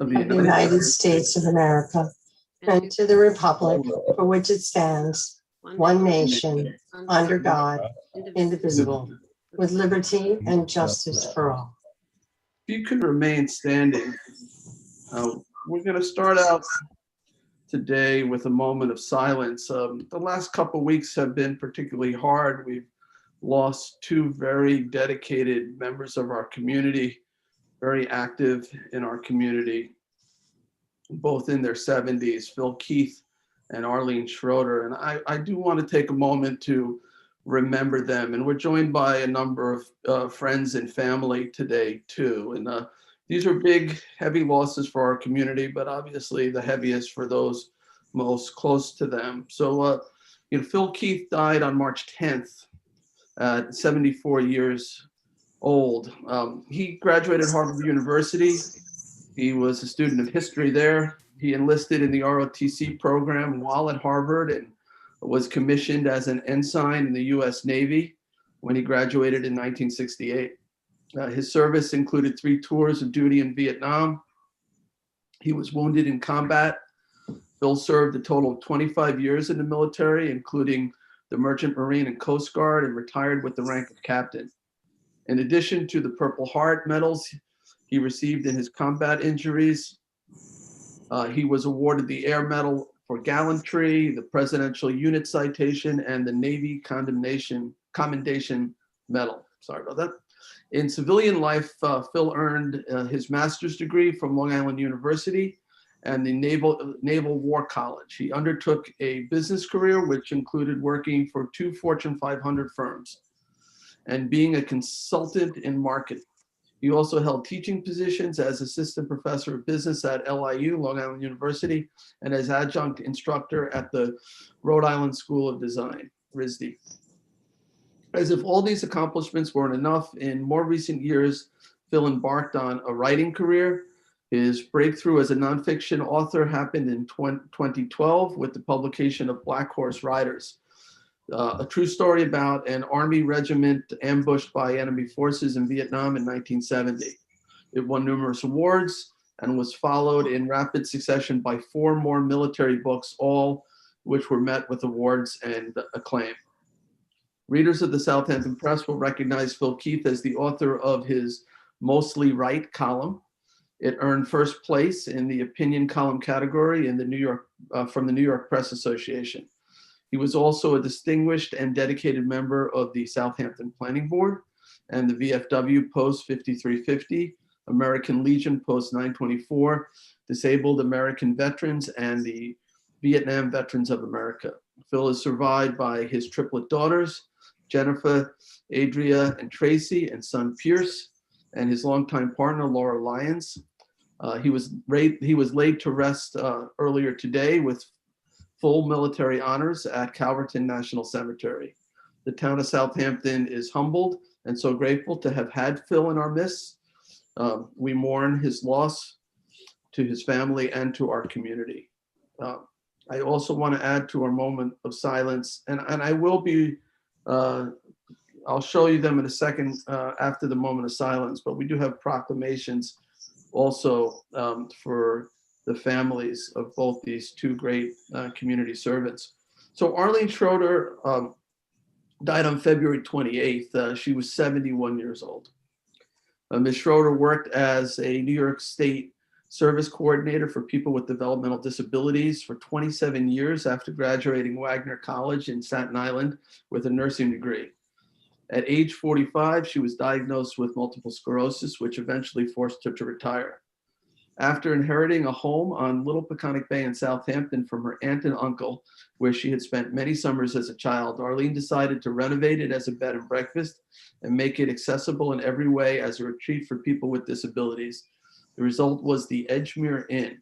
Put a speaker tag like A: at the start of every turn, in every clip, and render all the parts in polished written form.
A: of
B: of the United States of America and to the republic for which it stands, one nation, under God, indivisible, with liberty and justice for all.
A: If you could remain standing, we're going to start out today with a moment of silence. The last couple of weeks have been particularly hard. We've lost two very dedicated members of our community, very active in our community, both in their 70s, Phil Keith and Arlene Schroeder. And I do want to take a moment to remember them. And we're joined by a number of friends and family today too. And these are big, heavy losses for our community, but obviously the heaviest for those most close to them. So, Phil Keith died on March 10th at 74 years old. He graduated Harvard University. He was a student of history there. He enlisted in the ROTC program while at Harvard and was commissioned as an ensign in the US Navy when he graduated in 1968. His service included 3 tours of duty in Vietnam. He was wounded in combat. Phil served a total of 25 years in the military, including the Merchant Marine and Coast Guard, and retired with the rank of captain. In addition to the Purple Heart medals he received in his combat injuries, he was awarded the Air Medal for Gallantry, the Presidential Unit Citation, and the Navy Commendation Medal. Sorry about that. In civilian life, Phil earned his master's degree from Long Island University and the Naval War College. He undertook a business career, which included working for 2 Fortune 500 firms and being a consultant in marketing. He also held teaching positions as assistant professor of business at LIU, Long Island University, and as adjunct instructor at the Rhode Island School of Design, RISD. As if all these accomplishments weren't enough, in more recent years, Phil embarked on a writing career. His breakthrough as a nonfiction author happened in 2012 with the publication of Black Horse Riders, a true story about an Army regiment ambushed by enemy forces in Vietnam in 1970. It won numerous awards and was followed in rapid succession by 4 more military books, all which were met with awards and acclaim. Readers of the Southampton Press will recognize Phil Keith as the author of his Mostly Right column. It earned first place in the opinion column category in the from the New York Press Association. He was also a distinguished and dedicated member of the Southampton Planning Board and the VFW Post 5350, American Legion Post 924, Disabled American Veterans, and the Vietnam Veterans of America. Phil is survived by his triplet daughters, Jennifer, Adria, and Tracy, and son Pierce, and his longtime partner, Laura Lyons. He was laid to rest earlier today with full military honors at Calverton National Cemetery. The town of Southampton is humbled and so grateful to have had Phil in our midst. We mourn his loss to his family and to our community. I also want to add to our moment of silence, and I will be, I'll show you them in a second after the moment of silence, but we do have proclamations also for the families of both these 2 great community servants. So Arlene Schroeder died on February 28th. She was 71 years old. Ms. Schroeder worked as a New York State service coordinator for people with developmental disabilities for 27 years after graduating Wagner College in Staten Island with a nursing degree. At age 45, she was diagnosed with multiple sclerosis, which eventually forced her to retire. After inheriting a home on Little Peconic Bay in Southampton from her aunt and uncle, where she had spent many summers as a child, Arlene decided to renovate it as a bed and breakfast and make it accessible in every way as a retreat for people with disabilities. The result was the Edgemere Inn.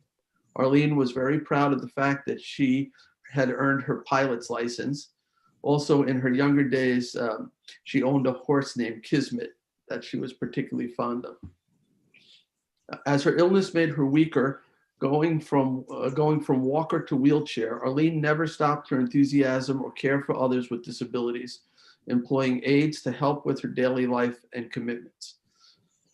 A: Arlene was very proud of the fact that she had earned her pilot's license. Also, in her younger days, she owned a horse named Kismet that she was particularly fond of. As her illness made her weaker, going from walker to wheelchair, Arlene never stopped her enthusiasm or care for others with disabilities, employing aides to help with her daily life and commitments.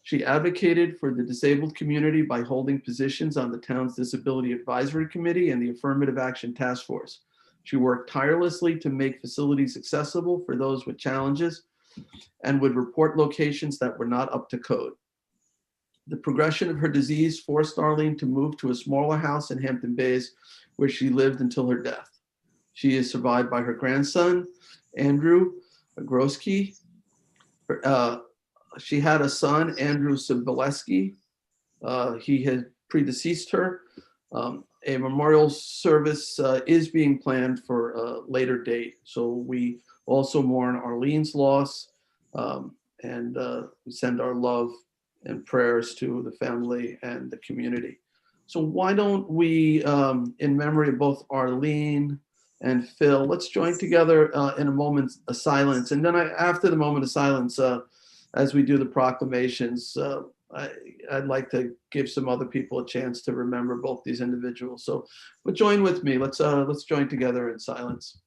A: She advocated for the disabled community by holding positions on the town's Disability Advisory Committee and the Affirmative Action Task Force. She worked tirelessly to make facilities accessible for those with challenges and would report locations that were not up to code. The progression of her disease forced Arlene to move to a smaller house in Hampton Bays, where she lived until her death. She is survived by her grandson, Andrew Groski. She had a son, Andrew Soboleski. He had predeceased her. A memorial service is being planned for a later date. So we also mourn Arlene's loss, and we send our love and prayers to the family and the community. So why don't we, in memory of both Arlene and Phil, let's join together in a moment of silence. And then after the moment of silence, as we do the proclamations, I'd like to give some other people a chance to remember both these individuals. So, but join with me. Let's join together in silence.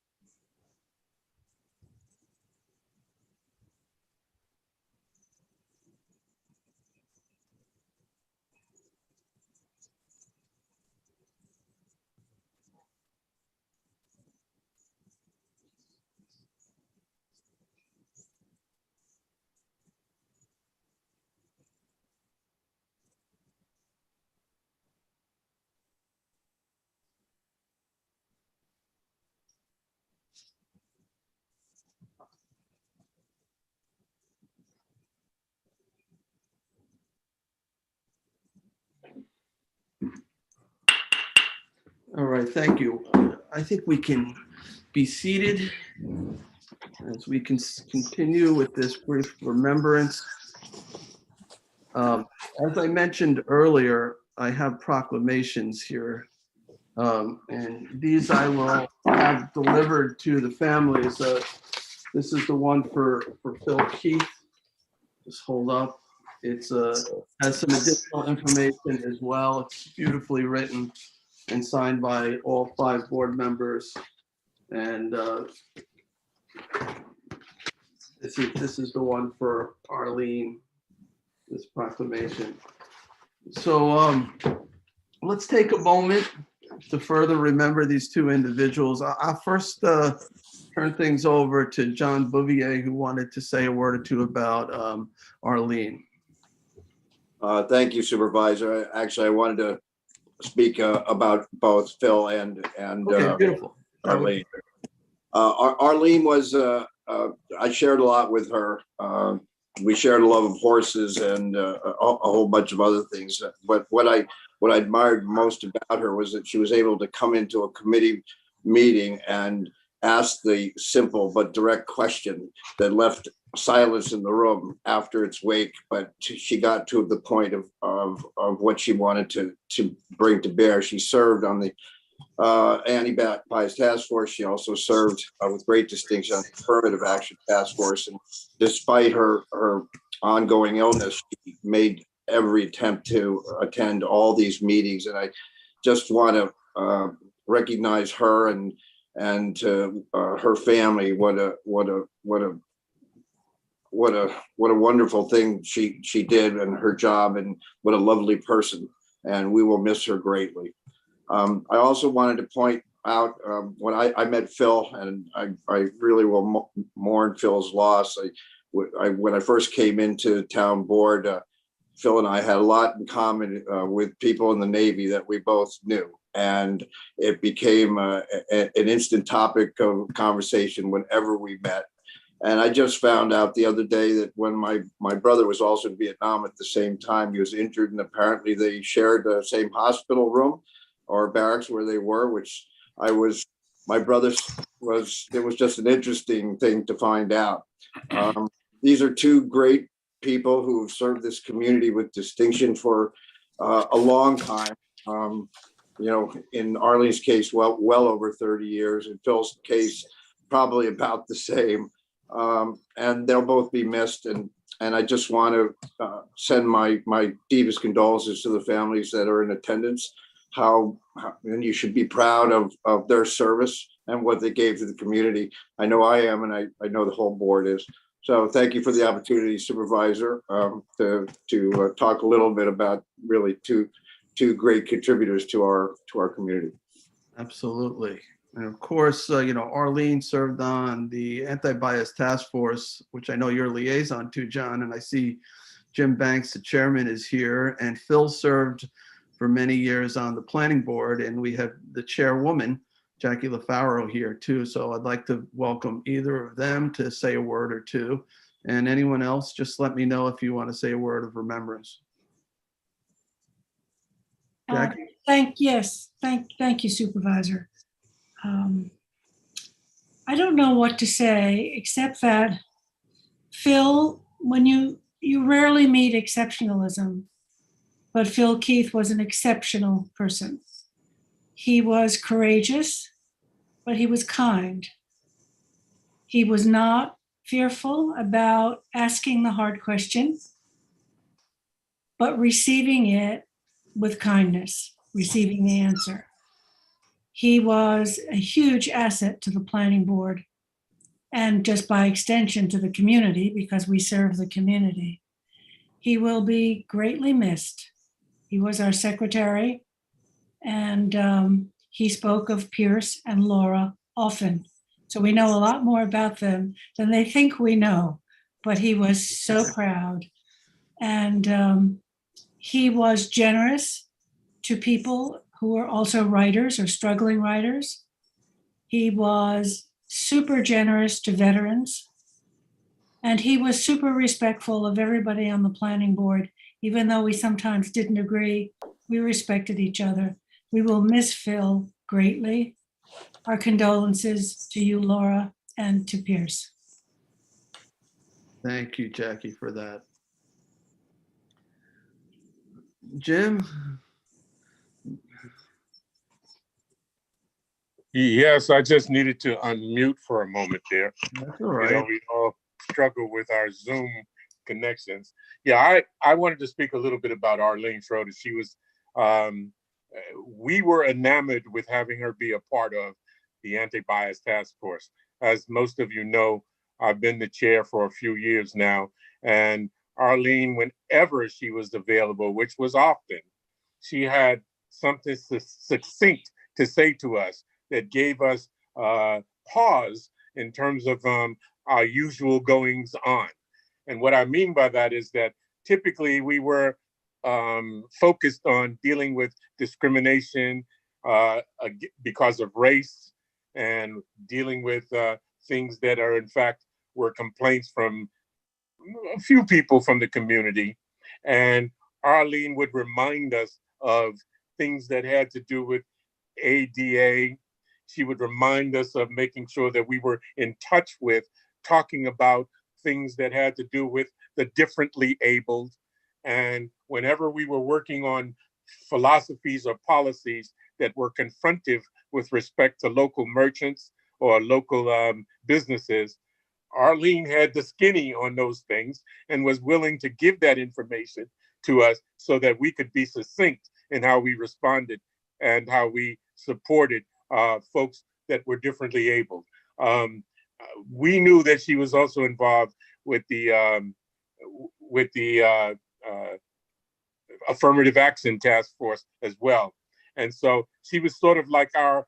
A: All right, thank you. I think we can be seated as we can continue with this brief remembrance. As I mentioned earlier, I have proclamations here, and these I will have delivered to the families. This is the one for Phil Keith. Just hold up. It's has some additional information as well. It's beautifully written and signed by all 5 board members. And this is the one for Arlene, this proclamation. So let's take a moment to further remember these 2 individuals. I'll first turn things over to John Bouvier, who wanted to say a word or 2 about Arlene.
C: Thank you, Supervisor. Actually, I wanted to speak about both Phil and
A: Okay, beautiful.
C: Arlene. Arlene was, I shared a lot with her. We shared a love of horses and a whole bunch of other things. But what I admired most about her was that she was able to come into a committee meeting and ask the simple but direct question that left silence in the room after its wake, but she got to the point of what she wanted to bring to bear. She served on the Anti-Bias Task Force. She also served with great distinction on the Affirmative Action Task Force. And despite her ongoing illness, she made every attempt to attend all these meetings. And I just want to recognize her and her family. What a wonderful thing she did in her job, and what a lovely person. And we will miss her greatly. I also wanted to point out when I met Phil, and I really will mourn Phil's loss. When I first came into town board, Phil and I had a lot in common with people in the Navy that we both knew. And it became an instant topic of conversation whenever we met. And I just found out the other day that when my brother was also in Vietnam at the same time, he was injured, and apparently they shared the same hospital room or barracks where they were, which my brother's it was just an interesting thing to find out. These are 2 great people who have served this community with distinction for a long time. In Arlene's case, well over 30 years. In Phil's case, probably about the same. And they'll both be missed. And I just want to send my deepest condolences to the families that are in attendance. And you should be proud of their service and what they gave to the community. I know I am, and I know the whole board is. So thank you for the opportunity, Supervisor, to talk a little bit about really two great contributors to our community.
A: Absolutely. And of course, Arlene served on the Anti-Bias Task Force, which I know you're liaison to, John, and I see Jim Banks, the chairman, is here, and Phil served for many years on the planning board, and we have the chairwoman, Jackie LaFaro, here too. So I'd like to welcome either of them to say a word or two. And anyone else, just let me know if you want to say a word of remembrance. Jackie?
D: Thank you, Supervisor. I don't know what to say except that, Phil, when you rarely meet exceptionalism, but Phil Keith was an exceptional person. He was courageous, but he was kind. He was not fearful about asking the hard question, but receiving it with kindness, receiving the answer. He was a huge asset to the planning board and just by extension to the community because we serve the community. He will be greatly missed. He was our secretary and he spoke of Pierce and Laura often. So we know a lot more about them than they think we know, but he was so proud. And he was generous to people who were also writers or struggling writers. He was super generous to veterans. And he was super respectful of everybody on the planning board. Even though we sometimes didn't agree, we respected each other. We will miss Phil greatly. Our condolences to you, Laura, and to Pierce.
A: Thank you, Jackie, for that. Jim?
E: Yes, I just needed to unmute for a moment there.
A: That's all right.
E: We all struggle with our Zoom connections. Yeah, I wanted to speak a little bit about Arlene Schroeder. She was, we were enamored with having her be a part of the Anti-Bias Task Force. As most of you know, I've been the chair for a few years now, and Arlene, whenever she was available, which was often, she had something succinct to say to us that gave us pause in terms of our usual goings on. And what I mean by that is that typically we were focused on dealing with discrimination because of race and dealing with things that are in fact were complaints from a few people from the community. And Arlene would remind us of things that had to do with ADA. She would remind us of making sure that we were in touch with talking about things that had to do with the differently abled. And whenever we were working on philosophies or policies that were confrontive with respect to local merchants or local businesses, Arlene had the skinny on those things and was willing to give that information to us so that we could be succinct in how we responded and how we supported folks that were differently abled. We knew that she was also involved with the Affirmative Action Task Force as well. And so she was sort of like our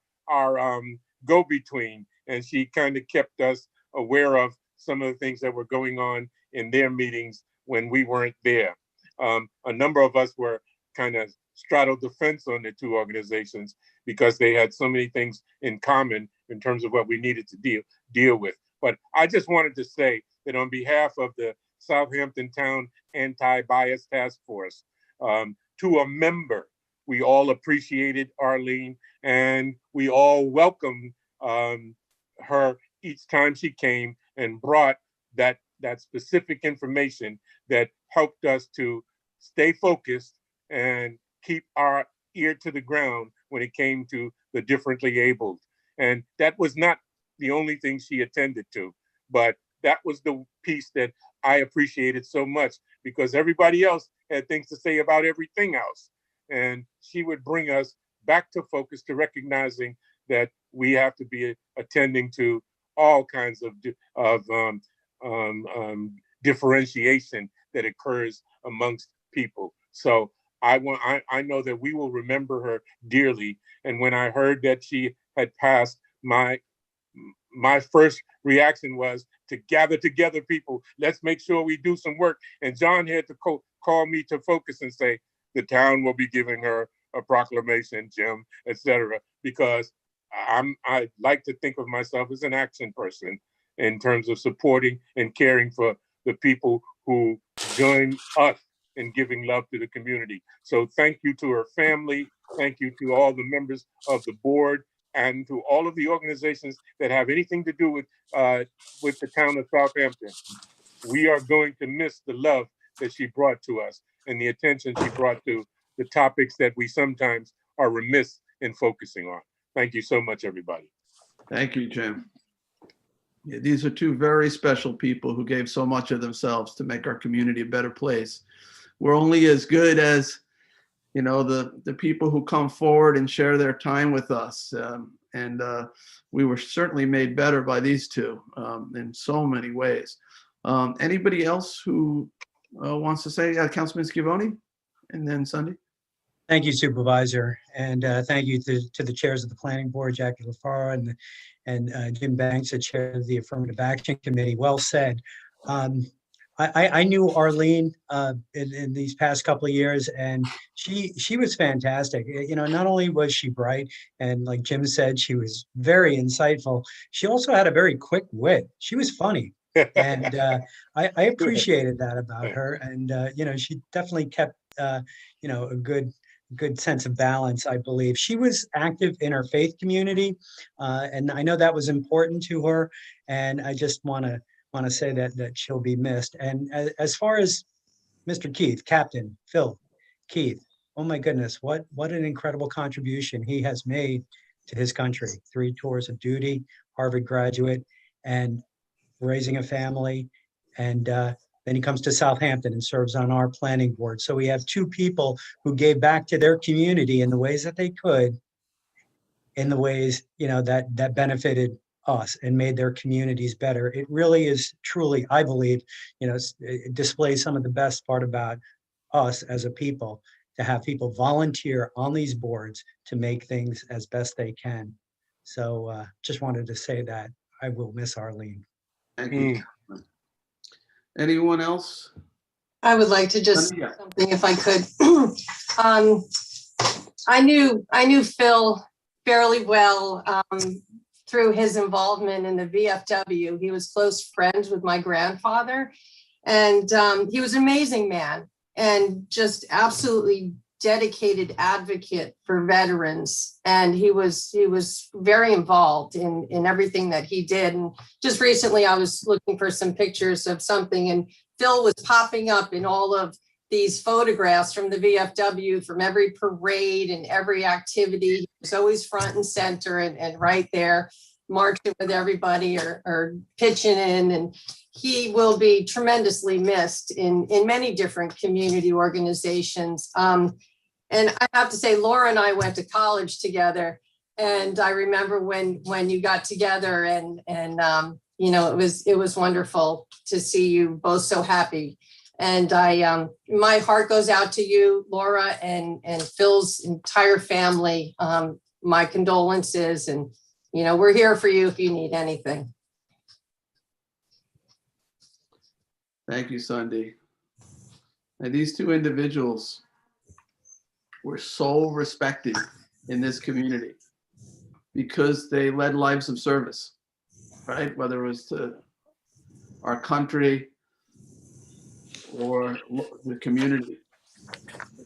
E: go-between, and she kind of kept us aware of some of the things that were going on in their meetings when we weren't there. A number of us were kind of straddled the fence on the two organizations because they had so many things in common in terms of what we needed to deal with. But I just wanted to say that on behalf of the Southampton Town Anti-Bias Task Force, to a member, we all appreciated Arlene and we all welcomed her each time she came and brought that specific information that helped us to stay focused and keep our ear to the ground when it came to the differently abled. And that was not the only thing she attended to, but that was the piece that I appreciated so much because everybody else had things to say about everything else. And she would bring us back to focus, to recognizing that we have to be attending to all kinds of differentiation that occurs amongst people. So I know that we will remember her dearly. And when I heard that she had passed, my first reaction was to gather together people. Let's make sure we do some work. And John had to call me to focus and say, the town will be giving her a proclamation, Jim, etc. Because I like to think of myself as an action person in terms of supporting and caring for the people who join us in giving love to the community. So thank you to her family. Thank you to all the members of the board and to all of the organizations that have anything to do with the town of Southampton. We are going to miss the love that she brought to us and the attention she brought to the topics that we sometimes are remiss in focusing on. Thank you so much, everybody.
A: Thank you, Jim. Yeah, these are two very special people who gave so much of themselves to make our community a better place. We're only as good as, you know, the people who come forward and share their time with us. We were certainly made better by these two in so many ways. Anybody else who wants to say, Councilman Scavone and then Sunday?
F: Thank you, Supervisor, and thank you to the chairs of the Planning Board, Jackie LaFaro and Jim Banks, the chair of the Affirmative Action Committee. Well said. I knew Arlene in these past couple of years, and she was fantastic. You know, not only was she bright, and like Jim said, she was very insightful. She also had a very quick wit. She was funny. And I appreciated that about her. And, you know, she definitely kept, you know, a good sense of balance, I believe. She was active in her faith community, and I know that was important to her. And I just want to say that she'll be missed. And as far as Mr. Keith, Captain Phil Keith, oh my goodness, what an incredible contribution he has made to his country. 3 tours of duty, Harvard graduate, and raising a family, and then he comes to Southampton and serves on our planning board. So we have 2 people who gave back to their community in the ways that they could, in the ways, you know, that benefited us and made their communities better. It really is truly, I believe, you know, it displays some of the best part about us as a people, to have people volunteer on these boards to make things as best they can. So just wanted to say that I will miss Arlene.
A: Thank you. Anyone else?
B: I would like to just say something if I could. I knew Phil fairly well through his involvement in the VFW. He was close friends with my grandfather, and he was an amazing man and just absolutely dedicated advocate for veterans. And he was very involved in everything that he did. And just recently I was looking for some pictures of something, and Phil was popping up in all of these photographs from the VFW, from every parade and every activity. He was always front and center and right there marching with everybody or pitching in. And he will be tremendously missed in many different community organizations. And I have to say, Laura and I went to college together. And I remember when you got together and you know, it was wonderful to see you both so happy. And my heart goes out to you, Laura, and Phil's entire family. My condolences, and you know, we're here for you if you need anything.
A: Thank you, Sunday. And these 2 individuals were so respected in this community because they led lives of service, right? Whether it was to our country or the community.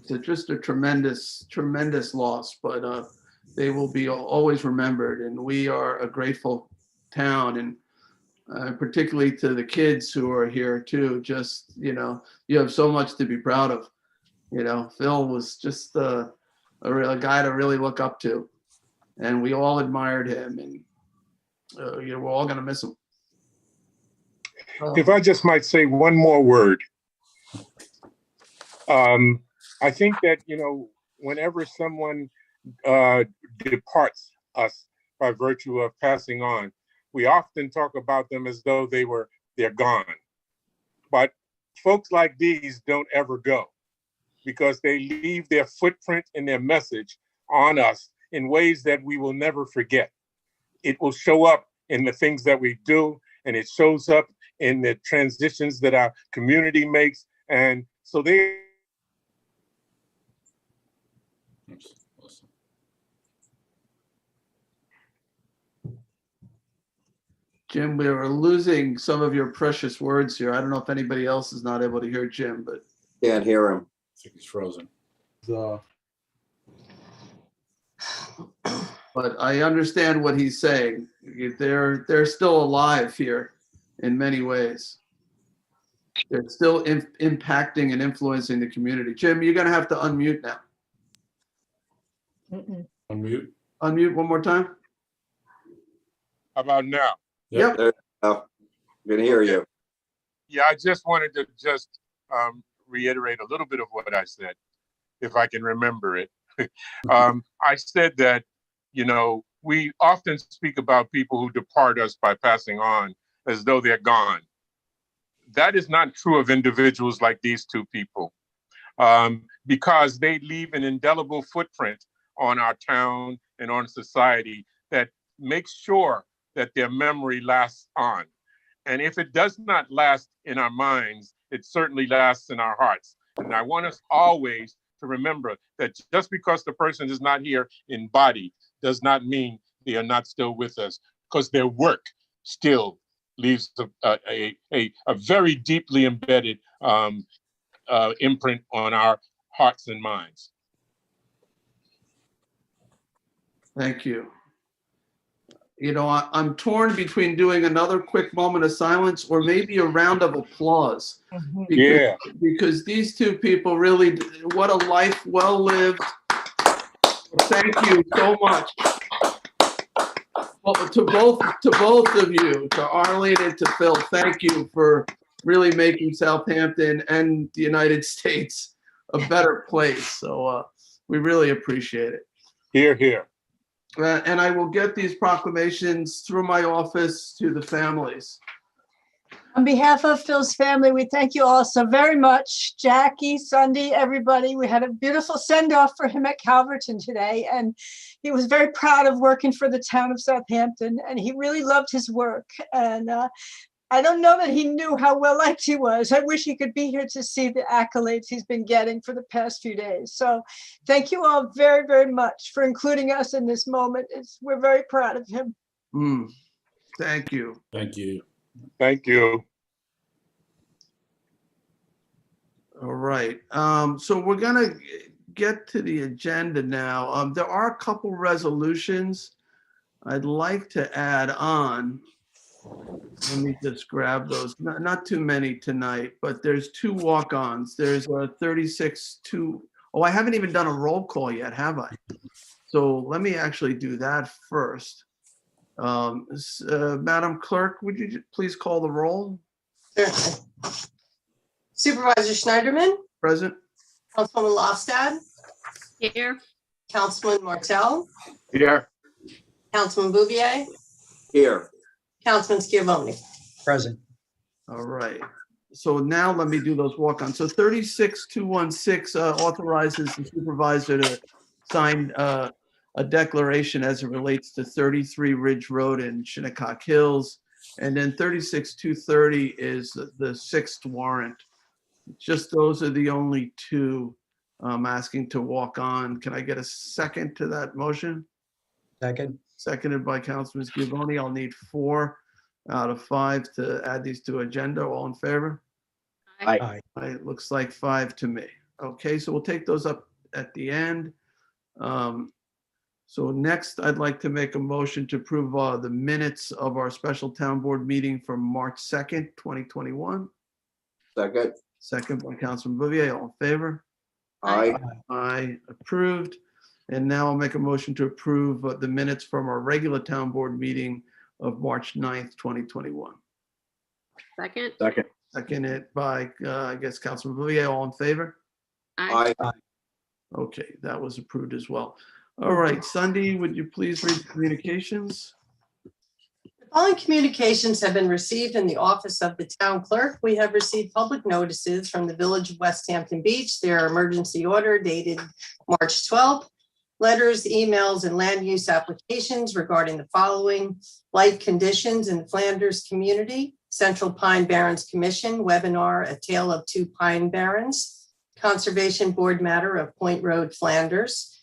A: It's just a tremendous, tremendous loss, but they will be always remembered. And we are a grateful town, and particularly to the kids who are here too. Just, you know, you have so much to be proud of. You know, Phil was just a guy to really look up to, and we all admired him, and you know, we're all going to miss him.
E: If I just might say one more word. I think that, you know, whenever someone departs us by virtue of passing on, we often talk about them as though they were they're gone. But folks like these don't ever go because they leave their footprint and their message on us in ways that we will never forget. It will show up in the things that we do, and it shows up in the transitions that our community makes. And so they
A: Jim, we are losing some of your precious words here. I don't know if anybody else is not able to hear Jim, but
C: Can't hear him.
G: I think he's frozen.
A: but I understand what he's saying. They're still alive here in many ways. They're still impacting and influencing the community. Jim, you're going to have to unmute now.
G: Unmute.
A: Unmute one more time.
E: How about now?
A: Yep.
C: There you go. Can hear you.
E: Yeah, I just wanted to reiterate a little bit of what I said, if I can remember it. I said that, you know, we often speak about people who depart us by passing on as though they're gone. That is not true of individuals like these two people, because they leave an indelible footprint on our town and on society that makes sure that their memory lasts on. And if it does not last in our minds, it certainly lasts in our hearts. And I want us always to remember that just because the person is not here in body does not mean they are not still with us, because their work still leaves a very deeply embedded imprint on our hearts and minds.
A: Thank you. You know, I'm torn between doing another quick moment of silence or maybe a round of applause. Because these two people really, what a life well lived. Thank you so much. Well, to both of you, to Arlene and to Phil, thank you for really making Southampton and the United States a better place. So we really appreciate it.
E: Hear, hear.
A: And I will get these proclamations through my office to the families.
H: On behalf of Phil's family, we thank you all so very much. Jackie, Sunday, everybody. We had a beautiful send-off for him at Calverton today, and he was very proud of working for the town of Southampton, and he really loved his work. And I don't know that he knew how well liked he was. I wish he could be here to see the accolades he's been getting for the past few days. So thank you all very, very much for including us in this moment. We're very proud of him.
A: Thank you.
G: Thank you.
E: Thank you.
A: All right. So we're going to get to the agenda now. There are a couple resolutions I'd like to add on. Let me just grab those. Not too many tonight, but there's two walk-ons. There's a 36-2. Oh, I haven't even done a roll call yet, have I? So let me actually do that first. Madam Clerk, would you please call the roll?
B: Certainly. Supervisor Schneiderman,
A: Present.
B: Councilwoman Lofstad,
I: Here.
B: Councilman Martell,
E: Here.
B: Councilman Bouvier,
C: Here.
B: Councilman Schiavone.
F: Present.
A: All right. So now let me do those walk-ons. So 36216 authorizes the supervisor to sign a declaration as it relates to 33 Ridge Road in Shinnecock Hills. And then 36230 is the sixth warrant. Just those are the only two I'm asking to walk on. Can I get a second to that motion?
F: Second.
A: Seconded by Councilman Schiavone. I'll need 4 out of 5 to add these to agenda. All in favor?
F: Aye.
A: It looks like 5 to me. Okay, so we'll take those up at the end. So next, I'd like to make a motion to approve the minutes of our special town board meeting from March 2nd, 2021.
C: Second.
A: Second by Councilman Bouvier. All in favor?
C: Aye.
A: Aye, approved. And now I'll make a motion to approve the minutes from our regular town board meeting of March 9th, 2021.
I: Second.
C: Second.
A: Seconded by, I guess, Councilman Bouvier. All in favor?
C: Aye.
A: Okay, that was approved as well. All right, Sunday, would you please read the communications?
B: The Following communications have been received in the office of the town clerk. We have received public notices from the Village of West Hampton Beach. Their emergency order dated March 12th. Letters, emails, and land use applications regarding the following: light conditions in Flanders community, Central Pine Barrens Commission webinar, A Tale of Two Pine Barrens, Conservation Board matter of Point Road, Flanders,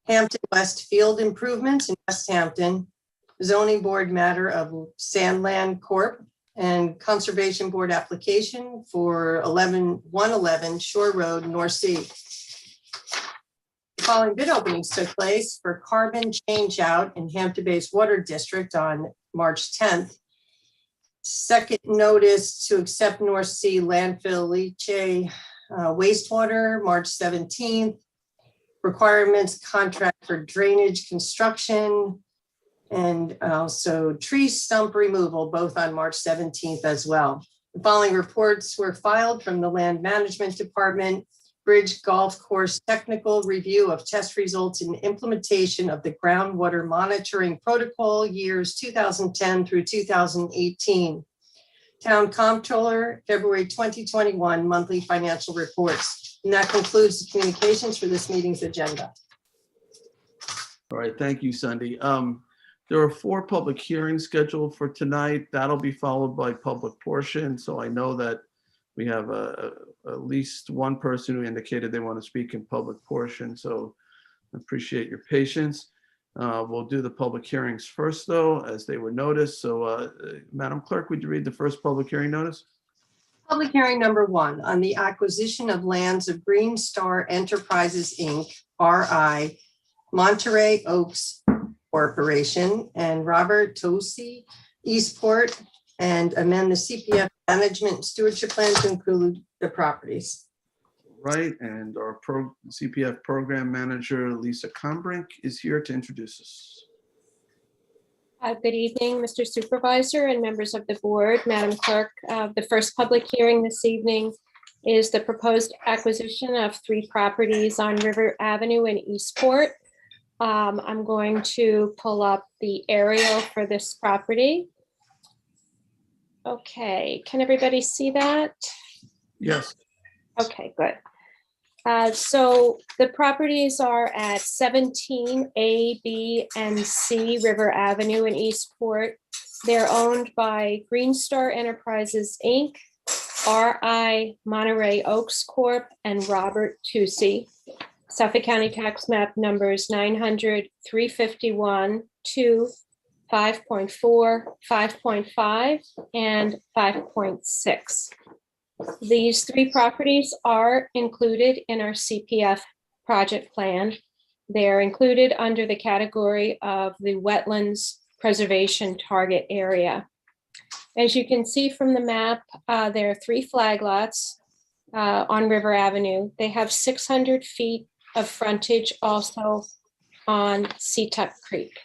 B: Hampton West Field improvements in West Hampton, Zoning Board matter of Sandland Corp., and Conservation Board application for 111 Shore Road, North Sea. The following bid openings took place for carbon change out in Hampton Bays Water District on March 10th. Second notice to accept North Sea landfill leachate wastewater, March 17th. Requirements contract for drainage construction, and also tree stump removal, both on March 17th as well. The following reports were filed from the Land Management Department: Bridge Golf Course Technical Review of Test Results and Implementation of the Groundwater Monitoring Protocol years 2010 through 2018. Town Comptroller, February 2021 monthly financial reports. And that concludes the communications for this meeting's agenda.
A: All right, thank you, Sunday. There are 4 public hearings scheduled for tonight. That'll be followed by public portion. So I know that we have at least one person who indicated they want to speak in public portion. So I appreciate your patience. We'll do the public hearings first, though, as they were noticed. So Madam Clerk, would you read the first public hearing notice?
B: Public hearing number 1 on the acquisition of lands of Green Star Enterprises, Inc., RI, Monterey Oaks Corporation, and Robert Tosi, Eastport, and amend the CPF management stewardship plan to include the properties.
A: Right, and our CPF program manager, Lisa Combrink, is here to introduce us.
G: Good evening, Mr. Supervisor and members of the board, Madam Clerk. The first public hearing this evening is the proposed acquisition of 3 properties on River Avenue in Eastport. I'm going to pull up the aerial for this property. Okay, can everybody see that?
A: Yes.
G: Okay, good. So the properties are at 17 A, B, and C River Avenue in Eastport. They're owned by Green Star Enterprises, Inc., RI Monterey Oaks Corp., and Robert Tusi. Suffolk County Tax Map numbers 900, 351, 2, 5.4, 5.5, and 5.6. These 3 properties are included in our CPF project plan. They're included under the category of the Wetlands Preservation Target Area. As you can see from the map, there are 3 flag lots on River Avenue. They have 600 feet of frontage also on Seatuck Creek.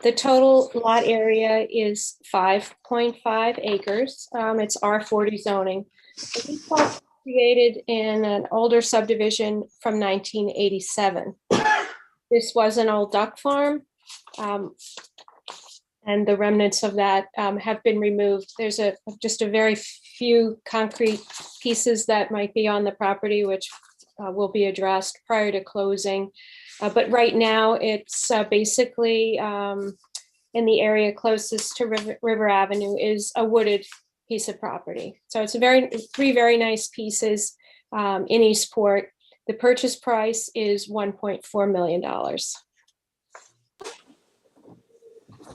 G: The total lot area is 5.5 acres. It's R40 zoning. These lots were created in an older subdivision from 1987. This was an old duck farm, and the remnants of that have been removed. There's just a very few concrete pieces that might be on the property, which will be addressed prior to closing. But right now, it's basically in the area closest to River Avenue is a wooded piece of property. So it's 3 very nice pieces in Eastport. The purchase price is $1.4 million.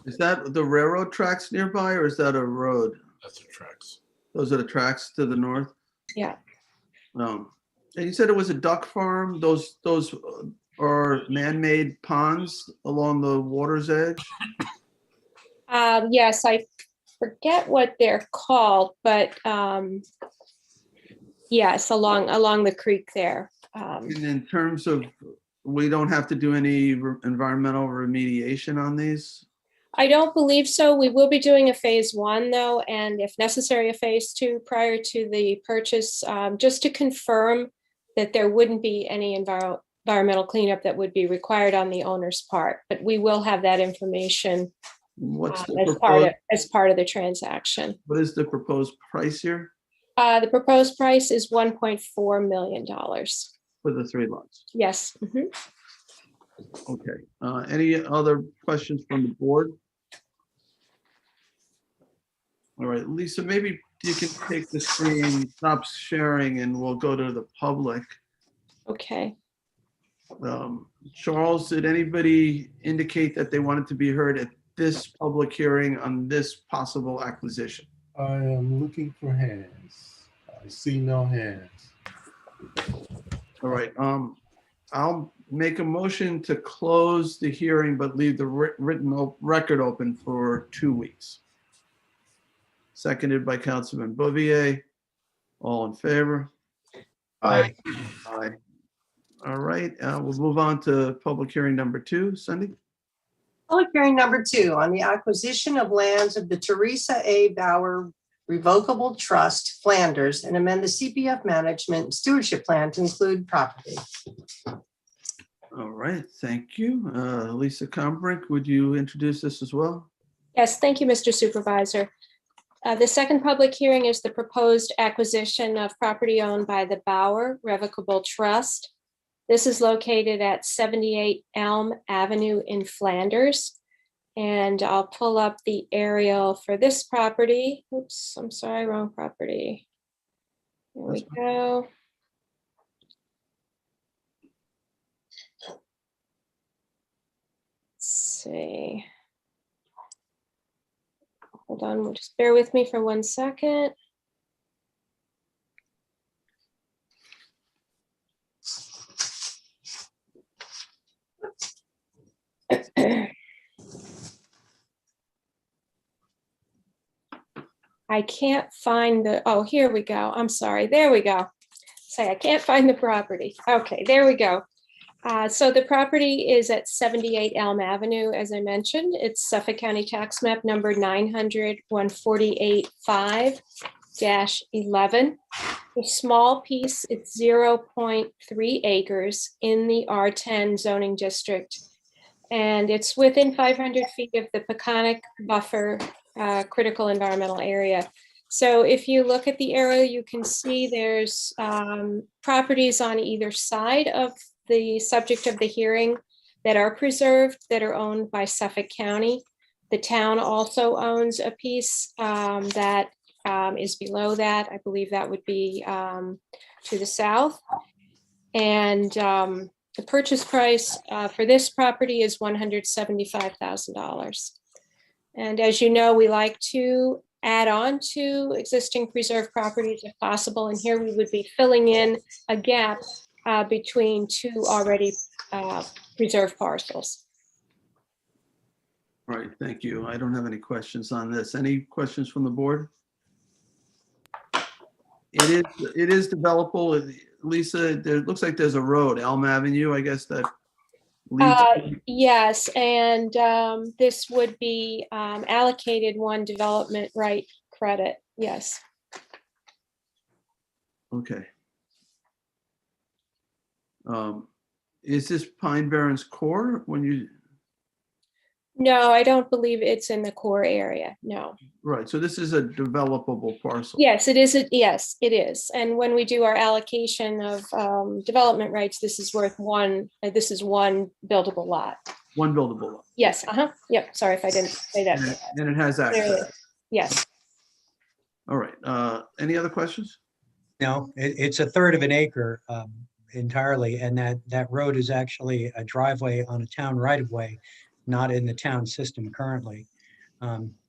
A: Is that the railroad tracks nearby, or is that a road?
J: That's the tracks.
A: Those are the tracks to the north?
G: Yeah.
A: And you said it was a duck farm? Those are man-made ponds along the water's edge?
G: Yes, I forget what they're called, but yes, along the creek there.
A: And in terms of, we don't have to do any environmental remediation on these?
G: I don't believe so. We will be doing a phase 1 though, and if necessary, a phase 2 prior to the purchase, just to confirm that there wouldn't be any environmental cleanup that would be required on the owner's part. But we will have that information
A: What's the
G: as part of the transaction.
A: what is the proposed price here
G: The proposed price is $1.4 million.
A: for the 3 lots?
G: Yes. Mhm.
A: Okay. Any other questions from the board? All right, Lisa, maybe you can take the screen, stop sharing, and we'll go to the public.
G: Okay.
A: Charles, did anybody indicate that they wanted to be heard at this public hearing on this possible acquisition?
J: I am looking for hands. I see no hands.
A: All right, I'll make a motion to close the hearing, but leave the written record open for 2 weeks. Seconded by Councilman Bouvier. All in favor?
C: Aye.
A: Aye. All right, we'll move on to public hearing number 2. Cindy?
B: Public hearing number 2 on the acquisition of lands of the Teresa A. Bauer Revocable Trust, Flanders, and amend the CPF management stewardship plan to include property.
A: All right, thank you. Lisa Combrink, would you introduce this as well?
G: Yes, thank you, Mr. Supervisor. The second public hearing is the proposed acquisition of property owned by the Bauer Revocable Trust. This is located at 78 Elm Avenue in Flanders. And I'll pull up the aerial for this property. Oops, I'm sorry, wrong property. There we go. Let's see. Hold on, just bear with me for 1 second. I can't find the, oh, here we go. I'm sorry. There we go. Say, I can't find the property. Okay, there we go. So the property is at 78 Elm Avenue, as I mentioned. It's Suffolk County Tax Map number 900-148-5-11. A small piece, it's 0.3 acres in the R10 zoning district. And it's within 500 feet of the Peconic Buffer critical environmental area. So if you look at the area, you can see there's properties on either side of the subject of the hearing that are preserved, that are owned by Suffolk County. The town also owns a piece that is below that. I believe that would be to the south. And the purchase price for this property is $175,000. And as you know, we like to add on to existing preserved properties if possible. And here we would be filling in a gap between 2 already preserved parcels.
A: All right, thank you. I don't have any questions on this. Any questions from the board? It is developable. Lisa, there looks like there's a road, Elm Avenue, I guess that leads.
G: Yes, and this would be allocated 1 development right credit. Yes.
A: Okay. Is this Pine Barrens core when you?
G: No, I don't believe it's in the core area. No.
A: Right, so this is a developable parcel.
G: Yes, it is. Yes, it is. And when we do our allocation of development rights, this is worth 1. This is 1 buildable lot.
A: 1 buildable lot.
G: Yes. Yep. Sorry if I didn't say that.
A: And it has
G: There it
A: access.
G: is. Yes.
A: All right, any other questions?
F: No, it's a third of an acre entirely, and that road is actually a driveway on a town right-of-way, not in the town system currently.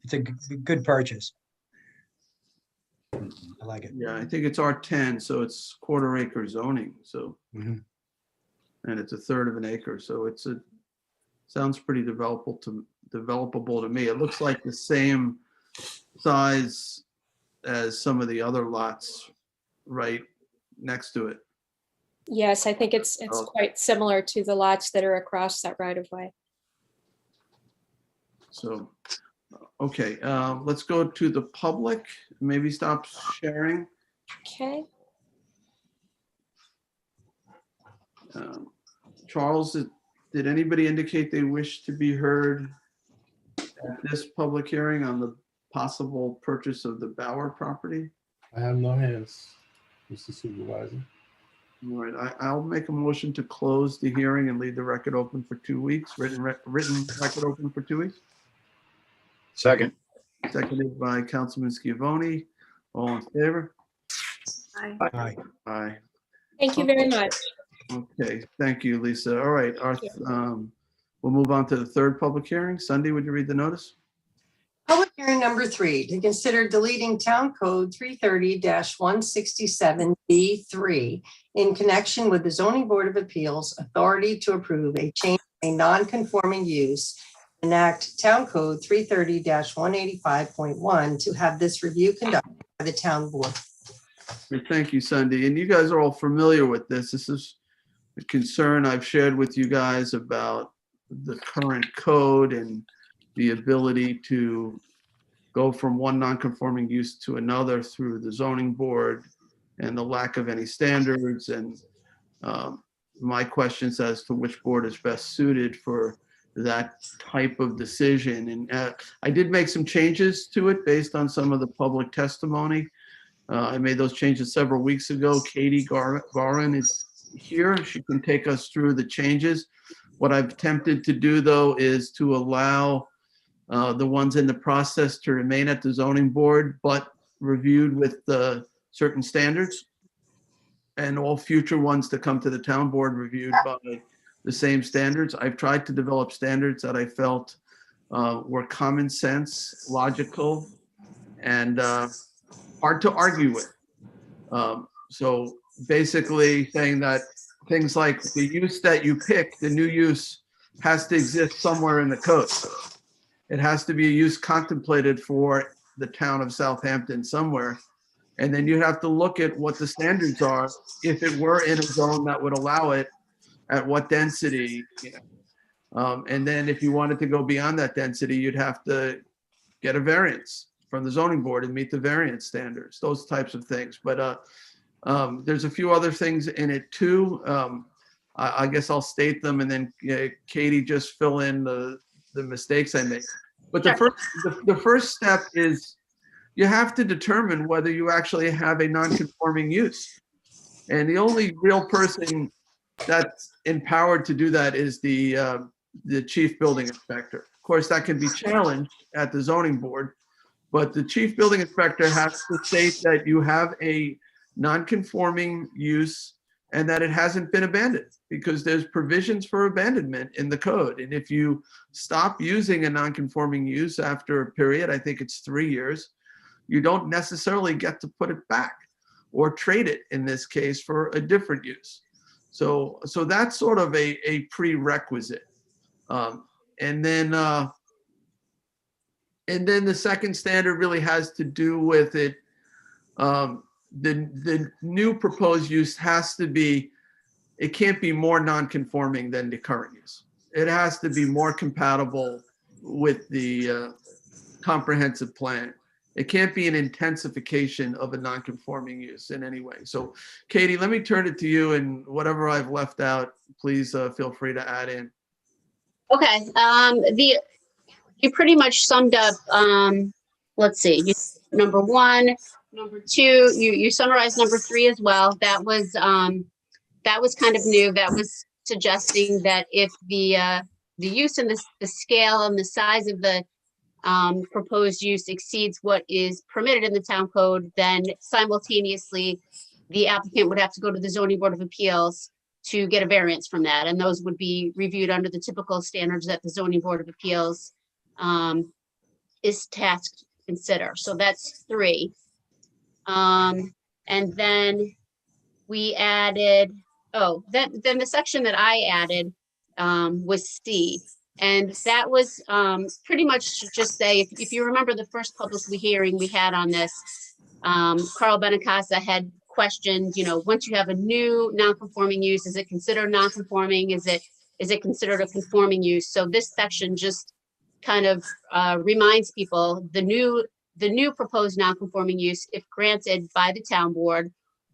F: It's a good purchase. I like it.
A: Yeah, I think it's R10, so it's quarter acre zoning, so.
F: Mhm.
A: And it's a third of an acre, so sounds pretty developable to me. It looks like the same size as some of the other lots right next to it.
G: Yes, I think it's
A: Okay.
G: quite similar to the lots that are across that right of way.
A: So, okay, let's go to the public. Maybe stop sharing.
G: Okay.
A: Charles, did anybody indicate they wish to be heard at this public hearing on the possible purchase of the Bauer property?
J: I have no hands, Mr. Supervisor.
A: All right, I'll make a motion to close the hearing and leave the record open for 2 weeks, written record open for 2 weeks.
C: Second.
A: Seconded by Councilman Scavone. All in favor?
I: Aye.
F: Aye.
A: Aye.
G: Thank you very much.
A: Okay, thank you, Lisa. All right, we'll move on to the third public hearing. Sunday, would you read the notice?
B: Public hearing number 3, to consider deleting Town Code 330-167B3 in connection with the Zoning Board of Appeals authority to approve a change in a non-conforming use, enact Town Code 330-185.1 to have this review conducted by the town board.
A: Thank you, Sunday. And you guys are all familiar with this. This is a concern I've shared with you guys about the current code and the ability to go from one non-conforming use to another through the zoning board and the lack of any standards, and my questions as to which board is best suited for that type of decision. And I did make some changes to it based on some of the public testimony. I made those changes several weeks ago. Katie Garin is here. She can take us through the changes. What I've attempted to do, though, is to allow the ones in the process to remain at the zoning board, but reviewed with certain standards, and all future ones to come to the town board reviewed by the same standards. I've tried to develop standards that I felt were common sense, logical, and hard to argue with. So basically saying that things like the use that you pick, the new use, has to exist somewhere in the code. It has to be a use contemplated for the town of Southampton somewhere. And then you have to look at what the standards are if it were in a zone that would allow it, at what density. And then if you wanted to go beyond that density, you'd have to get a variance from the zoning board and meet the variance standards, those types of things. But there's a few other things in it too. I guess I'll state them, and then Katie just fill in the mistakes I make. But the first step is you have to determine whether you actually have a non-conforming use. And the only real person that's empowered to do that is the chief building inspector. Of course, that can be challenged at the zoning board, but the chief building inspector has to state that you have a non-conforming use and that it hasn't been abandoned, because there's provisions for abandonment in the code. And if you stop using a non-conforming use after a period, I think it's 3 years, you don't necessarily get to put it back or trade it, in this case, for a different use. So that's sort of a prerequisite. And then the second standard really has to do with it. The new proposed use has to be, it can't be more non-conforming than the current use. It has to be more compatible with the comprehensive plan. It can't be an intensification of a non-conforming use in any way. So Katie, let me turn it to you, and whatever I've left out, please feel free to add in.
I: Okay, you pretty much summed up, let's see, number 1, number 2, you summarized number 3 as well. That was kind of new. That was suggesting that if the use and the scale and the size of the proposed use exceeds what is permitted in the town code, then simultaneously the applicant would have to go to the zoning board of appeals to get a variance from that. And those would be reviewed under the typical standards that the zoning board of appeals is tasked to consider. So that's 3. And then we added, then the section that I added was C. And that was pretty much to just say, if you remember the first public hearing we had on this, Carl Benacasa had questioned, once you have a new non-conforming use, is it considered non-conforming? Is it considered a conforming use? So this section just kind of reminds people the new proposed non-conforming use, if granted by the town board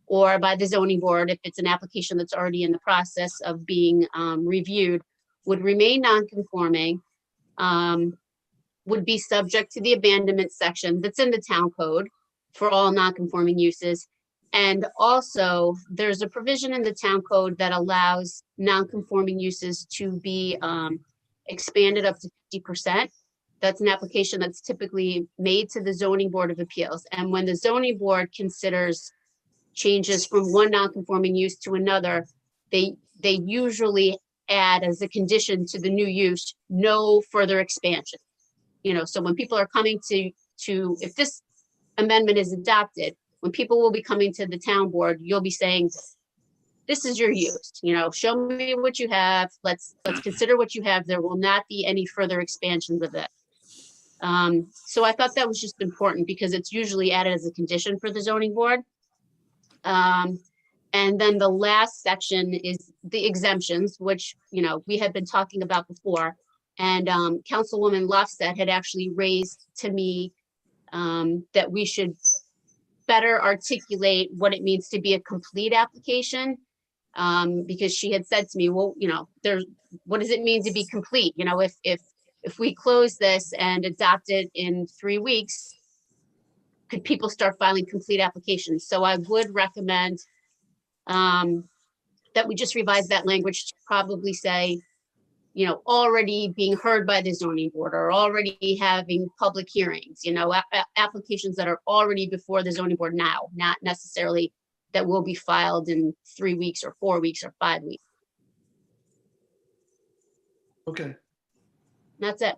I: or by the zoning board, if it's an application that's already in the process of being reviewed, would remain non-conforming, would be subject to the abandonment section that's in the town code for all non-conforming uses. And also, there's a provision in the town code that allows non-conforming uses to be expanded up to 50%. That's an application that's typically made to the zoning board of appeals. And when the zoning board considers changes from one non-conforming use to another, they usually add as a condition to the new use, no further expansion. You know, so when people are coming to if this amendment is adopted, when people will be coming to the town board, you'll be saying, this is your use, you know, show me what you have. Let's consider what you have. There will not be any further expansions of it. So I thought that was just important because it's usually added as a condition for the zoning board. And then the last section is the exemptions, which, you know, we had been talking about before. And Councilwoman Lofstedt had actually raised to me that we should better articulate what it means to be a complete application. Because she had said to me, well, you know, what does it mean to be complete? You know, if we close this and adopt it in 3 weeks, could people start filing complete applications? So I would recommend that we just revise that language to probably say, you know, already being heard by the zoning board or already having public hearings, you know, applications that are already before the zoning board now, not necessarily that will be filed in 3 weeks or 4 weeks or 5 weeks.
A: Okay.
I: That's it.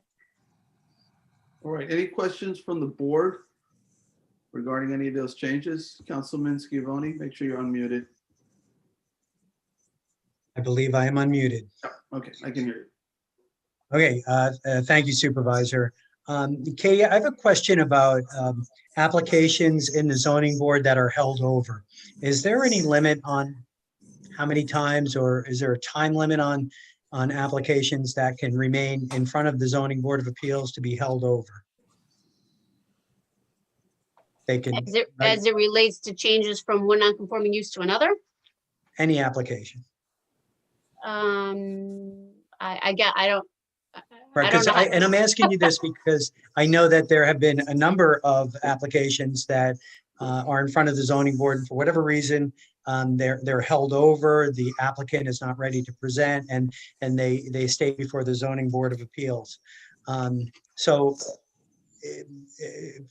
A: All right. Any questions from the board regarding any of those changes? Councilman Scavone, make sure you're unmuted.
F: I believe I am unmuted.
A: Okay, I can hear you.
F: Okay, thank you, Supervisor. Katie, I have a question about applications in the zoning board that are held over. Is there any limit on how many times, or is there a time limit on applications that can remain in front of the zoning board of appeals to be held over? They can,
I: As it relates to changes from one non-conforming use to another?
F: any application. Right, because and I'm asking you this because I know that there have been a number of applications that are in front of the zoning board, and for whatever reason, they're held over. The applicant is not ready to present, and they stay before the zoning board of appeals. So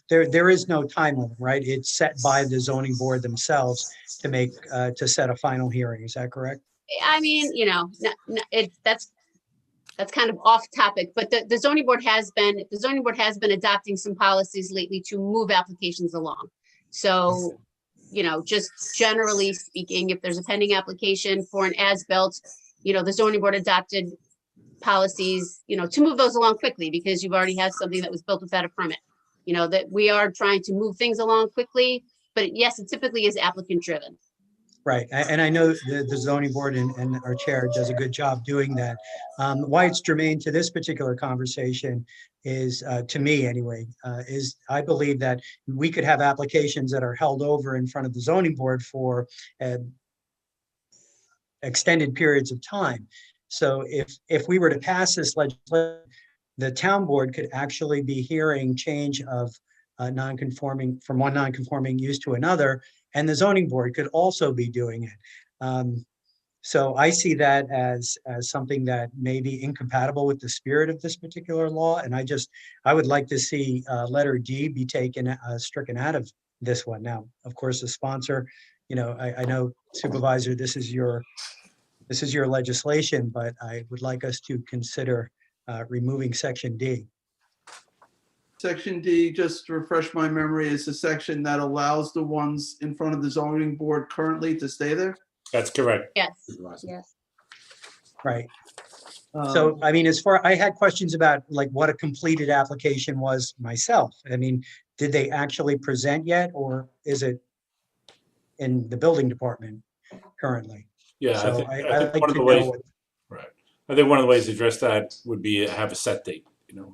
F: there is no time limit, right? It's set by the zoning board themselves to set a final hearing. Is that correct?
I: I mean, you know, that's kind of off topic, but the zoning board has been adopting some policies lately to move applications along. So, you know, just generally speaking, if there's a pending application for an as-built, you know, the zoning board adopted policies, you know, to move those along quickly because you've already had something that was built without a permit. You know, that we are trying to move things along quickly, but yes, it typically is applicant driven.
F: Right, and I know the zoning board and our chair does a good job doing that. Why it's germane to this particular conversation is, to me anyway, is I believe that we could have applications that are held over in front of the zoning board for extended periods of time. So if we were to pass this legislation, the town board could actually be hearing change of non-conforming from one non-conforming use to another, and the zoning board could also be doing it. So I see that as something that may be incompatible with the spirit of this particular law, and I would like to see letter D be taken stricken out of this one. Now, of course, the sponsor, you know, I know, Supervisor, this is your legislation, but I would like us to consider removing Section D.
A: Section D, just to refresh my memory, is the section that allows the ones in front of the zoning board currently to stay there?
K: That's correct.
I: Yes, yes.
F: Right. So, I mean, I had questions about like what a completed application was myself. I mean, did they actually present yet, or is it in the building department currently?
K: Yeah,
F: So
K: I think one of the ways, right. I think one of the ways to address that would be have a set date, you know,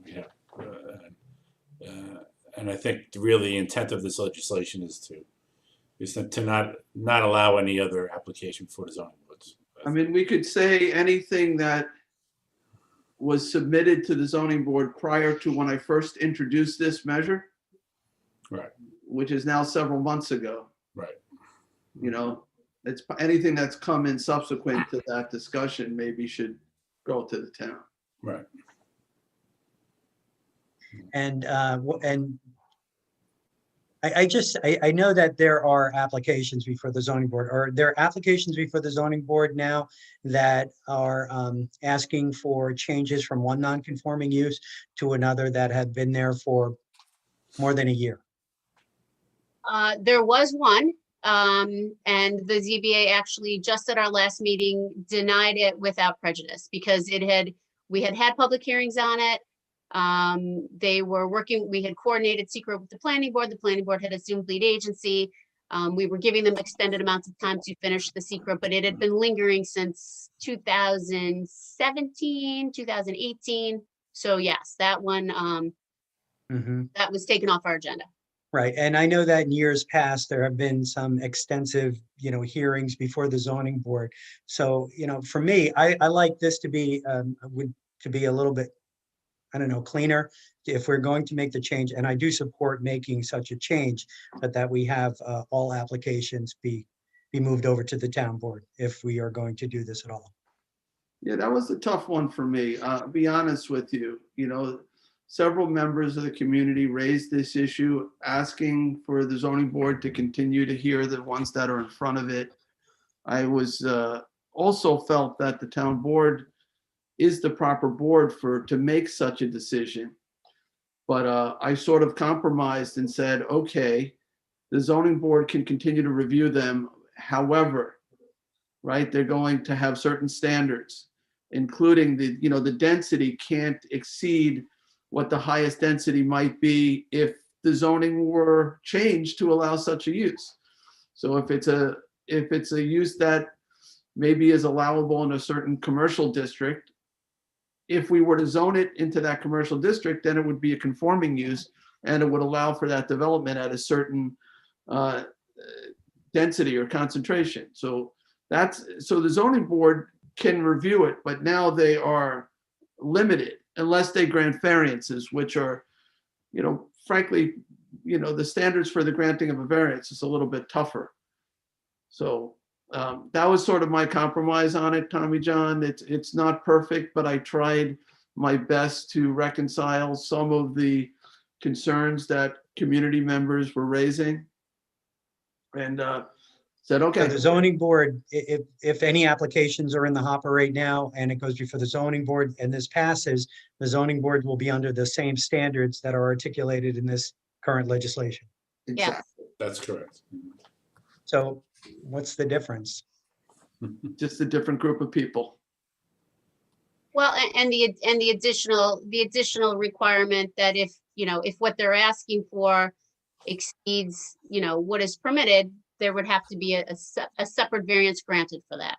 K: and I think really the intent of this legislation is to not allow any other application for the zoning boards.
A: I mean, we could say anything that was submitted to the zoning board prior to when I first introduced this measure,
K: Right,
A: which is now several months ago.
K: right.
A: You know, it's anything that's come in subsequent to that discussion maybe should go to the town.
K: Right.
F: And I know that there are applications before the zoning board, or there are applications before the zoning board now that are asking for changes from one non-conforming use to another that had been there for more than a year.
I: There was one, and the ZBA actually just at our last meeting denied it without prejudice because we had public hearings on it. They were working, we had coordinated secret with the planning board. The planning board had assumed lead agency. We were giving them extended amounts of time to finish the secret, but it had been lingering since 2017, 2018. So yes, that one, that was taken off our agenda.
F: Right, and I know that in years past, there have been some extensive, hearings before the zoning board. So, for me, I like this to be, to be a little bit, I don't know, cleaner if we're going to make the change. And I do support making such a change, but that we have all applications be moved over to the town board if we are going to do this at all.
A: Yeah, that was a tough one for me. I'll be honest with you, several members of the community raised this issue, asking for the zoning board to continue to hear the ones that are in front of it. I was also felt that the town board is the proper board to make such a decision. But I sort of compromised and said, okay, the zoning board can continue to review them. However, right, they're going to have certain standards, including the density can't exceed what the highest density might be if the zoning were changed to allow such a use. So if it's a use that maybe is allowable in a certain commercial district, if we were to zone it into that commercial district, then it would be a conforming use and it would allow for that development at a certain density or concentration. So the zoning board can review it, but now they are limited unless they grant variances, which are, frankly, the standards for the granting of a variance is a little bit tougher. So that was sort of my compromise on it, Tommy John. It's not perfect, but I tried my best to reconcile some of the concerns that community members were raising, and said, okay.
F: So the zoning board, if any applications are in the hopper right now and it goes before the zoning board and this passes, the zoning board will be under the same standards that are articulated in this current legislation.
A: Exactly.
K: That's correct.
F: So what's the difference?
A: Just a different group of people.
I: Well, and the additional requirement that if what they're asking for exceeds, what is permitted, there would have to be a separate variance granted for that.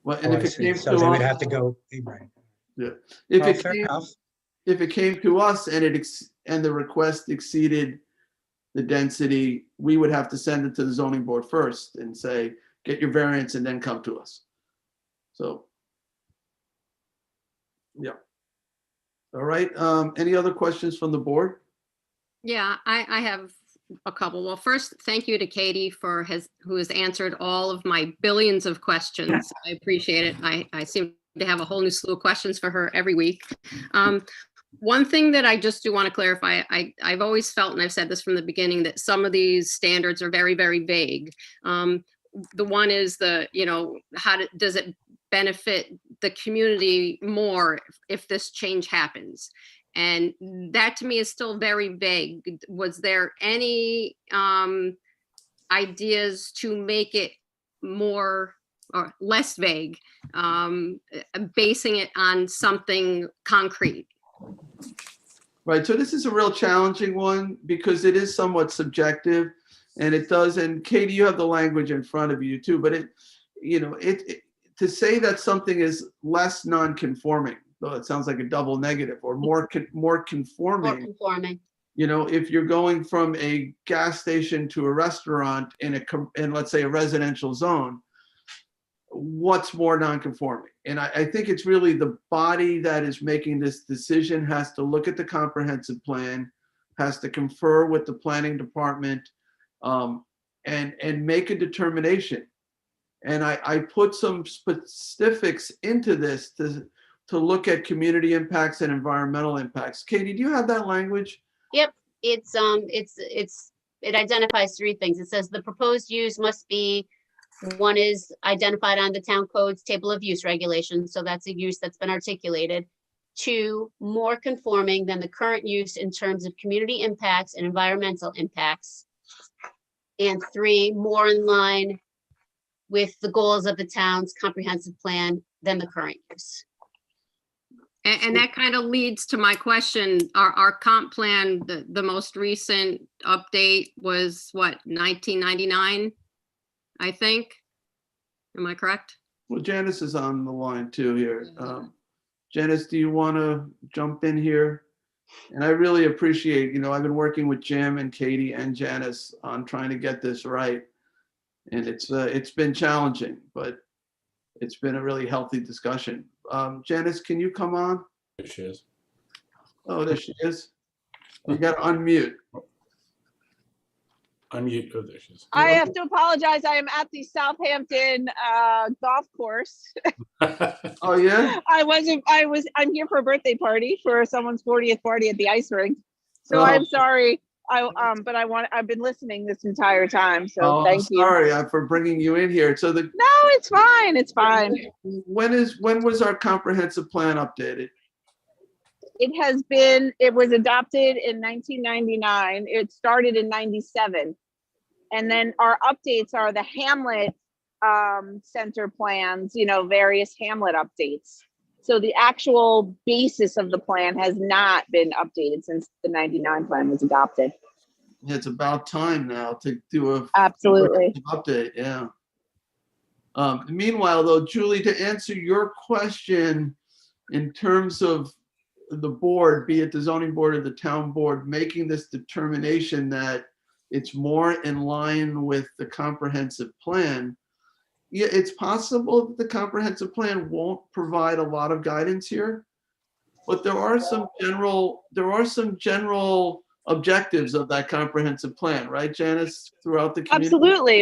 A: Well, and if it came
F: So
A: to
F: they
A: us,
F: would have to go, right.
A: yeah.
F: Fair enough.
A: If it came to us and the request exceeded the density, we would have to send it to the zoning board first and say, get your variance and then come to us. So, yeah. All right. Any other questions from the board?
L: Yeah, I have a couple. Well, first, thank you to Katie who has answered all of my billions of questions. I appreciate it. I seem to have a whole new slew of questions for her every week. One thing that I just do want to clarify, I've always felt, and I've said this from the beginning, that some of these standards are very, very vague. The one is does it benefit the community more if this change happens? And that to me is still very vague. Was there any ideas to make it more or less vague, basing it on something concrete?
A: Right. So this is a real challenging one because it is somewhat subjective, and it does. And Katie, you have the language in front of you too. But to say that something is less non-conforming, though it sounds like a double negative, or more conforming.
I: More conforming.
A: If you're going from a gas station to a restaurant in let's say a residential zone, what's more non-conforming. And I think it's really the body that is making this decision has to look at the comprehensive plan, has to confer with the planning department, and make a determination. And I put some specifics into this to look at community impacts and environmental impacts. Katie, do you have that language?
I: Yep, it identifies three things. It says the proposed use must be, one is identified on the town code's table of use regulations, so that's a use that's been articulated. 2, more conforming than the current use in terms of community impacts and environmental impacts. And 3, more in line with the goals of the town's comprehensive plan than the current use.
L: And that kind of leads to my question. Our comp plan, the most recent update was what, 1999, I think? Am I correct?
A: Well, Janice is on the line too here. Janice, do you want to jump in here? And I really appreciate, I've been working with Jim and Katie and Janice on trying to get this right. And it's been challenging, but it's been a really healthy discussion. Janice, can you come on?
K: There she is.
A: Oh, there she is. You got to unmute.
K: Unmute. Oh, there she is.
M: I have to apologize. I am at the Southampton golf course.
A: Oh yeah.
M: I'm here for a birthday party for someone's 40th party at the ice rink. So
A: Oh.
M: I'm sorry. I've been listening this entire time. So thank you.
A: Sorry for bringing you in here. So
M: No, it's fine. It's fine.
A: When was our comprehensive plan updated?
M: It was adopted in 1999. It started in 97. And then our updates are the Hamlet center plans, various Hamlet updates. So the actual basis of the plan has not been updated since the 99 plan was adopted.
A: It's about time now to do a
M: Absolutely
A: update. Yeah. Meanwhile, though, Julie, to answer your question in terms of the board, be it the zoning board or the town board, making this determination that it's more in line with the comprehensive plan. Yeah, it's possible that the comprehensive plan won't provide a lot of guidance here, but there are some general objectives of that comprehensive plan, right, Janice, throughout the community?
M: Absolutely.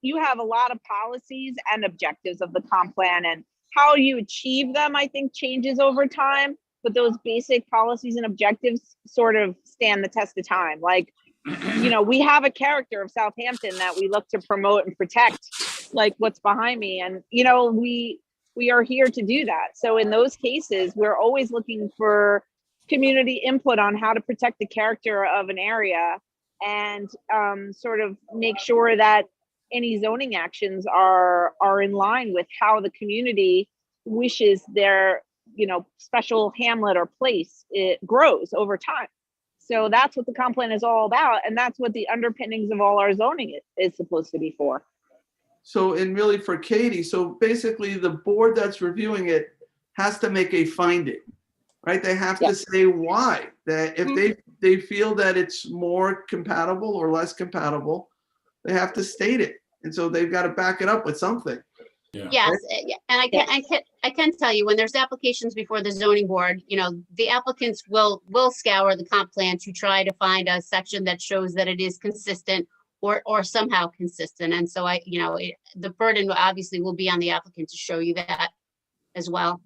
M: You have a lot of policies and objectives of the comp plan, and how you achieve them, I think, changes over time. But those basic policies and objectives sort of stand the test of time. Like, we have a character of Southampton that we look to promote and protect, like what's behind me. And, we are here to do that. So in those cases, we're always looking for community input on how to protect the character of an area and sort of make sure that any zoning actions are in line with how the community wishes their special hamlet or place it grows over time. So that's what the comp plan is all about, and that's what the underpinnings of all our zoning is supposed to be for.
A: So, and really for Katie, so basically the board that's reviewing it has to make a finding, right? They have to say why. That if they feel that it's more compatible or less compatible, they have to state it, and so they've got to back it up with something.
K: Yeah.
I: Yes, and I can tell you, when there's applications before the zoning board, the applicants will scour the comp plan to try to find a section that shows that it is consistent or somehow consistent. And so the burden obviously will be on the applicant to show you that as well.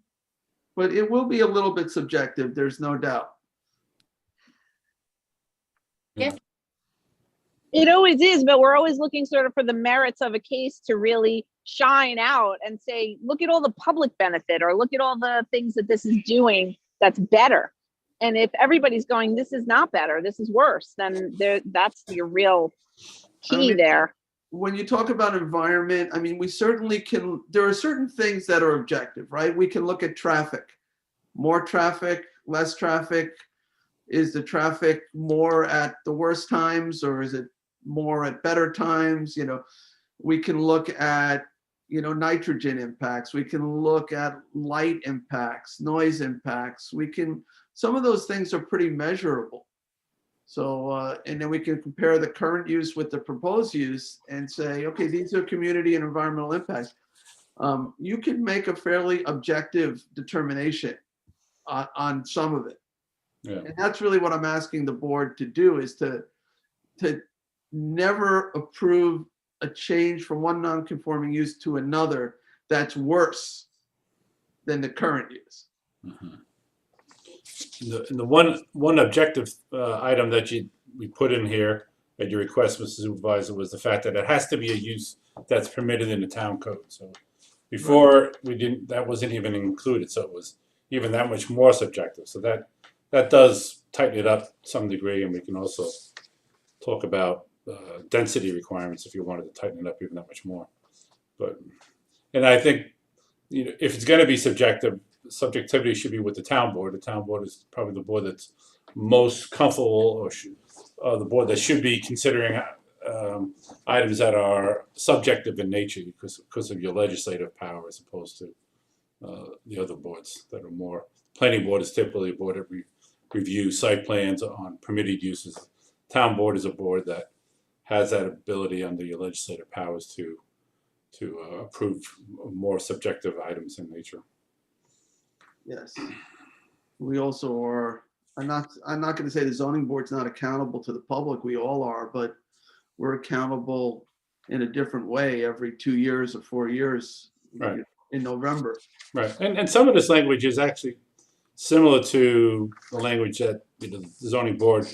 A: But it will be a little bit subjective, there's no doubt.
I: Yeah.
M: It always is, but we're always looking sort of for the merits of a case to really shine out and say, look at all the public benefit, or look at all the things that this is doing that's better. And if everybody's going, this is not better, this is worse, then that's your real key there.
A: When you talk about environment, we certainly can, there are certain things that are objective, right? We can look at traffic, more traffic, less traffic. Is the traffic more at the worst times, or is it more at better times? We can look at, nitrogen impacts. We can look at light impacts, noise impacts. Some of those things are pretty measurable. So, and then we can compare the current use with the proposed use and say, okay, these are community and environmental impacts. you can make a fairly objective determination on some of it.
K: Yeah.
A: And that's really what I'm asking the board to do, is to never approve a change from one non-conforming use to another that's worse than the current use.
K: Mhm. The one objective item that we put in here at your request, Mr. Supervisor, was the fact that it has to be a use that's permitted in the town code. So before that wasn't even included, so it was even that much more subjective. So that does tighten it up to some degree, and we can also talk about density requirements if you wanted to tighten it up even that much more. And I think, if it's going to be subjective, subjectivity should be with the town board. The town board is probably the board that's most comfortable, or the board that should be considering items that are subjective in nature because of your legislative power, as opposed to the other boards that are more. Planning board is typically a board that reviews site plans on permitted uses. Town board is a board that has that ability under your legislative powers to approve more subjective items in nature.
A: Yes. We also are, I'm not going to say the zoning board's not accountable to the public. We all are, but we're accountable in a different way every 2 years or 4 years.
K: Right.
A: In November.
K: Right. And some of this language is actually similar to the language that the zoning board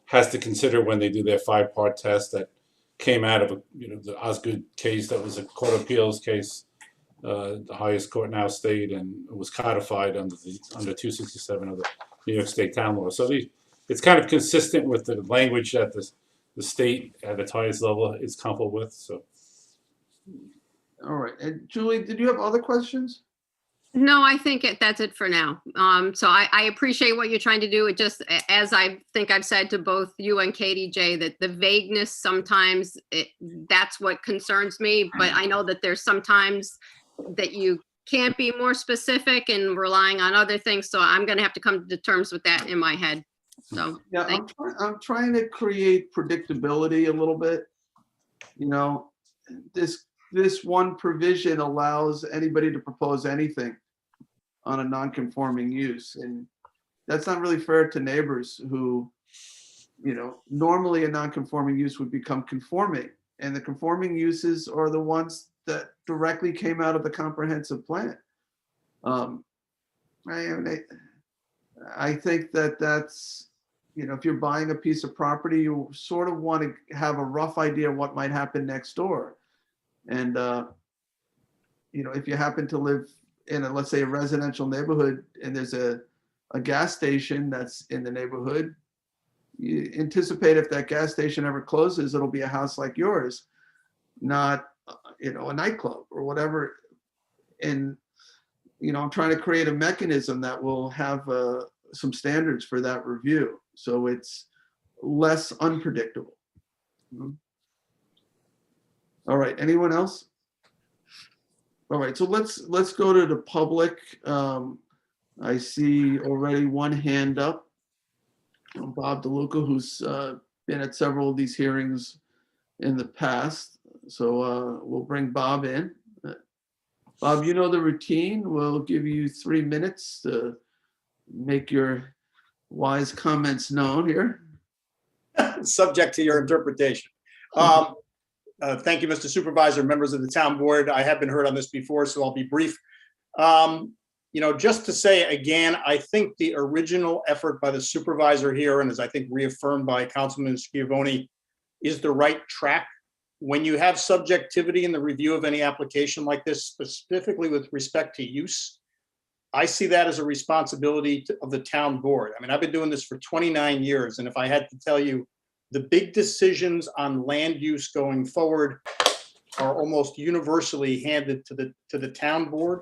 K: has to consider when they do their 5-part test that came out of the Osgood case. That was a court of appeals case, the highest court now state, and it was codified under 267 of the New York State Town Law. So it's kind of consistent with the language that the state at its highest level is comfortable with. So.
A: All right. And Julie, did you have other questions?
L: No, I think that's it for now. So I appreciate what you're trying to do. It just, as I think I've said to both you and Katie J, that the vagueness sometimes, that's what concerns me. But I know that there's sometimes that you can't be more specific and relying on other things. So I'm going to have to come to terms with that in my head. So
A: yeah, I'm trying to create predictability a little bit. This one provision allows anybody to propose anything on a non-conforming use. And that's not really fair to neighbors who, normally a non-conforming use would become conforming. And the conforming uses are the ones that directly came out of the comprehensive plan. I think that's, if you're buying a piece of property, you sort of want to have a rough idea of what might happen next door. And, if you happen to live in let's say a residential neighborhood and there's a gas station that's in the neighborhood, you anticipate if that gas station ever closes, it'll be a house like yours, not, a nightclub or whatever. And, I'm trying to create a mechanism that will have some standards for that review. So it's less unpredictable. All right, anyone else? All right, so let's go to the public. I see already one hand up. Bob DeLuca, who's been at several of these hearings in the past. So we'll bring Bob in. Bob, you know the routine. We'll give you 3 minutes to make your wise comments known here.
N: Subject to your interpretation. Thank you, Mr. Supervisor, members of the town board. I have been heard on this before, so I'll be brief. Just to say again, I think the original effort by the supervisor here, and as I think reaffirmed by Councilman Schiavone, is the right track. When you have subjectivity in the review of any application like this, specifically with respect to use, I see that as a responsibility of the town board. I mean, I've been doing this for 29 years, and if I had to tell you, the big decisions on land use going forward are almost universally handed to the town board.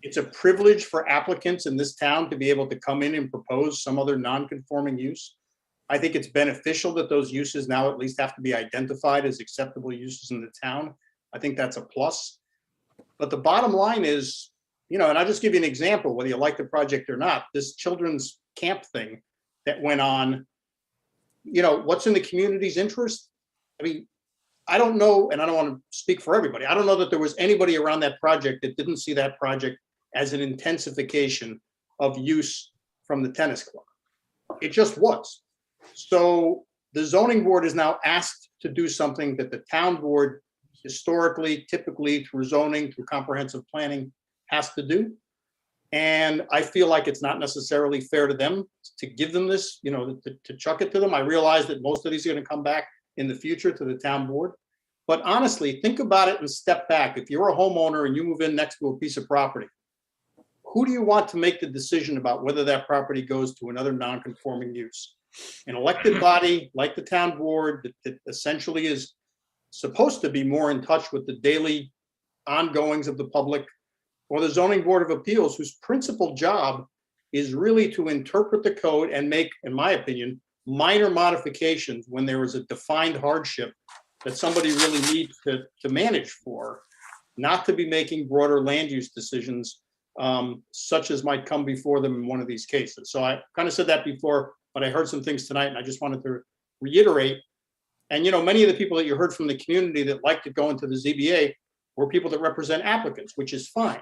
N: It's a privilege for applicants in this town to be able to come in and propose some other non-conforming use. I think it's beneficial that those uses now at least have to be identified as acceptable uses in the town. I think that's a plus. But the bottom line is, and I'll just give you an example, whether you like the project or not, this children's camp thing that went on, what's in the community's interest? I mean, I don't know, and I don't want to speak for everybody. I don't know that there was anybody around that project that didn't see that project as an intensification of use from the tennis club. It just was. So the zoning board is now asked to do something that the town board historically, typically through zoning, through comprehensive planning, has to do. And I feel like it's not necessarily fair to them to give them this, you know, to chuck it to them. I realize that most of these are going to come back in the future to the town board. But honestly, think about it and step back. If you're a homeowner and you move in next to a piece of property, who do you want to make the decision about whether that property goes to another non-conforming use? An elected body like the town board that essentially is supposed to be more in touch with the daily ongoings of the public, or the zoning board of appeals, whose principal job is really to interpret the code and make, in my opinion, minor modifications when there is a defined hardship that somebody really needs to manage for, not to be making broader land use decisions such as might come before them in one of these cases. So I kind of said that before, but I heard some things tonight and I just wanted to reiterate. And, you know, many of the people that you heard from the community that like to go into the ZBA were people that represent applicants, which is fine.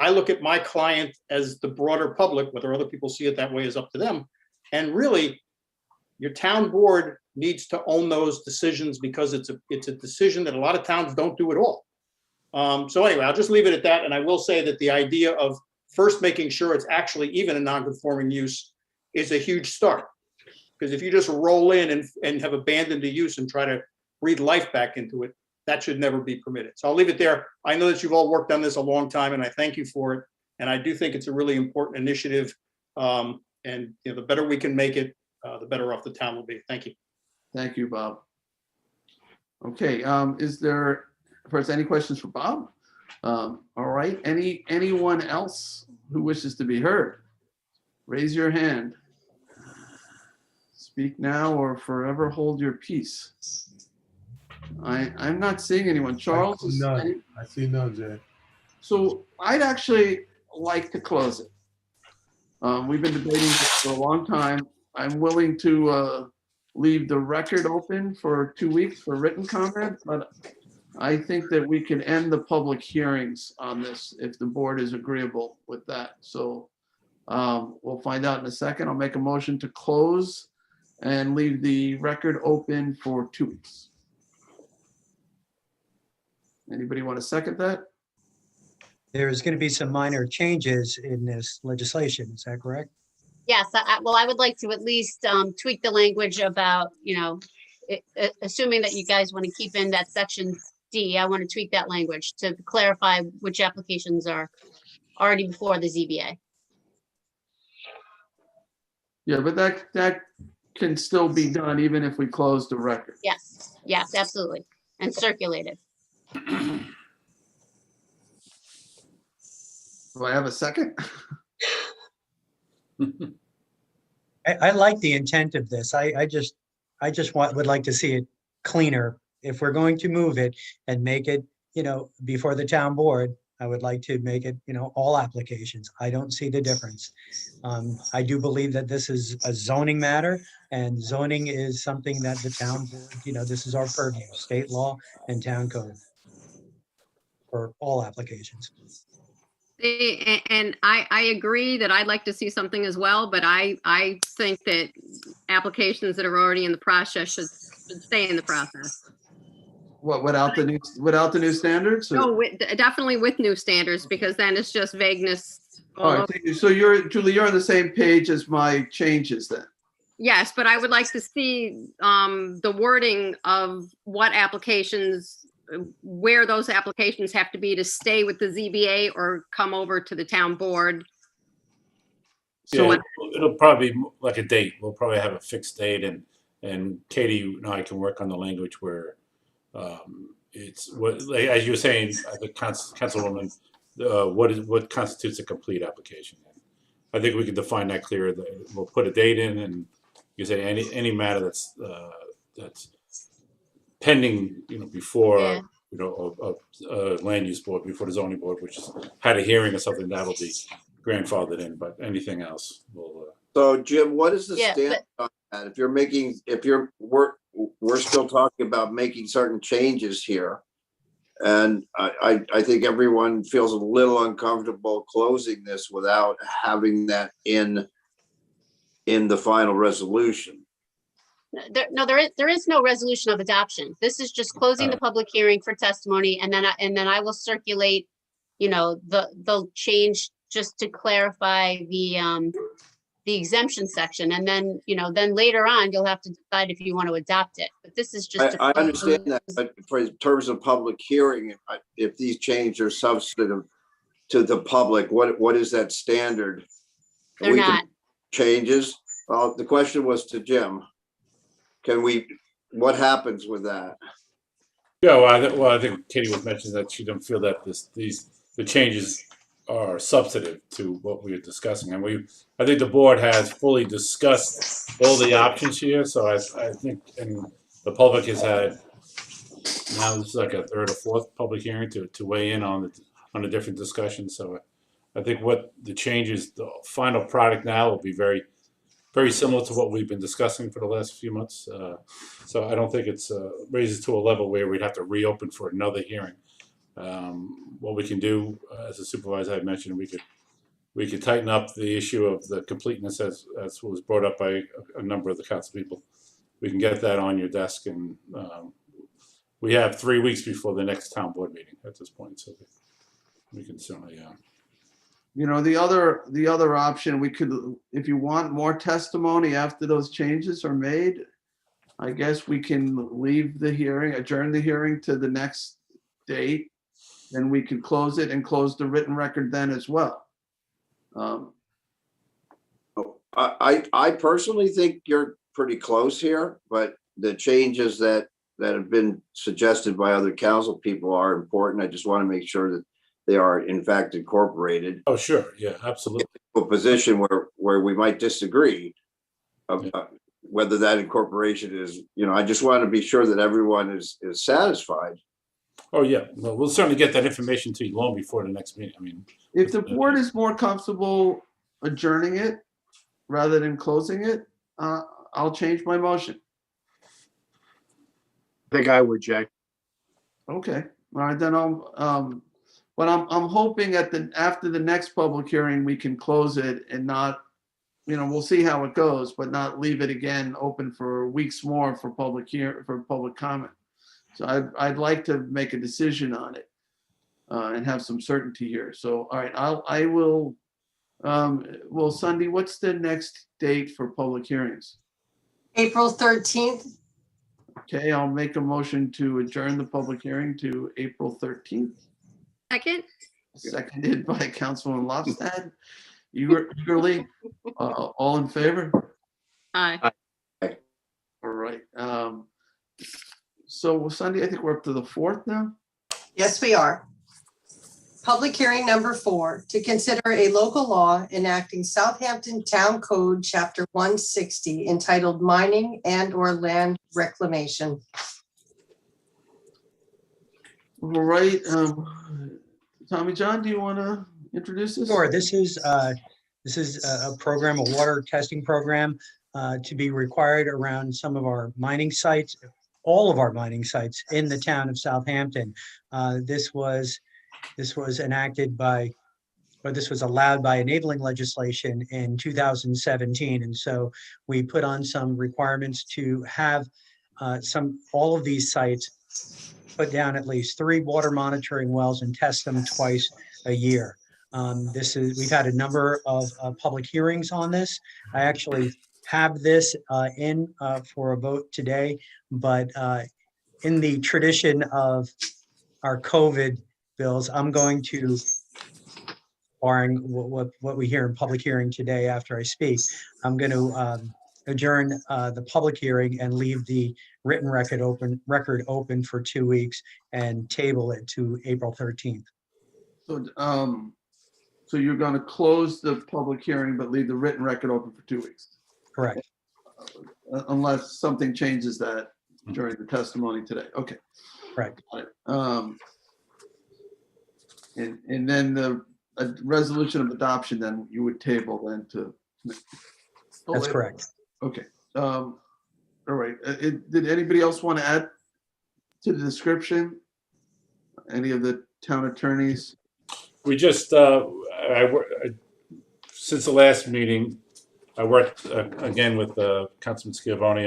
N: I look at my client as the broader public, whether other people see it that way is up to them. And really, your town board needs to own those decisions because it's a decision that a lot of towns don't do at all. So anyway, I'll just leave it at that. And I will say that the idea of first making sure it's actually even a non-conforming use is a huge start. Because if you just roll in and have abandoned the use and try to breathe life back into it, that should never be permitted. So I'll leave it there. I know that you've all worked on this a long time and I thank you for it. And I do think it's a really important initiative. And you know, the better we can make it, the better off the town will be. Thank you.
A: Thank you, Bob. Okay, is there, first, any questions for Bob? All right, anyone else who wishes to be heard? Raise your hand. Speak now or forever hold your peace. I'm not seeing anyone. Charles?
J: I see none, Jay.
A: So I'd actually like to close it. We've been debating this for a long time. I'm willing to leave the record open for 2 weeks for written comment, but I think that we can end the public hearings on this if the board is agreeable with that. So we'll find out in a second. I'll make a motion to close and leave the record open for 2 weeks. Anybody want to second that?
F: There's going to be some minor changes in this legislation. Is that correct?
I: Yes, well, I would like to at least tweak the language about, you know, assuming that you guys want to keep in that section D, I want to tweak that language to clarify which applications are already before the ZBA.
A: Yeah, but that can still be done even if we close the record.
I: Yes, yes, absolutely. And circulated.
A: Do I have a second?
F: I like the intent of this. I just would like to see it cleaner. If we're going to move it and make it, you know, before the town board, I would like to make it, you know, all applications. I don't see the difference. I do believe that this is a zoning matter, and zoning is something that the town board, you know, this is our purview, state law and town code for all applications.
L: And I agree that I'd like to see something as well, but I think that applications that are already in the process should stay in the process.
A: What, without the new standards?
L: No, definitely with new standards, because then it's just vagueness.
A: All right, so Julie, you're on the same page as my changes then?
L: Yes, but I would like to see the wording of what applications, where those applications have to be to stay with the ZBA or come over to the town board.
K: So yeah, it'll probably be like a date. We'll probably have a fixed date, and Katie and I can work on the language where it's what, like, as you were saying, the Councilwoman, what constitutes a complete application. I think we can define that clearer. We'll put a date in, and you say any matter that's pending, you know, before, yeah, you know, a land use board, before the zoning board, which has had a hearing or something, that'll be grandfathered in. But anything else, we'll
C: So Jim, what is the
I: Yeah,
C: stance on that? If you're making, we're still talking about making certain changes here. And I think everyone feels a little uncomfortable closing this without having that in the final resolution.
I: There is no resolution of adoption. This is just closing the public hearing for testimony, and then I will circulate, the change just to clarify the exemption section, and then, then later on, you'll have to decide if you want to adopt it. But this is just.
C: I understand that, but for in terms of public hearing, if these changes are substantive to the public, what is that standard?
I: They're not.
C: Changes. Well, the question was to Jim. What happens with that?
K: Yeah, I think Katie was mentioning that she didn't feel that the changes are substantive to what we are discussing, and I think the board has fully discussed all the options here. So I think, and the public has had, now this is like a third or fourth public hearing to weigh in on the different discussions. So I think what the changes, the final product now will be very, very similar to what we've been discussing for the last few months. So I don't think it's raises to a level where we'd have to reopen for another hearing. What we can do, as a supervisor I mentioned, we could tighten up the issue of the completeness as was brought up by a number of the council people. We can get that on your desk, and we have 3 weeks before the next town board meeting at this point, so we can certainly.
A: The other option, we could, if you want more testimony after those changes are made, I guess we can leave the hearing, adjourn the hearing to the next date. Then we could close it and close the written record then as well.
C: I personally think you're pretty close here, but the changes that have been suggested by other council people are important. I just want to make sure that they are in fact incorporated.
K: Oh, sure. Yeah, absolutely.
C: A position where we might disagree, whether that incorporation is, I just want to be sure that everyone is satisfied.
K: Oh, yeah. Well, we'll certainly get that information to you long before the next meeting. I mean,
A: if the board is more comfortable adjourning it rather than closing it, I'll change my motion.
N: I think I would, Jay.
A: Okay. All right, then but I'm hoping after the next public hearing, we can close it and not, we'll see how it goes, but not leave it again open for weeks more for public comment. So I'd like to make a decision on it and have some certainty here. So, all right, I will, well, Sunday, what's the next date for public hearings?
B: April 13th.
A: Okay, I'll make a motion to adjourn the public hearing to April 13th.
L: Second?
A: Seconded by Councilman Lobstad. Eagerly, all in favor?
L: Aye.
A: All right. So Sunday, I think we're up to the 4th now.
B: Yes, we are. Public hearing number 4, to consider a local law enacting Southampton Town Code, Chapter 160, entitled Mining and/or Land Reclamation.
A: All right. Tommy John, do you want to introduce this?
F: Sure. This is a program, a water testing program, to be required around some of our mining sites, all of our mining sites in the town of Southampton. This was enacted by, or this was allowed by enabling legislation in 2017. And so we put on some requirements to have all of these sites put down at least 3 water monitoring wells and test them twice a year. We've had a number of public hearings on this. I actually have this in for a vote today, but in the tradition of our COVID bills, I'm going to, barring what we hear in public hearing today after I speak, I'm going to adjourn the public hearing and leave the written record open for 2 weeks and table it to April 13th.
A: So you're going to close the public hearing, but leave the written record open for 2 weeks?
F: Correct.
A: Unless something changes that during the testimony today. Okay.
F: Right.
A: And then the resolution of adoption, then you would table then to. Oh,
F: That's
A: wait.
F: correct.
A: Okay. All right. Did anybody else want to add to the description? Any of the town attorneys?
K: We just, since the last meeting, I worked again with Councilman Schiavone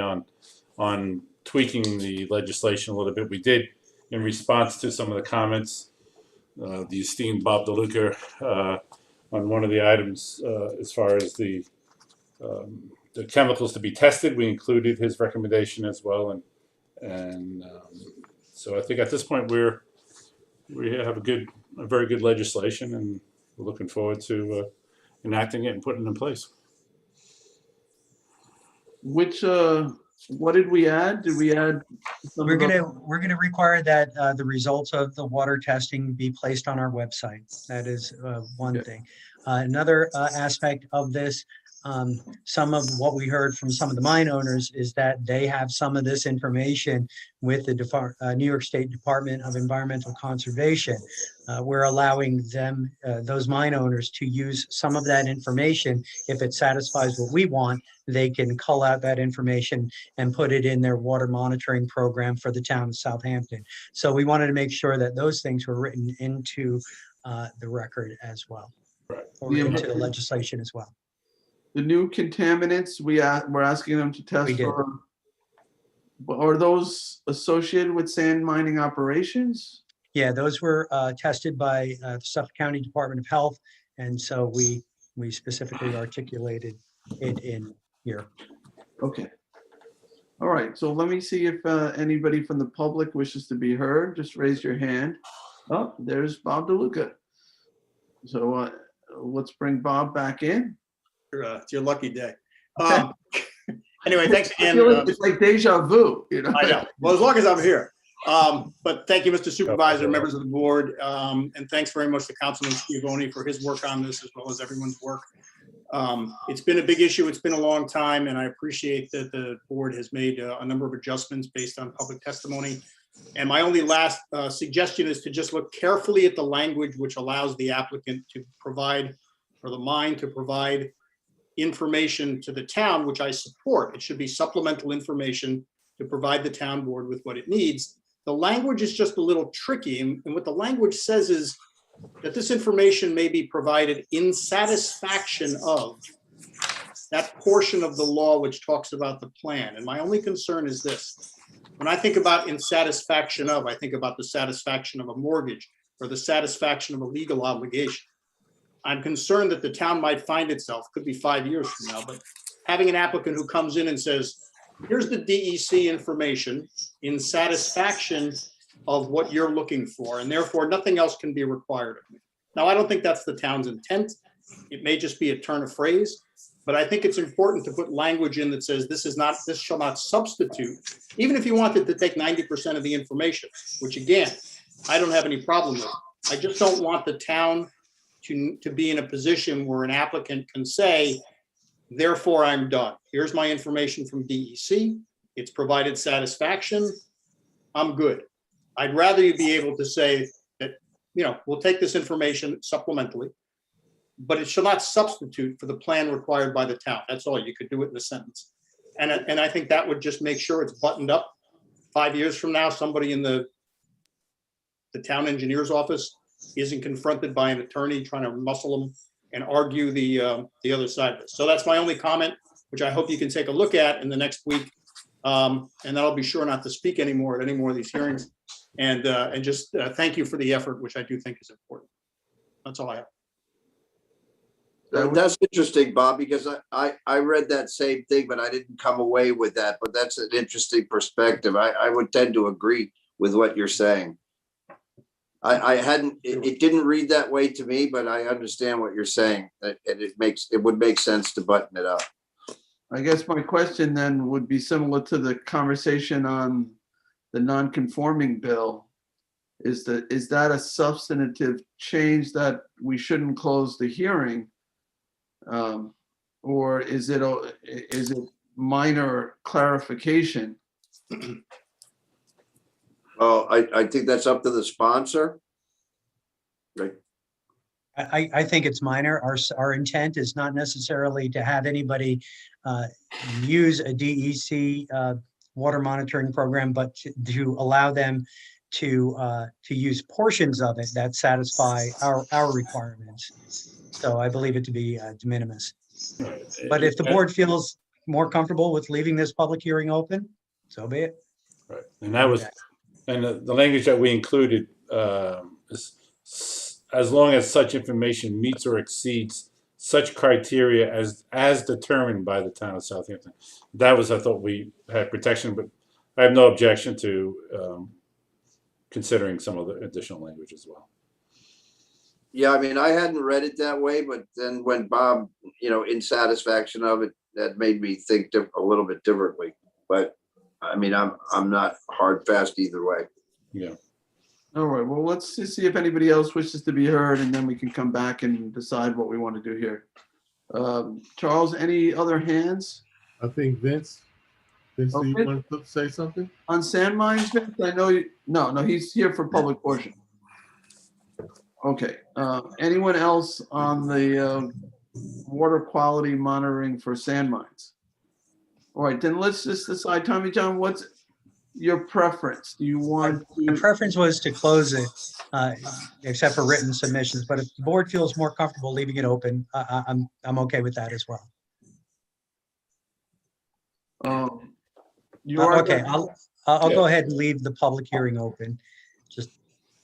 K: on tweaking the legislation a little bit. We did, in response to some of the comments, the esteemed Bob DeLuca on one of the items as far as the chemicals to be tested. We included his recommendation as well, and so I think at this point we have a very good legislation, and we're looking forward to enacting it and putting it in place.
A: What did we add? Did we add?
F: We're gonna require that the results of the water testing be placed on our website. That is one thing. Another aspect of this, some of what we heard from some of the mine owners is that they have some of this information with the New York State Department of Environmental Conservation. We're allowing them, those mine owners, to use some of that information. If it satisfies what we want, they can cull out that information and put it in their water monitoring program for the town of Southampton. So we wanted to make sure that those things were written into the record as well, or into the legislation as well.
A: The new contaminants we're asking them to test for. Are those associated with sand mining operations?
F: Yeah, those were tested by the Suffolk County Department of Health, and so we specifically articulated it in here.
A: Okay. All right. So let me see if anybody from the public wishes to be heard. Just raise your hand. Oh, there's Bob DeLuca. So let's bring Bob back in.
N: It's your lucky day. Anyway, thanks again.
A: It's like deja vu, you know.
N: I know. Well, as long as I'm here. But thank you, Mr. Supervisor, members of the board, and thanks very much to Councilman Schiavone for his work on this, as well as everyone's work. It's been a big issue. It's been a long time, and I appreciate that the board has made a number of adjustments based on public testimony. And my only last suggestion is to just look carefully at the language which allows the applicant to provide, or the mine to provide, information to the town, which I support. It should be supplemental information to provide the town board with what it needs. The language is just a little tricky, and what the language says is that this information may be provided in satisfaction of that portion of the law which talks about the plan. And my only concern is this: when I think about in satisfaction of, I think about the satisfaction of a mortgage or the satisfaction of a legal obligation. I'm concerned that the town might find itself, could be 5 years from now, but having an applicant who comes in and says, here's the DEC information in satisfaction of what you're looking for, and therefore nothing else can be required of me. Now, I don't think that's the town's intent. It may just be a turn of phrase, but I think it's important to put language in that says this shall not substitute, even if you wanted to take 90% of the information, which again, I don't have any problem with. I just don't want the town to be in a position where an applicant can say, therefore I'm done. Here's my information from DEC. It's provided satisfaction. I'm good. I'd rather you be able to say that, we'll take this information supplementally, but it shall not substitute for the plan required by the town. That's all. You could do it in a sentence. And I think that would just make sure it's buttoned up. 5 years from now, somebody in the town engineer's office isn't confronted by an attorney trying to muscle them and argue the other side of this. So that's my only comment, which I hope you can take a look at in the next week. And then I'll be sure not to speak anymore at any more of these hearings. And just thank you for the effort, which I do think is important. That's all I have.
C: That's interesting, Bob, because I read that same thing, but I didn't come away with that. But that's an interesting perspective. I would tend to agree with what you're saying. It didn't read that way to me, but I understand what you're saying. And it would make sense to button it up.
A: I guess my question then would be similar to the conversation on the non-conforming bill. Is that a substantive change that we shouldn't close the hearing? Or is it minor clarification?
C: Well, I think that's up to the sponsor. Right.
F: I think it's minor. Our intent is not necessarily to have anybody use a DEC water monitoring program, but to allow them to use portions of it that satisfy our requirements. So I believe it to be de minimis. But if the board feels more comfortable with leaving this public hearing open, so be it.
K: Right. And that was, and the language that we included is as long as such information meets or exceeds such criteria as determined by the town of Southampton. That was, I thought we had protection, but I have no objection to considering some of the additional language as well.
C: Yeah, I mean, I hadn't read it that way, but then when Bob, in satisfaction of it, that made me think a little bit differently. But I mean, I'm not hard fast either way.
K: Yeah.
A: All right, well, let's just see if anybody else wishes to be heard, and then we can come back and decide what we want to do here. Charles, any other hands?
J: I think Vince, do you
A: Okay.
J: want to say something?
A: On sand mines, Vince? I know you, no, he's here for public portion. Okay, anyone else on the water quality monitoring for sand mines? All right, then let's just decide, Tommy John, what's your preference? Do you want
F: The
A: to?
F: preference was to close it, except for written submissions, but if the board feels more comfortable leaving it open, I'm okay with that as well.
A: You are
F: Okay, I'll go ahead and leave the public hearing open, just,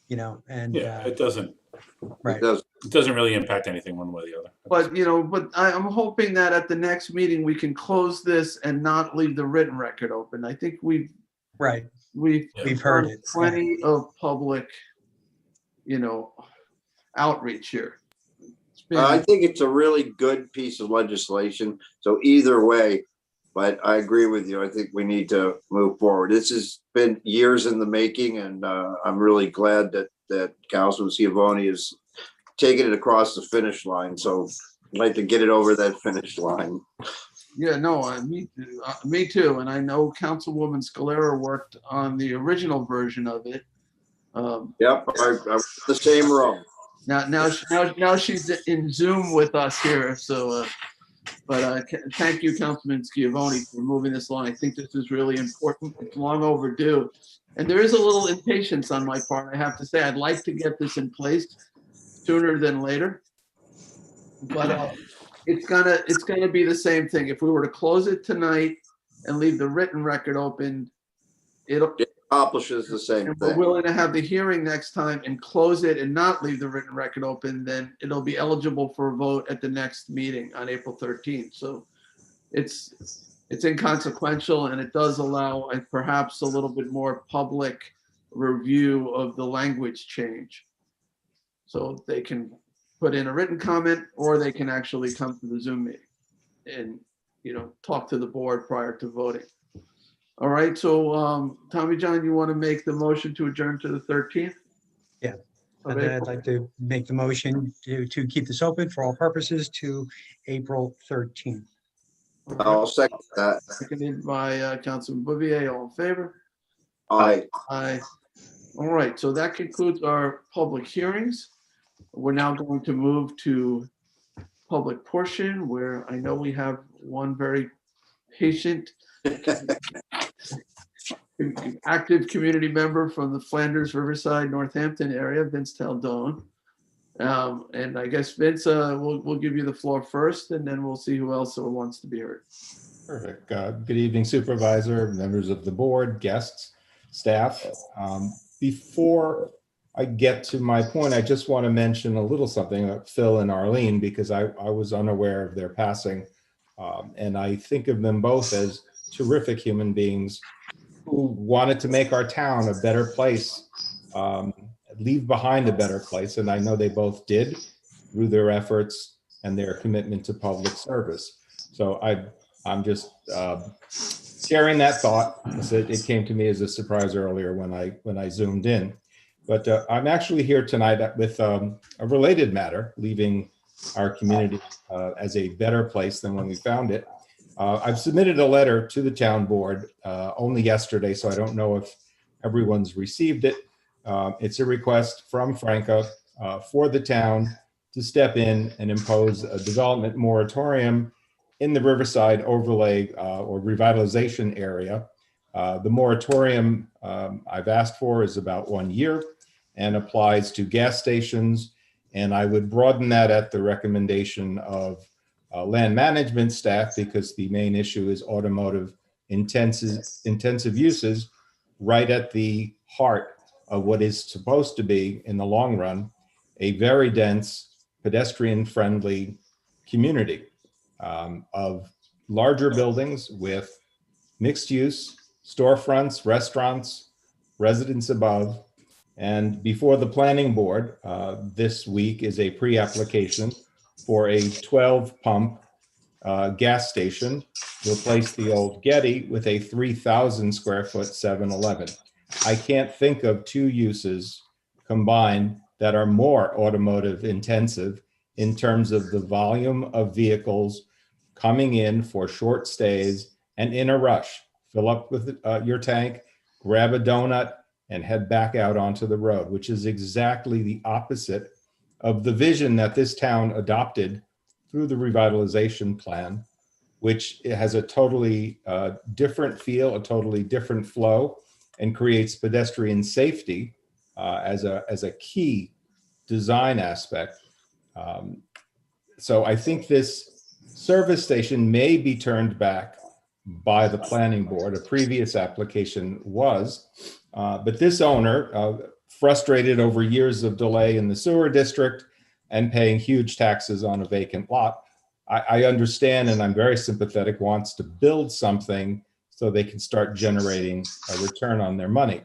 F: and.
K: Yeah, it doesn't.
F: Right.
K: It doesn't really impact anything one way or the other.
A: But I'm hoping that at the next meeting, we can close this and not leave the written record open. I think we've
F: heard it.
A: Plenty of public, outreach here.
C: I think it's a really good piece of legislation. So either way, but I agree with you. I think we need to move forward. This has been years in the making, and I'm really glad that Councilman Schiavone is taking it across the finish line. So I'd like to get it over that finish line.
A: Yeah, no, me too. And I know Councilwoman Scalera worked on the original version of it.
C: Yep, I'm the same room.
A: Now she's in Zoom with us here. So, thank you, Councilman Schiavone, for moving this along. I think this is really important. It's long overdue. And there is a little impatience on my part, I have to say. I'd like to get this in place sooner than later. But it's gonna be the same thing. If we were to close it tonight and leave the written record open, it
C: accomplishes the same
A: thing.
C: thing.
A: We're willing to have the hearing next time and close it and not leave the written record open, then it'll be eligible for a vote at the next meeting on April 13th. So it's inconsequential, and it does allow perhaps a little bit more public review of the language change. So they can put in a written comment, or they can actually come to the Zoom meeting and, talk to the board prior to voting. All right, so Tommy John, you want to make the motion to adjourn to the 13th?
F: Yeah, and then I'd like to make the motion to keep this open for all purposes to April 13th.
C: I'll second that.
A: Seconded by Councilman Bouvier. All in favor?
C: Aye.
A: Aye. All right, so that concludes our public hearings. We're now going to move to public portion, where I know we have one very patient, active community member from the Flanders, Riverside, Northampton area, Vince Taldone. And I guess, Vince, we'll give you the floor first, and then we'll see who else wants to be heard.
O: Perfect. Good evening, Supervisor, members of the board, guests, staff. Before I get to my point, I just want to mention a little something about Phil and Arlene, because I was unaware of their passing. And I think of them both as terrific human beings who wanted to make our town a better place, leave behind a better place. And I know they both did through their efforts and their commitment to public service. So I'm just sharing that thought. It came to me as a surprise earlier when I zoomed in. But I'm actually here tonight with a related matter, leaving our community as a better place than when we found it. I've submitted a letter to the town board only yesterday, so I don't know if everyone's received it. It's a request from Franca for the town to step in and impose a development moratorium in the Riverside overlay or revitalization area. The moratorium I've asked for is about 1 year and applies to gas stations. And I would broaden that at the recommendation of land management staff, because the main issue is automotive intensive uses right at the heart of what is supposed to be, in the long run, a very dense, pedestrian-friendly community of larger buildings with mixed use, storefronts, restaurants, residents above. And before the planning board this week is a pre-application for a 12-pump gas station to replace the old Getty with a 3,000 square foot 7-Eleven. I can't think of two uses combined that are more automotive intensive in terms of the volume of vehicles coming in for short stays and in a rush. Fill up with your tank, grab a donut, and head back out onto the road, which is exactly the opposite of the vision that this town adopted through the revitalization plan, which has a totally different feel, a totally different flow, and creates pedestrian safety as a key design aspect. So I think this service station may be turned back by the planning board. A previous application was, but this owner, frustrated over years of delay in the sewer district and paying huge taxes on a vacant lot, I understand, and I'm very sympathetic, wants to build something so they can start generating a return on their money.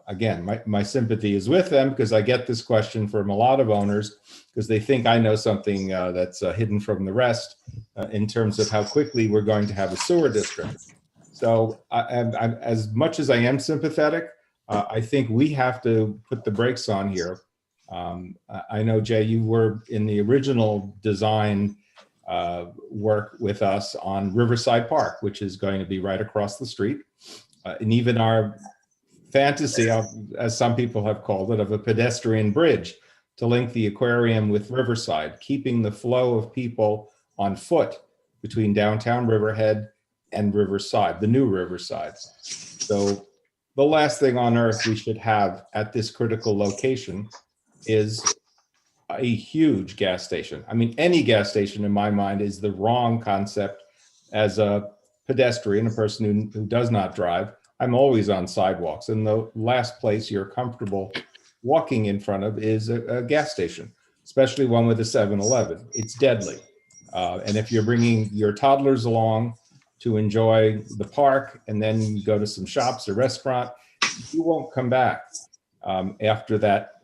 O: Again, my sympathy is with them, because I get this question from a lot of owners, because they think I know something that's hidden from the rest in terms of how quickly we're going to have a sewer district. So as much as I am sympathetic, I think we have to put the brakes on here. I know, Jay, you were in the original design work with us on Riverside Park, which is going to be right across the street. And even our fantasy of, as some people have called it, of a pedestrian bridge to link the aquarium with Riverside, keeping the flow of people on foot between downtown Riverhead and Riverside, the new Riverside. So the last thing on earth we should have at this critical location is a huge gas station. I mean, any gas station in my mind is the wrong concept. As a pedestrian, a person who does not drive, I'm always on sidewalks, and the last place you're comfortable walking in front of is a gas station, especially one with a 7-Eleven. It's deadly. And if you're bringing your toddlers along to enjoy the park and then you go to some shops or restaurant, you won't come back after that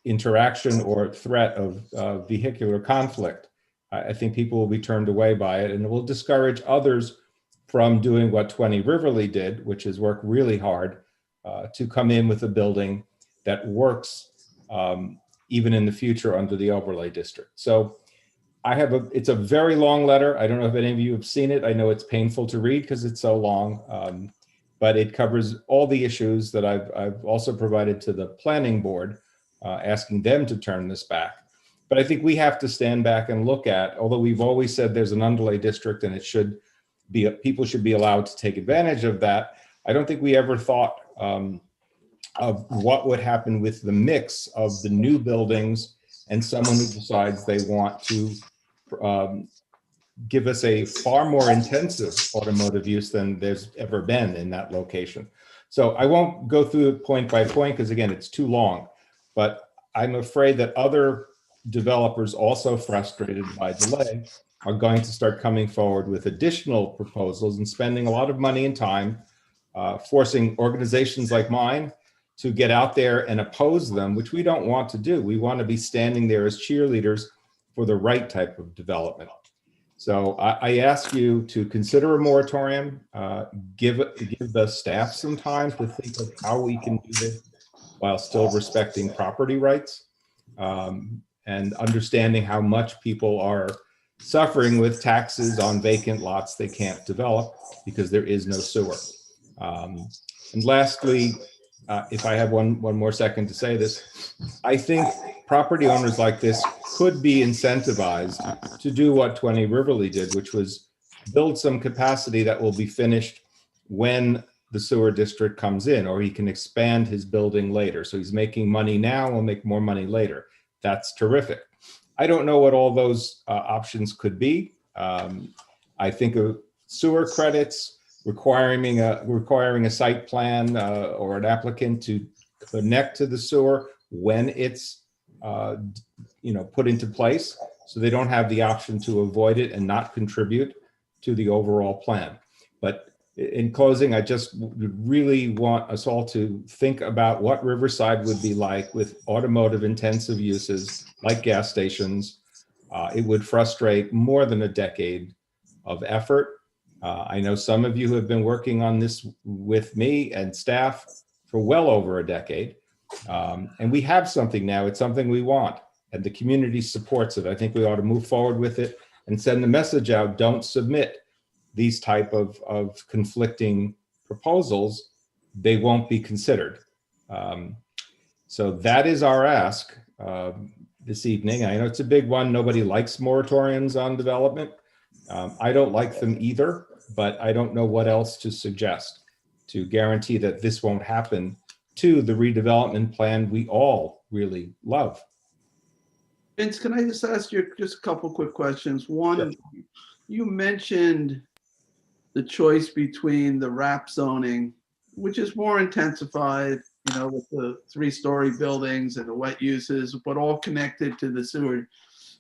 O: interaction or threat of vehicular conflict. I think people will be turned away by it, and it will discourage others from doing what 20 Riverly did, which is work really hard to come in with a building that works even in the future under the overlay district. So it's a very long letter. I don't know if any of you have seen it. I know it's painful to read because it's so long, but it covers all the issues that I've also provided to the planning board, asking them to turn this back. But I think we have to stand back and look at, although we've always said there's an underlay district and it should be, people should be allowed to take advantage of that. I don't think we ever thought of what would happen with the mix of the new buildings and someone who decides they want to give us a far more intensive automotive use than there's ever been in that location. So I won't go through it point by point because, again, it's too long, but I'm afraid that other developers, also frustrated by delay, are going to start coming forward with additional proposals and spending a lot of money and time, forcing organizations like mine to get out there and oppose them, which we don't want to do. We want to be standing there as cheerleaders for the right type of development. So I ask you to consider a moratorium, give the staff some time to think of how we can do this while still respecting property rights, and understanding how much people are suffering with taxes on vacant lots they can't develop because there is no sewer. And lastly, if I have one more second to say this, I think property owners like this could be incentivized to do what 20 Riverly did, which was build some capacity that will be finished when the sewer district comes in, or he can expand his building later. So he's making money now, will make more money later. That's terrific. I don't know what all those options could be. I think of sewer credits, requiring a site plan or an applicant to connect to the sewer when it's put into place, so they don't have the option to avoid it and not contribute to the overall plan. But in closing, I just really want us all to think about what Riverside would be like with automotive intensive uses like gas stations. It would frustrate more than a decade of effort. I know some of you have been working on this with me and staff for well over a decade. And we have something now. It's something we want, and the community supports it. I think we ought to move forward with it and send the message out. Don't submit these type of conflicting proposals. They won't be considered. So that is our ask this evening. I know it's a big one. Nobody likes moratoriums on development. I don't like them either, but I don't know what else to suggest to guarantee that this won't happen to the redevelopment plan we all really love.
A: Vince, can I just ask you just a couple quick questions? One, you mentioned the choice between the RAP zoning, which is more intensified, with the 3-story buildings and the wet uses, but all connected to the sewer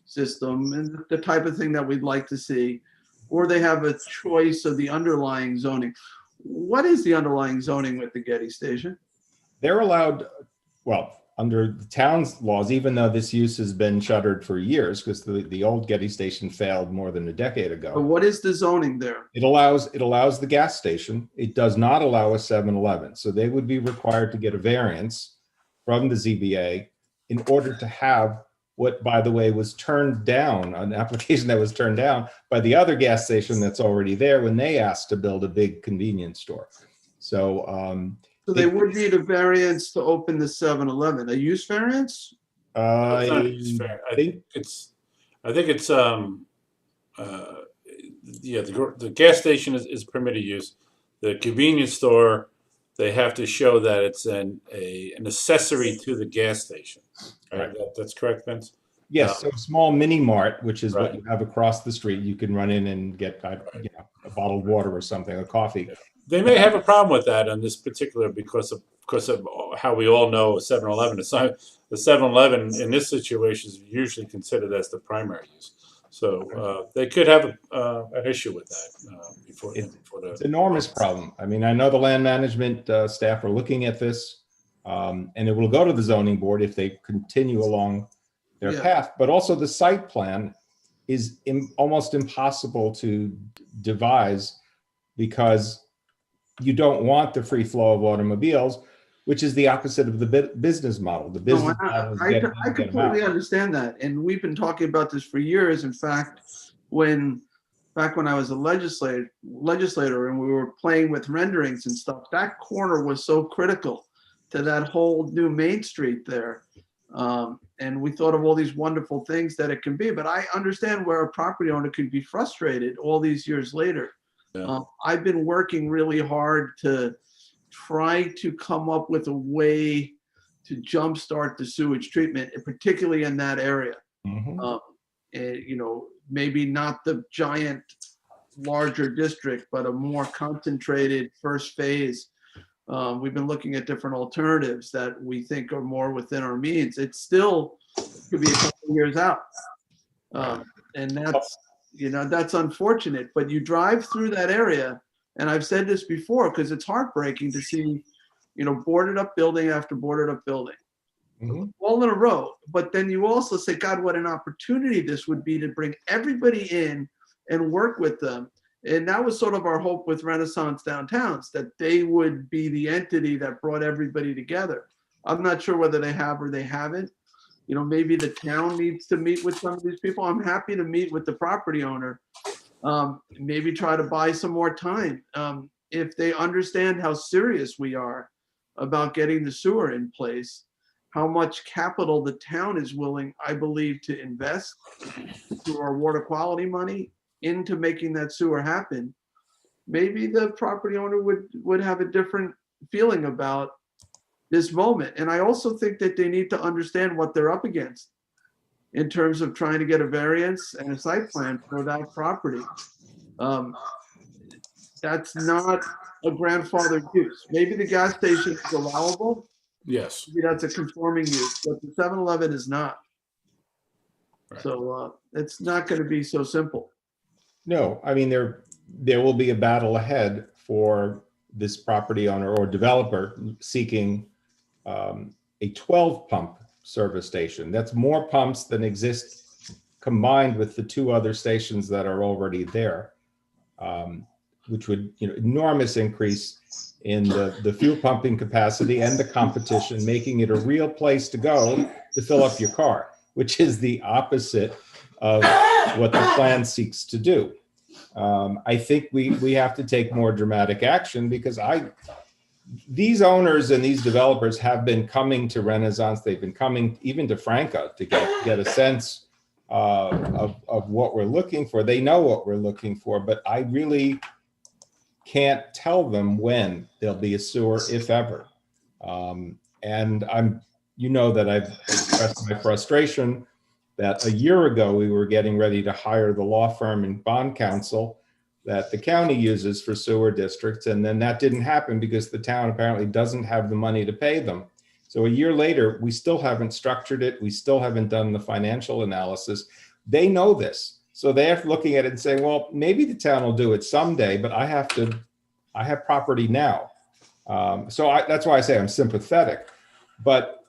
A: system and the type of thing that we'd like to see, or they have a choice of the underlying zoning. What is the underlying zoning with the Getty Station?
O: They're allowed, well, under the town's laws, even though this use has been shuttered for years because the old Getty Station failed more than a decade ago.
A: But what is the zoning there?
O: It allows the gas station. It does not allow a 7-Eleven. So they would be required to get a variance from the ZBA in order to have what, by the way, was turned down, an application that was turned down by the other gas station that's already there when they asked to build a big convenience store. So
A: so they would need a variance to open the 7-Eleven, a use variance?
K: It's not use fair. I think it's the gas station is permitted use. The convenience store, they have to show that it's an accessory to the gas station. Right? That's correct, Vince?
O: Yes, so a small mini mart, which is what you have across the street. You can run in and get a bottled water or something, a coffee.
K: They may have a problem with that on this particular because of how we all know 7-Eleven. It's not, the 7-Eleven in this situation is usually considered as the primary use. So they could have an issue with that
O: it's an enormous problem. I mean, I know the land management staff are looking at this, and it will go to the zoning board if they continue along their path. But also the site plan is almost impossible to devise because you don't want the free flow of automobiles, which is the opposite of the business model. The business model is
A: I completely understand that. And we've been talking about this for years. In fact, back when I was a legislator and we were playing with renderings and stuff, that corner was so critical to that whole new Main Street there. And we thought of all these wonderful things that it can be, but I understand where a property owner could be frustrated all these years later.
K: Yeah.
A: I've been working really hard to try to come up with a way to jumpstart the sewage treatment, particularly in that area. Maybe not the giant, larger district, but a more concentrated first phase. We've been looking at different alternatives that we think are more within our means. It still could be a couple of years out. And that's unfortunate, but you drive through that area, and I've said this before because it's heartbreaking to see, boarded up building after boarded up building, all in a row. But then you also say, God, what an opportunity this would be to bring everybody in and work with them. And that was sort of our hope with Renaissance Downtowns, that they would be the entity that brought everybody together. I'm not sure whether they have or they haven't. Maybe the town needs to meet with some of these people. I'm happy to meet with the property owner. Maybe try to buy some more time. If they understand how serious we are about getting the sewer in place, how much capital the town is willing, I believe, to invest through our water quality money into making that sewer happen, maybe the property owner would have a different feeling about this moment. And I also think that they need to understand what they're up against in terms of trying to get a variance and a site plan for that property. That's not a grandfathered use. Maybe the gas station is allowable.
K: Yes.
A: Maybe that's a conforming use, but the 7-Eleven is not.
K: Right.
A: So it's not going to be so simple.
O: No, I mean, there will be a battle ahead for this property owner or developer seeking a 12 pump service station. That's more pumps than exist combined with the 2 other stations that are already there, which would, enormous increase in the fuel pumping capacity and the competition, making it a real place to go to fill up your car, which is the opposite of what the plan seeks to do. I think we have to take more dramatic action because these owners and these developers have been coming to Renaissance. They've been coming even to Franca to get a sense of what we're looking for. They know what we're looking for, but I really can't tell them when there'll be a sewer, if ever. And that I've expressed my frustration that a year ago we were getting ready to hire the law firm and bond counsel that the county uses for sewer districts. And then that didn't happen because the town apparently doesn't have the money to pay them. So a year later, we still haven't structured it. We still haven't done the financial analysis. They know this. So they're looking at it and saying, well, maybe the town will do it someday, but I have property now. That's why I say I'm sympathetic. But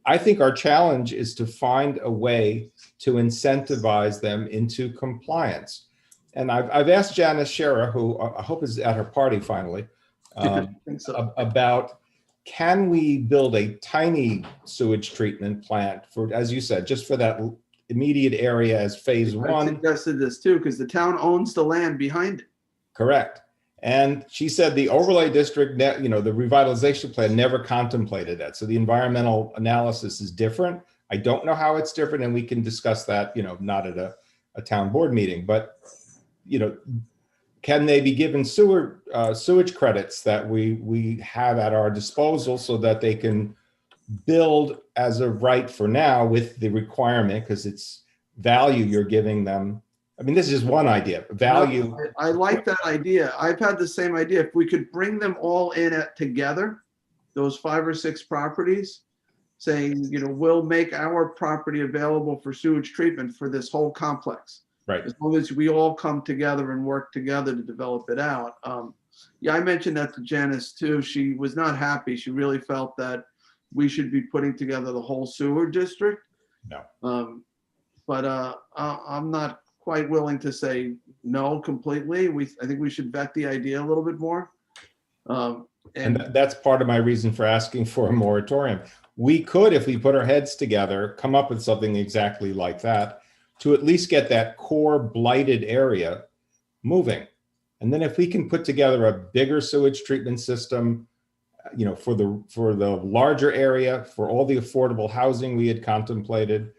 O: I think our challenge is to find a way to incentivize them into compliance. And I've asked Janice Scherer, who I hope is at her party finally, about can we build a tiny sewage treatment plant for, as you said, just for that immediate area as phase 1.
A: I suggested this too, because the town owns the land behind it.
O: Correct. And she said the overlay district, the revitalization plan never contemplated that. So the environmental analysis is different. I don't know how it's different, and we can discuss that, not at a town board meeting. But, can they be given sewage credits that we have at our disposal so that they can build as of right for now with the requirement, because it's value you're giving them. I mean, this is one idea, value.
A: No, I like that idea. I've had the same idea. If we could bring them all in together, those 5 or 6 properties, saying, we'll make our property available for sewage treatment for this whole complex.
O: Right.
A: As long as we all come together and work together to develop it out. I mentioned that to Janice too. She was not happy. She really felt that we should be putting together the whole sewer district.
O: No.
A: But I'm not quite willing to say no completely. I think we should vet the idea a little bit more.
O: And that's part of my reason for asking for a moratorium. We could, if we put our heads together, come up with something exactly like that to at least get that core blighted area moving. And then if we can put together a bigger sewage treatment system, for the larger area, for all the affordable housing we had contemplated,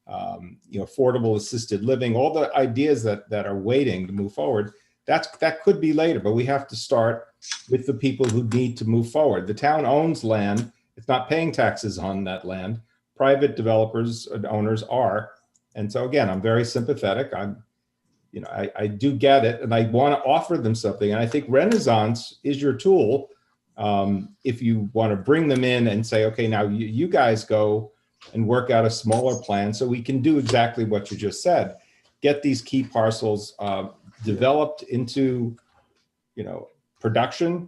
O: affordable assisted living, all the ideas that are waiting to move forward, that could be later, but we have to start with the people who need to move forward. The town owns land. It's not paying taxes on that land. Private developers and owners are. And so again, I'm very sympathetic. I do get it, and I want to offer them something. And I think Renaissance is your tool. If you want to bring them in and say, okay, now you guys go and work out a smaller plan so we can do exactly what you just said, get these key parcels developed into, production.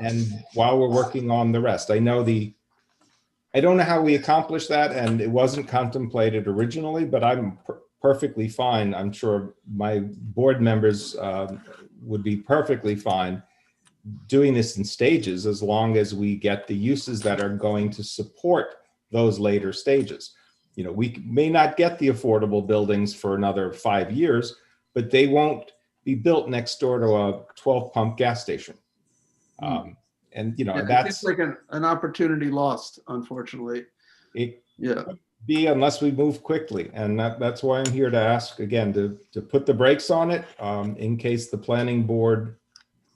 O: And while we're working on the rest, I don't know how we accomplished that, and it wasn't contemplated originally, but I'm perfectly fine. I'm sure my board members would be perfectly fine doing this in stages, as long as we get the uses that are going to support those later stages. We may not get the affordable buildings for another 5 years, but they won't be built next door to a 12 pump gas station. And, you know,
A: Yeah,
O: that's
A: it's like an opportunity lost, unfortunately.
O: it.
A: Yeah.
O: Be unless we move quickly. And that's why I'm here to ask again, to put the brakes on it in case the planning board,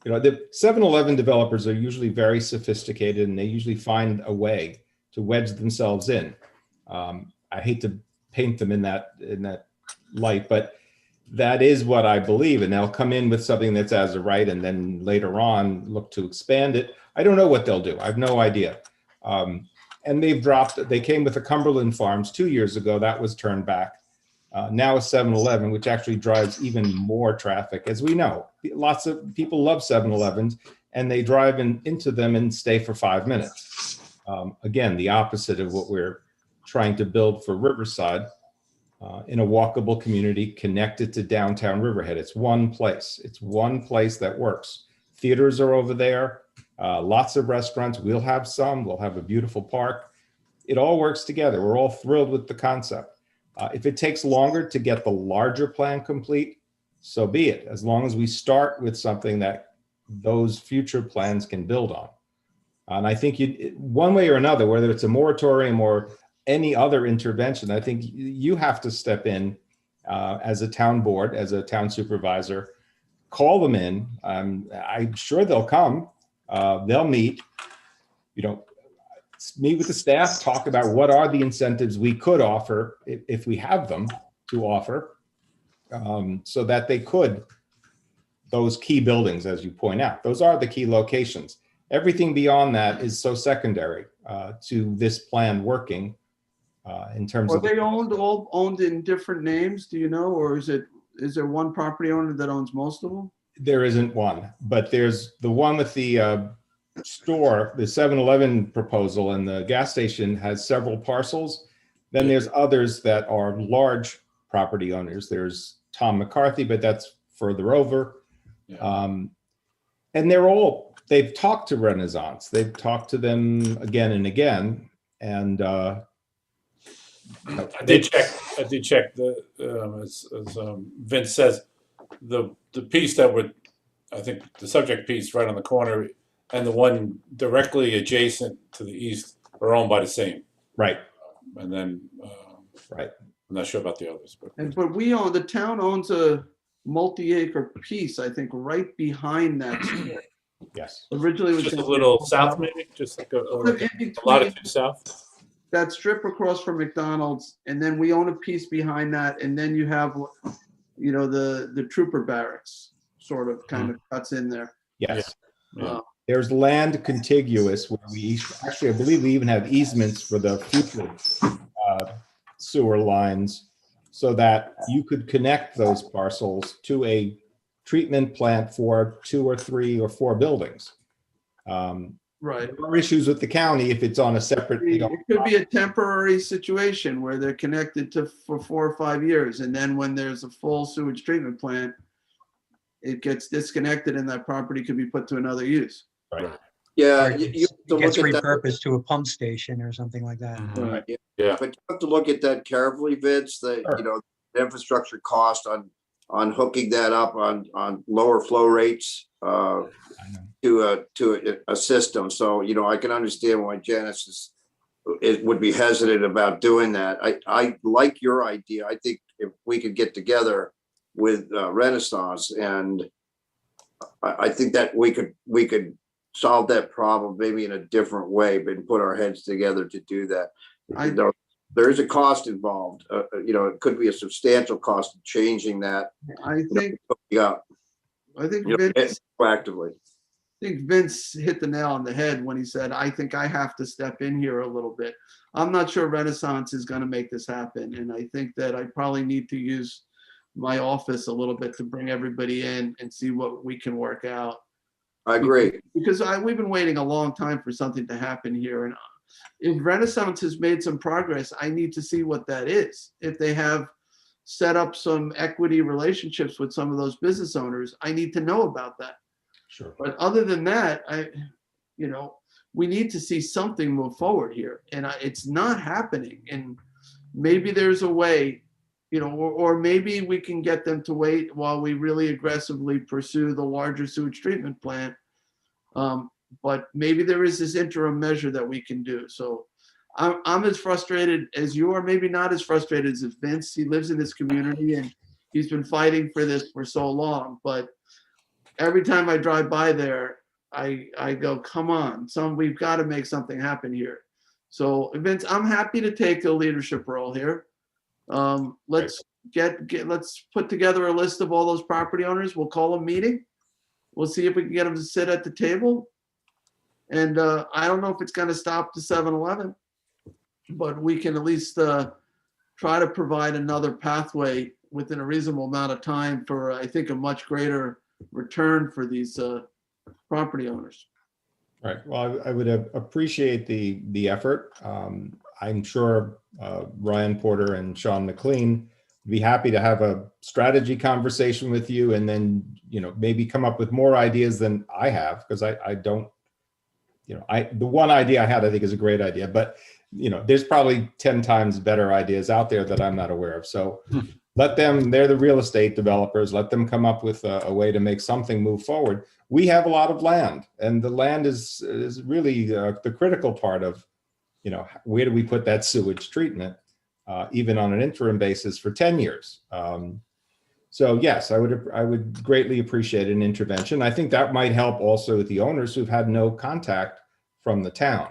O: you know, the 7-Eleven developers are usually very sophisticated and they usually find a way to wedge themselves in. I hate to paint them in that light, but that is what I believe. And they'll come in with something that's as a right and then later on look to expand it. I don't know what they'll do. I have no idea. And they came with the Cumberland Farms 2 years ago. That was turned back. Now a 7-Eleven, which actually drives even more traffic. As we know, lots of people love 7-Elevens and they drive into them and stay for 5 minutes. Again, the opposite of what we're trying to build for Riverside in a walkable community connected to downtown Riverhead. It's one place. It's one place that works. Theaters are over there. Lots of restaurants. We'll have some. We'll have a beautiful park. It all works together. We're all thrilled with the concept. If it takes longer to get the larger plan complete, so be it, as long as we start with something that those future plans can build on. And I think one way or another, whether it's a moratorium or any other intervention, I think you have to step in as a town board, as a town supervisor, call them in. I'm sure they'll come. They'll meet, meet with the staff, talk about what are the incentives we could offer if we have them to offer, so that they could, those key buildings, as you point out, those are the key locations. Everything beyond that is so secondary to this plan working in terms
A: Are
O: of.
A: they all owned in different names? Do you know, or is there one property owner that owns most of them?
O: There isn't one, but there's the one with the store, the 7-Eleven proposal, and the gas station has several parcels. Then there's others that are large property owners. There's Tom McCarthy, but that's further over.
K: Yeah.
O: And they've talked to Renaissance. They've talked to them again and again. And
K: I did check as Vince says, the piece that would, I think the subject piece right on the corner and the one directly adjacent to the east are owned by the same.
O: Right.
K: And then,
O: right.
K: I'm not sure about the others, but.
A: But the town owns a multi-acre piece, I think, right behind that strip.
O: Yes.
A: Originally it was
K: Just a little south, maybe, just like a lot of south.
A: That strip across from McDonald's, and then we own a piece behind that, and then you have, the trooper barracks sort of kind of cuts in there.
O: Yes.
K: Yeah.
O: There's land contiguous where I believe we even have easements for the future sewer lines so that you could connect those parcels to a treatment plant for 2 or 3 or 4 buildings.
A: Right.
O: There are issues with the county if it's on a separate.
A: It could be a temporary situation where they're connected for 4 or 5 years, and then when there's a full sewage treatment plant, it gets disconnected and that property could be put to another use.
O: Right.
C: Yeah,
F: Or
C: you
F: it
C: have to
F: gets
C: look at that.
F: repurposed to a pump station or something like that.
A: Right.
K: Yeah.
C: But you have to look at that carefully, Vince,
O: Sure.
C: The infrastructure cost on hooking that up on lower flow rates to a system. So, I can understand why Janice would be hesitant about doing that. I like your idea. I think if we could get together with Renaissance, and I think that we could solve that problem maybe in a different way, but put our heads together to do that. There is a cost involved. It could be a substantial cost of changing that.
A: I think
C: Vince, proactively.
A: I think Vince hit the nail on the head when he said, I think I have to step in here a little bit. I'm not sure Renaissance is going to make this happen. And I think that I probably need to use my office a little bit to bring everybody in and see what we can work out.
C: I agree.
A: Because we've been waiting a long time for something to happen here. And if Renaissance has made some progress, I need to see what that is. If they have set up some equity relationships with some of those business owners, I need to know about that.
O: Sure.
A: But other than that, we need to see something move forward here. And it's not happening. And maybe there's a way, or maybe we can get them to wait while we really aggressively pursue the larger sewage treatment plant. But maybe there is this interim measure that we can do. So I'm as frustrated as you are, maybe not as frustrated as Vince. He lives in this community and he's been fighting for this for so long. But every time I drive by there, I go, come on, we've got to make something happen here. So Vince, I'm happy to take a leadership role here. Let's let's put together a list of all those property owners. We'll call a meeting. We'll see if we can get them to sit at the table. And I don't know if it's going to stop the 7-Eleven, but we can at least try to provide another pathway within a reasonable amount of time for, I think, a much greater return for these property owners.
O: Right. Well, I would appreciate the effort. I'm sure Ryan Porter and Sean McLean would be happy to have a strategy conversation with you, and then, you know, maybe come up with more ideas than I have, because I don't, you know, the one idea I had, I think, is a great idea, but, you know, there's probably 10 times better ideas out there that I'm not aware of. So let them, they're the real estate developers, let them come up with a way to make something move forward. We have a lot of land, and the land is really the critical part of, you know, where do we put that sewage treatment, even on an interim basis for 10 years. So yes, I would greatly appreciate an intervention. I think that might help also with the owners who've had no contact from the town.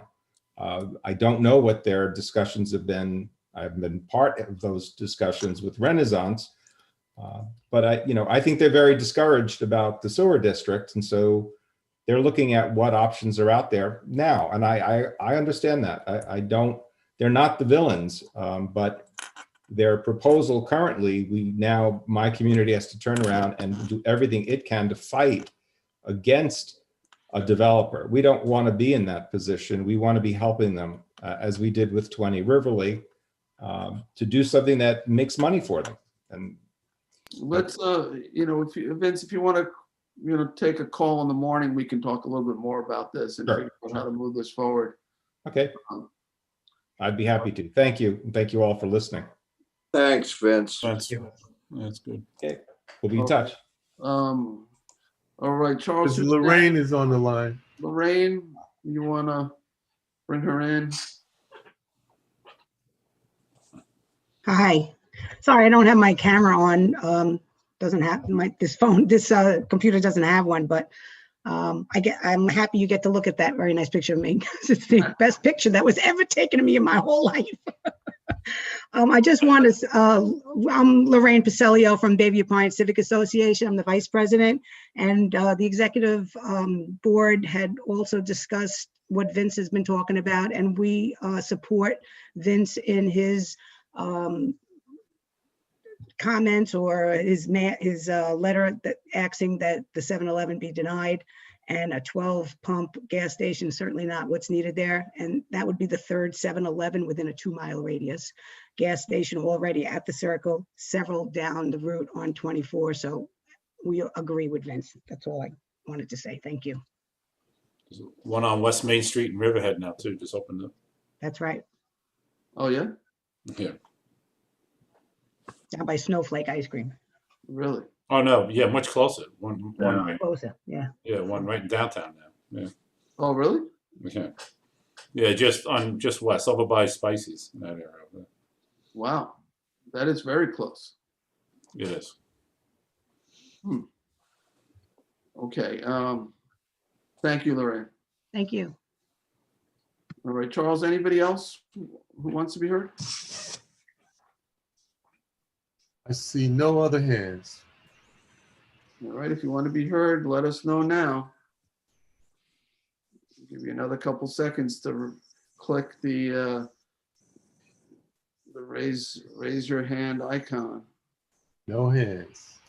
O: I don't know what their discussions have been. I've been part of those discussions with Renaissance, but I think they're very discouraged about the sewer district, and so they're looking at what options are out there now. And I understand that. They're not the villains, but their proposal currently, my community has to turn around and do everything it can to fight against a developer. We don't want to be in that position. We want to be helping them, as we did with 20 Riverly, to do something that makes money for them. And
A: let's, Vince, if you want to, take a call in the morning, we can talk a little bit more about this and figure out how to move this forward.
O: Okay. I'd be happy to. Thank you. And thank you all for listening.
C: Thanks, Vince.
K: That's good.
O: Okay. We'll be in touch.
A: All right, Charles.
J: Lorraine is on the line.
A: Lorraine, you want to bring her in?
P: Hi. Sorry, I don't have my camera on. Doesn't have this computer doesn't have one, but I'm happy you get to look at that very nice picture of me. It's the best picture that was ever taken of me in my whole life. I just want to, I'm Lorraine Pacelio from Bayview Pines Civic Association. I'm the vice president, and the executive board had also discussed what Vince has been talking about, and we support Vince in his comments or his letter that asking that the 7-Eleven be denied, and a 12 pump gas station, certainly not what's needed there. And that would be the third 7-Eleven within a 2-mile radius. Gas station already at the circle, several down the route on 24. So we agree with Vince. That's all I wanted to say. Thank you.
K: There's one on West Main Street in Riverhead now too, just opened up.
P: That's right.
A: Oh yeah?
K: Yeah.
P: Down by Snowflake Ice Cream.
A: Really?
K: Oh no, yeah, much closer. One right.
P: Closer, yeah.
K: Yeah, one right in downtown now. Yeah.
A: Oh really?
K: Yeah. Yeah, just west, over by Spicy's, in that area.
A: Wow, that is very close.
K: It is.
A: Okay. Thank you, Lorraine.
P: Thank you.
A: All right, Charles. Anybody else who wants to be heard?
J: I see no other hands.
A: All right, if you want to be heard, let us know now. I'll give you another couple seconds to click the raise your hand icon.
J: No hands.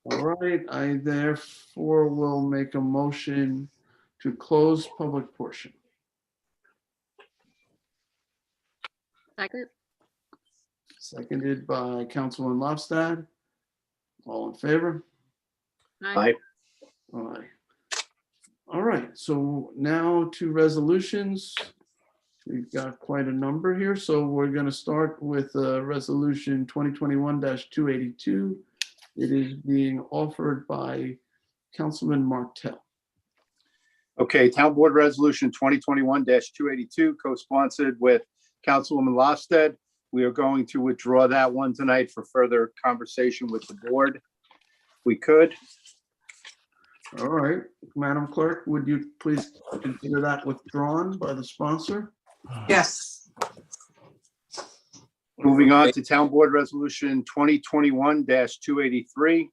A: All right, I therefore will make a motion to close public portion.
L: Second.
A: Seconded by Councilman Lofstad. All in favor?
L: Aye.
A: Aye. All right, so now to resolutions. We've got quite a number here, so we're going to start with resolution 2021-282, It is being offered by Councilman Martell.
Q: Okay, Town Board Resolution 2021-282, co-sponsored with Councilwoman Lofsted. We are going to withdraw that one tonight for further conversation with the board. We could.
A: All right, Madam Clerk, would you please consider that withdrawn by the sponsor?
B: Yes.
Q: Moving on to Town Board Resolution 2021-283.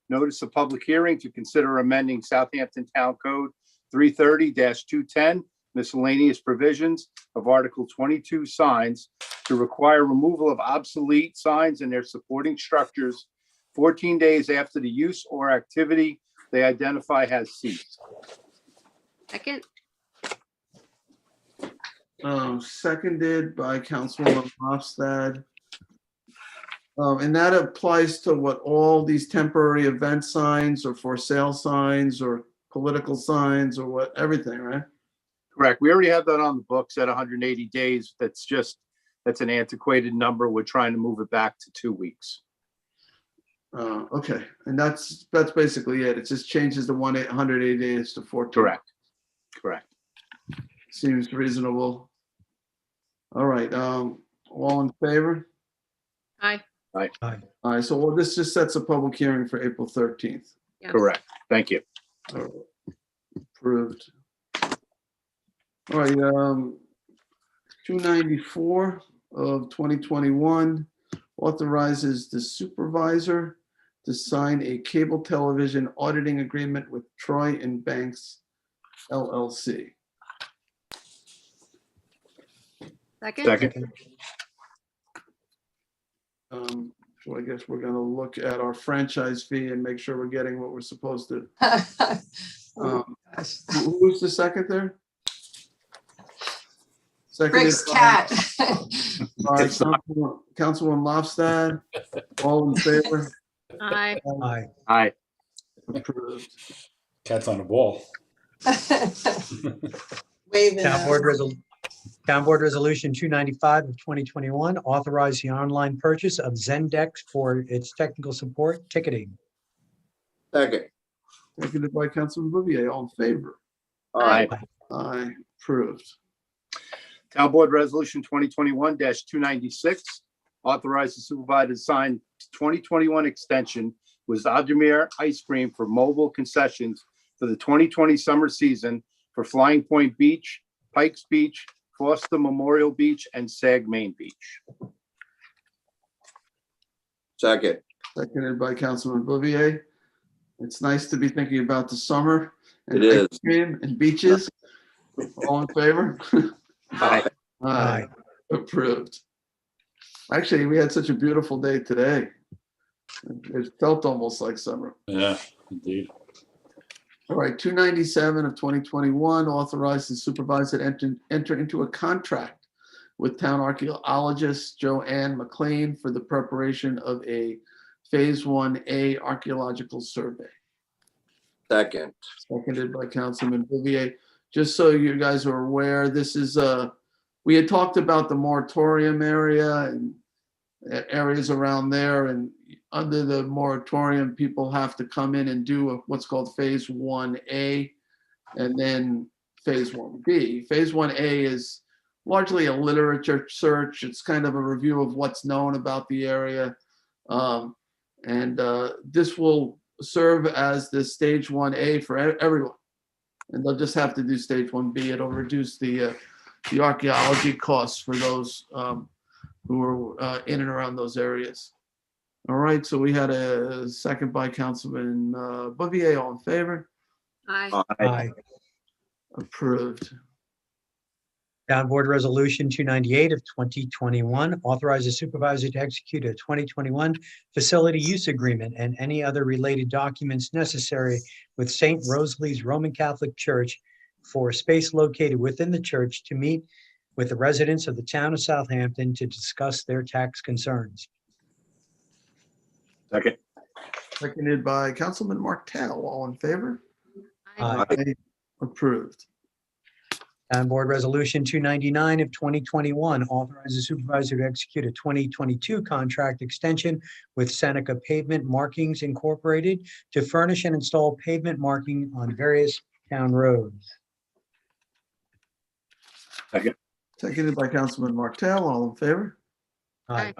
Q: Notice of public hearing to consider amending Southampton Town Code 330-210, miscellaneous provisions of Article 22 signs to require removal of obsolete signs and their supporting structures 14 days after the use or activity they identify has ceased.
L: Second.
A: Seconded by Councilwoman Hofstad. And that applies to what, all these temporary event signs or for sale signs or political signs or what, everything, right?
Q: Correct. We already have that on the books at 180 days. That's an antiquated number. We're trying to move it back to 2 weeks.
A: Okay, and that's basically it. It just changes the 180 days to 14.
Q: Correct. Correct.
A: Seems reasonable. All right, all in favor?
L: Aye.
Q: Aye.
A: All right, so well, this just sets a public hearing for April 13th.
L: Yes.
Q: Correct. Thank you.
A: All right. Approved. All right, 294 of 2021 authorizes the supervisor to sign a cable television auditing agreement with Troy and Banks LLC.
L: Second.
A: So I guess we're gonna look at our franchise fee and make sure we're getting what we're supposed to. Who's the second there?
B: Rick's cat.
A: By Councilwoman Lofstad. All in favor?
L: Aye.
F: Aye.
Q: Aye.
A: Approved.
K: Cat's on the wall.
B: Waving.
F: Town Board Resolution 295 of 2021, authorize the online purchase of Zendex for its technical support ticketing.
C: Second.
A: Seconded by Councilman Bouvier. All in favor?
Q: Aye.
A: Aye. Approved.
Q: Town Board Resolution 2021-296, authorize the supervisor to sign 2021 extension with Zadramir Ice Cream for mobile concessions for the 2020 summer season for Flying Point Beach, Pikes Beach, Foster Memorial Beach, and Sag Main Beach.
C: Second.
A: Seconded by Councilman Bouvier. It's nice to be thinking about the summer and
C: It
A: ice
C: is.
A: cream and beaches. All in favor?
Q: Aye.
A: Aye. Approved. Actually, we had such a beautiful day today. It felt almost like summer.
K: Yeah, indeed.
A: All right, 297 of 2021 authorized the supervisor to enter into a contract with town archaeologist Joanne McLean for the preparation of a Phase 1A archaeological survey.
C: Second.
A: Seconded by Councilman Bouvier. Just so you guys are aware, this is we had talked about the moratorium area and areas around there, and under the moratorium, people have to come in and do what's called Phase 1A and then Phase 1B. Phase 1A is largely a literature search. It's kind of a review of what's known about the area. This will serve as the Stage 1A for everyone. And they'll just have to do Stage 1B. It'll reduce the archaeology costs for those who are in and around those areas. All right, so we had a second by Councilman Bouvier. All in favor?
L: Aye.
F: Aye.
A: Approved.
F: Town Board Resolution 298 of 2021, authorize the supervisor to execute a 2021 facility use agreement and any other related documents necessary with St. Rosalie's Roman Catholic Church for space located within the church to meet with the residents of the town of Southampton to discuss their tax concerns.
Q: Second.
A: Seconded by Councilman Martell. All in favor?
F: Aye.
A: Approved.
F: Town Board Resolution 299 of 2021 authorizes supervisor to execute a 2022 contract extension with Seneca Pavement Markings Incorporated to furnish and install pavement marking on various town roads.
A: Seconded by Councilman Martell. All in favor?
F: Aye.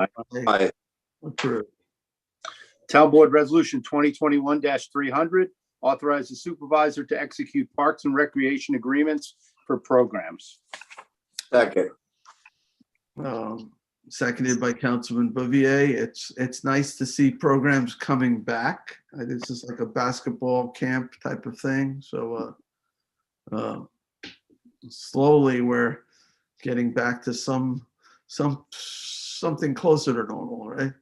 C: Aye.
A: Approved.
Q: Town Board Resolution 2021-300 authorizes the supervisor to execute parks and recreation agreements for programs.
C: Second.
A: Seconded by Councilman Bouvier. It's nice to see programs coming back. This is like a basketball camp type of thing. So slowly we're getting back to something closer to normal, right?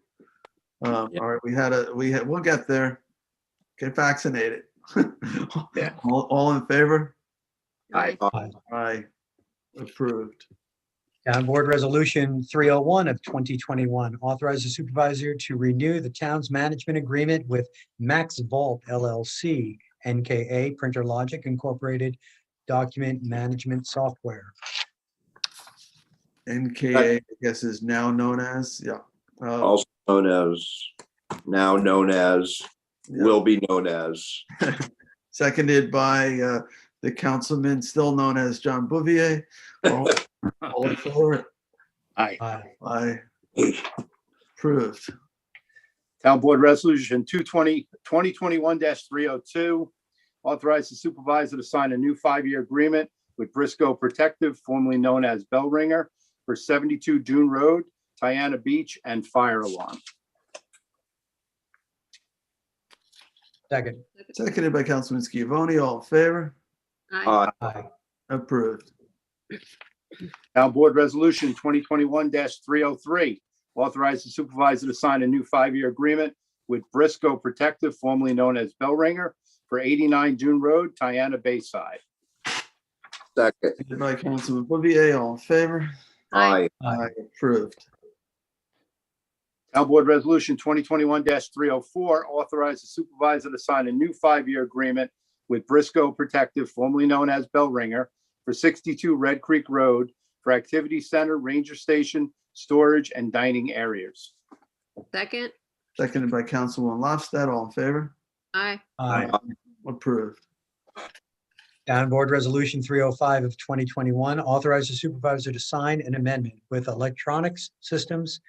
A: All right, we'll get there. Get vaccinated. All in favor?
C: Aye.
A: Aye. Approved.
F: Town Board Resolution 301 of 2021 authorizes supervisor to renew the town's management agreement with Max Vault LLC, NKA Printer Logic Incorporated, document management software.
A: NKA, I guess, is now known as,
C: Also now known as, will be known as.
A: seconded by the councilman still known as John Bouvier. All in favor?
Q: Aye.
A: Aye. Approved.
Q: Town Board Resolution 2021-302 authorizes the supervisor to sign a new 5-year agreement with Briscoe Protective, formerly known as Bell Ringer, for 72 Dune Road, Tiana Beach, and fire alarm.
F: Second.
A: Seconded by Councilman Scavone. All in favor?
C: Aye.
F: Aye.
A: Approved.
Q: Town Board Resolution 2021-303 authorizes the supervisor to sign a new 5-year agreement with Briscoe Protective, formerly known as Bell Ringer, for 89 Dune Road, Tiana Bayside.
C: Second.
A: Seconded by Councilman Bouvier. All in favor?
C: Aye.
A: Aye. Approved.
Q: Town Board Resolution 2021-304 authorizes the supervisor to sign a new 5-year agreement with Briscoe Protective, formerly known as Bell Ringer, for 62 Red Creek Road for activity center, ranger station, storage, and dining areas.
L: Second.
A: Seconded by Councilwoman Lofstad. All in favor?
L: Aye.
F: Aye.
A: Approved.
F: Town Board Resolution 305 of 2021 authorizes the supervisor to sign an amendment with Electronics Systems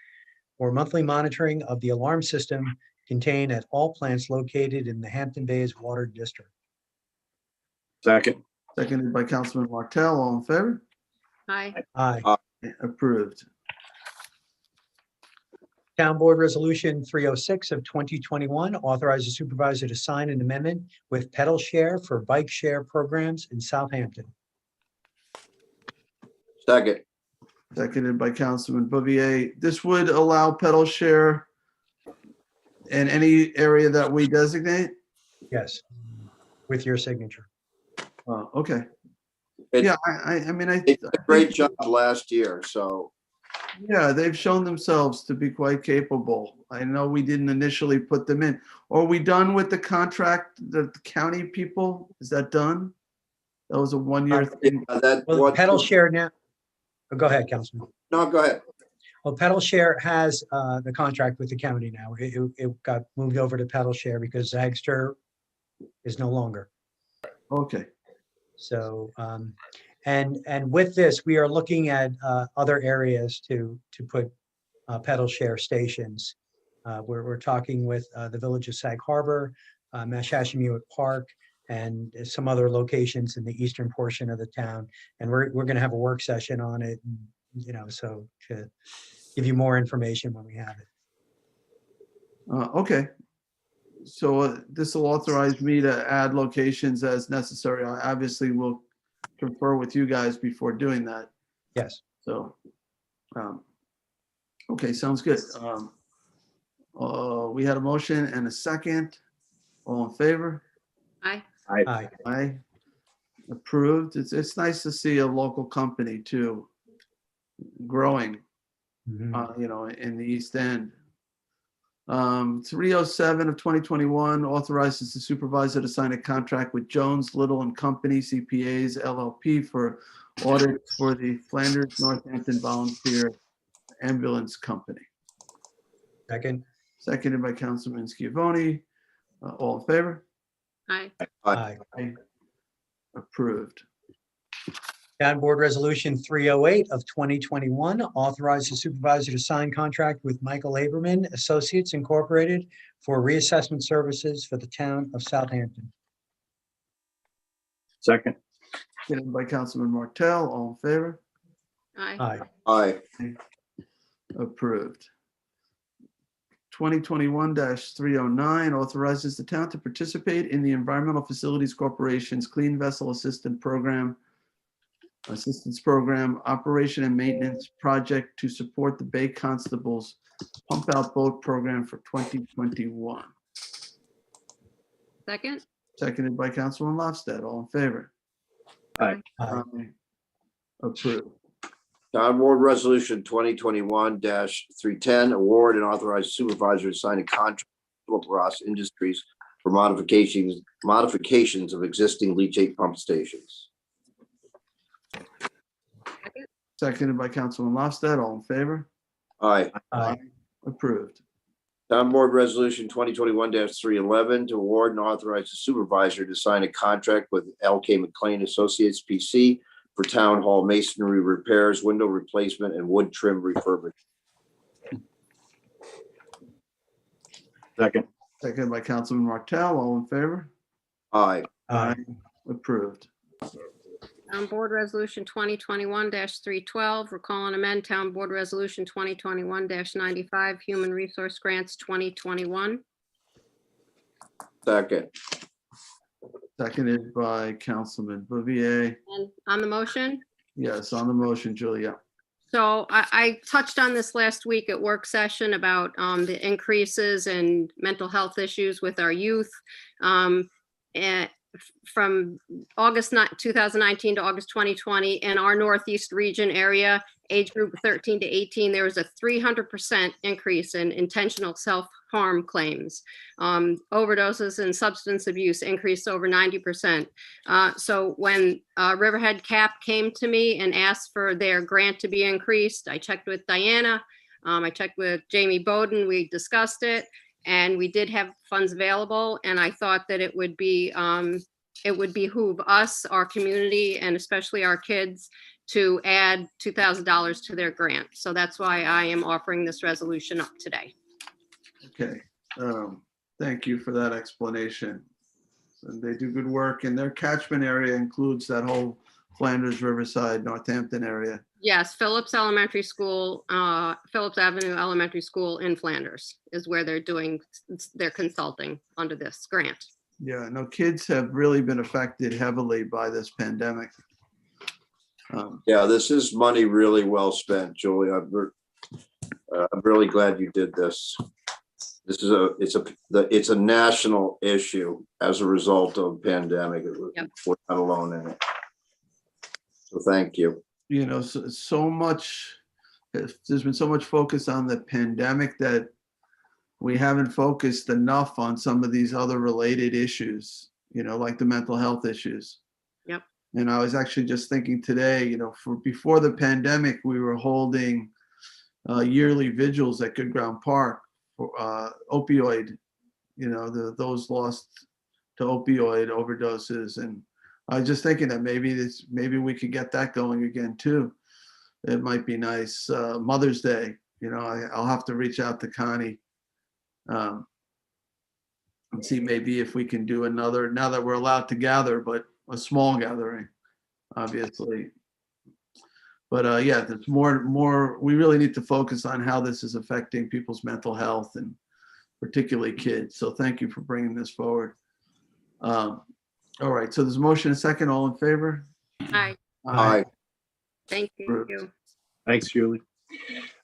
F: for monthly monitoring of the alarm system contained at all plants located in the Hampton Bays Water District.
Q: Second.
A: Seconded by Councilman Martell. All in favor?
L: Aye.
F: Aye.
A: Approved.
F: Town Board Resolution 306 of 2021 authorizes the supervisor to sign an amendment with Pedal Share for bike share programs in Southampton.
C: Second.
A: Seconded by Councilman Bouvier. This would allow pedal share in any area that we designate?
F: Yes, with your signature.
A: Okay.
C: It-
A: Yeah, I mean,
C: They did a great job last year, so.
A: yeah, they've shown themselves to be quite capable. I know we didn't initially put them in. Are we done with the contract, the county people? Is that done? That was a 1-year thing.
F: Well, Pedal Share now. Oh, go ahead, Councilman.
C: No, go ahead.
F: Well, Pedal Share has the contract with the county now. It got moved over to Pedal Share because Zagster is no longer.
A: Okay.
F: So, and with this, we are looking at other areas to put pedal share stations. We're talking with the Village of Sag Harbor, Mashashamuett Park, and some other locations in the eastern portion of the town. And we're going to have a work session on it, so to give you more information when we have it.
A: Okay. So this will authorize me to add locations as necessary. I obviously will confer with you guys before doing that.
F: Yes.
A: So, okay, sounds good. We had a motion and a second. All in favor?
L: Aye.
F: Aye.
A: Aye. Approved. It's nice to see a local company too growing, in the East End. 307 of 2021 authorizes the supervisor to sign a contract with Jones, Little and Company CPAs LLP for audit for the Flanders Northampton Volunteer Ambulance Company.
F: Second.
A: Seconded by Councilman Scavone. All in favor?
L: Aye.
F: Aye.
A: Approved.
F: Town Board Resolution 308 of 2021 authorized the supervisor to sign contract with Michael Aberman Associates Incorporated for reassessment services for the town of Southampton.
Q: Second.
A: Seconded by Councilman Martell. All in favor?
L: Aye.
C: Aye.
A: Approved. 2021-309 authorizes the town to participate in the Environmental Facilities Corporation's Clean Vessel Assistance Program Operation and Maintenance Project to support the Bay Constable's Pump Out Boat Program for 2021.
L: Second.
A: Seconded by Councilman Lofstad. All in favor?
Q: Aye.
A: Approved.
C: Town Board Resolution 2021-310, award and authorize supervisor to sign a contract with Ross Industries for modifications of existing leachate pump stations.
A: Seconded by Councilman Lofstad. All in favor?
C: Aye.
A: Approved.
C: Town Board Resolution 2021-311, to award and authorize the supervisor to sign a contract with L.K. McLean Associates, P.C. for town hall masonry repairs, window replacement, and wood trim refurbishment.
Q: Second.
A: Seconded by Councilman Martell. All in favor?
C: Aye.
A: Approved.
L: Town Board Resolution 2021-312, recall and amend Town Board Resolution 2021-95, Human Resource Grants 2021.
C: Second.
A: Seconded by Councilman Bouvier.
L: And on the motion?
A: Yes, on the motion, Julia.
L: So I touched on this last week at work session about the increases in mental health issues with our youth. And from August 2019 to August 2020, in our Northeast region area, age group 13 to 18, there was a 300% increase in intentional self-harm claims. Overdoses and substance abuse increased over 90%. So when Riverhead CAP came to me and asked for their grant to be increased, I checked with Diana, I checked with Jamie Bowden, we discussed it, and we did have funds available. And I thought that it would behoove us, our community, and especially our kids, to add $2,000 to their grant. So that's why I am offering this resolution up today.
A: Okay. Thank you for that explanation. And they do good work, and their catchment area includes that whole Flanders, Riverside, Northampton area.
L: Yes, Phillips Elementary School, Phillips Avenue Elementary School in Flanders is where they're doing their consulting under this grant.
A: Yeah, no, kids have really been affected heavily by this pandemic.
C: Yeah, this is money really well spent, Julie. I'm really glad you did this. This is it's a national issue as a result of pandemic.
L: Yep.
C: We're not alone in it. So thank you.
A: You know, so much, there's been so much focus on the pandemic that we haven't focused enough on some of these other related issues, you know, like the mental health issues.
L: Yep.
A: And I was actually just thinking today, you know, before the pandemic, we were holding yearly vigils at Good Ground Park for opioid, you know, those lost to opioid overdoses. And I was just thinking that maybe we could get that going again too. It might be nice. Mother's Day, you know, I'll have to reach out to Connie and see maybe if we can do another, now that we're allowed to gather, but a small gathering, obviously. But yeah, there's more, we really need to focus on how this is affecting people's mental health and particularly kids. So thank you for bringing this forward. All right, so there's a motion and a second. All in favor?
L: Aye.
C: Aye.
L: Thank you.
Q: Thanks, Julie.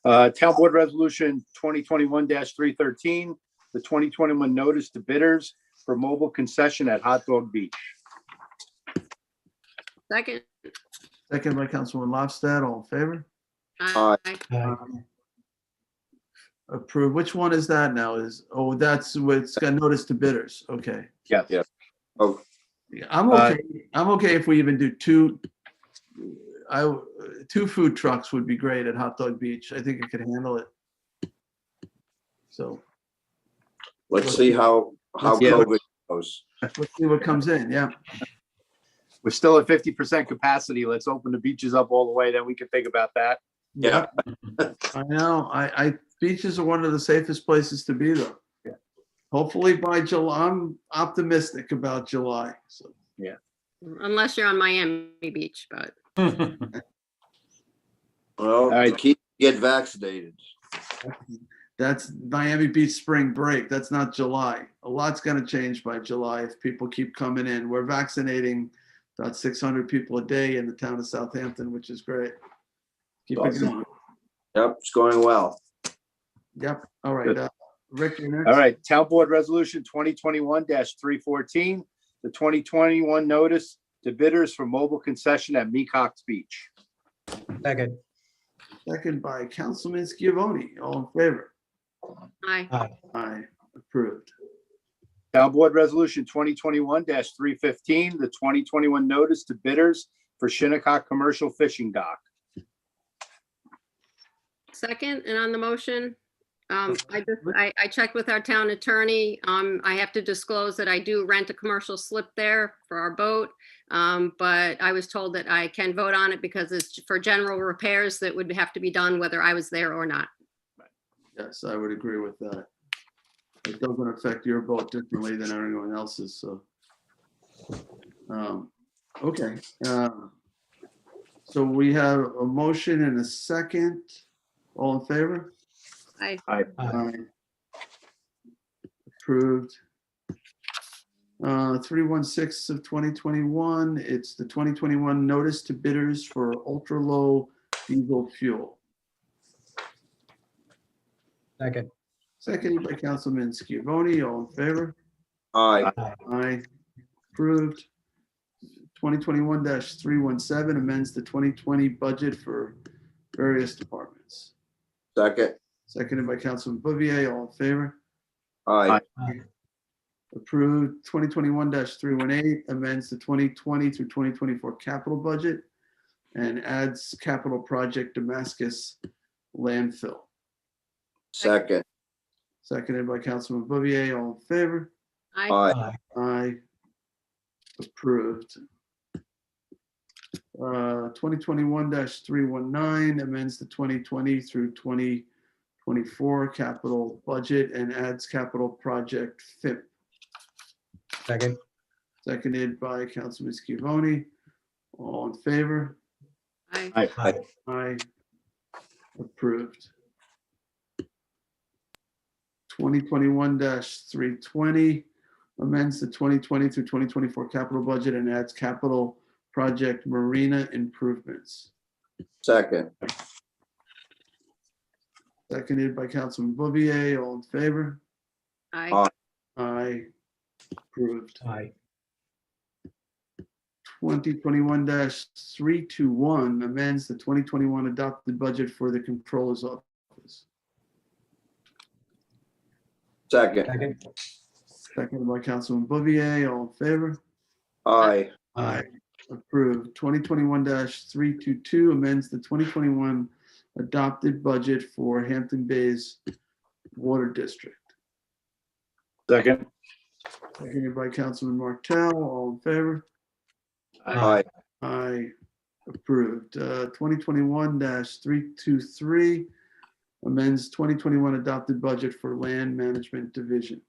Q: Town Board Resolution 2021-313, the 2021 notice to bidders for mobile concession at Hot Dog Beach.
L: Second.
A: Second by Councilman Lofstad. All in favor?
L: Aye.
A: Approved. Which one is that now? That's what's got notice to bidders. Okay.
Q: Yeah.
C: Oh,
A: Yeah, I'm okay. I'm okay if we even do two. 2 food trucks would be great at Hot Dog Beach. I think it could handle it. So
C: Let's see how
A: Let's see.
C: COVID goes.
A: let's see what comes in. Yeah.
Q: We're still at 50% capacity. Let's open the beaches up all the way, then we can think about that.
C: Yeah.
A: I know. Beaches are one of the safest places to be, though.
Q: Yeah.
A: Hopefully by July, I'm optimistic about July. So
Q: Yeah.
L: Unless you're on Miami Beach, but
C: Well,
Q: right.
C: get vaccinated.
A: that's Miami Beach spring break. That's not July. A lot's going to change by July if people keep coming in. We're vaccinating about 600 people a day in the town of Southampton, which is great. Keep it
C: Awesome.
A: going.
C: Yep, it's going well.
A: Yep. All right.
Q: Good.
A: Rick, you're next.
Q: All right, Town Board Resolution 2021-314, the 2021 notice to bidders for mobile concession at Mecox Beach.
F: Second.
A: Second by Councilman Schiavone. All in favor?
L: I,
A: Aye. Approved.
Q: Town Board Resolution 2021-315, the 2021 notice to bidders for Shinnecock Commercial Fishing Dock.
L: second, and on the motion, I checked with our town attorney. I have to disclose that I do rent a commercial slip there for our boat. But I was told that I can vote on it because it's for general repairs that would have to be done whether I was there or not.
A: Yes, I would agree with that. It doesn't affect your boat differently than everyone else's, so. Okay. So we have a motion and a second. All in favor?
L: I,
Q: Aye.
A: Aye. Approved. 316 of 2021, it's the 2021 notice to bidders for ultra-low diesel fuel.
F: Second.
A: Seconded by Councilman Schiavone, all in favor?
C: Aye.
A: Aye. Approved. 2021-317 amends the 2020 budget for various departments.
C: Second.
A: Seconded by Councilman Bouvier, all in favor?
C: Aye.
A: Approved. 2021-318 amends the 2020 through 2024 capital budget and adds capital project Damascus landfill.
C: Second.
A: Seconded by Councilman Bouvier, all in favor?
C: Aye.
A: Aye. Approved. 2021-319 amends the 2020 through 2024 capital budget and adds capital project FIP.
F: Second.
A: Seconded by Councilman Schiavone. All in favor?
L: I,
Q: Aye.
A: Aye. Approved. 2021-320 amends the 2020 through 2024 capital budget and adds capital project marina improvements.
C: Second.
A: Seconded by Councilman Bouvier. All in favor?
L: I,
A: Aye. Approved.
F: Aye.
A: 2021-321 amends the 2021 adopted budget for the Controller's Office.
C: Second.
F: Second.
A: Seconded by Councilman Bouvier. All in favor?
C: Aye.
A: Aye. Approved. 2021-322 amends the 2021 adopted budget for Hampton Bays Water District.
Q: Second.
A: Seconded by Councilman Martell. All in favor?
C: Aye.
A: Aye. Approved. 2021-323 amends 2021 adopted budget for Land Management Division.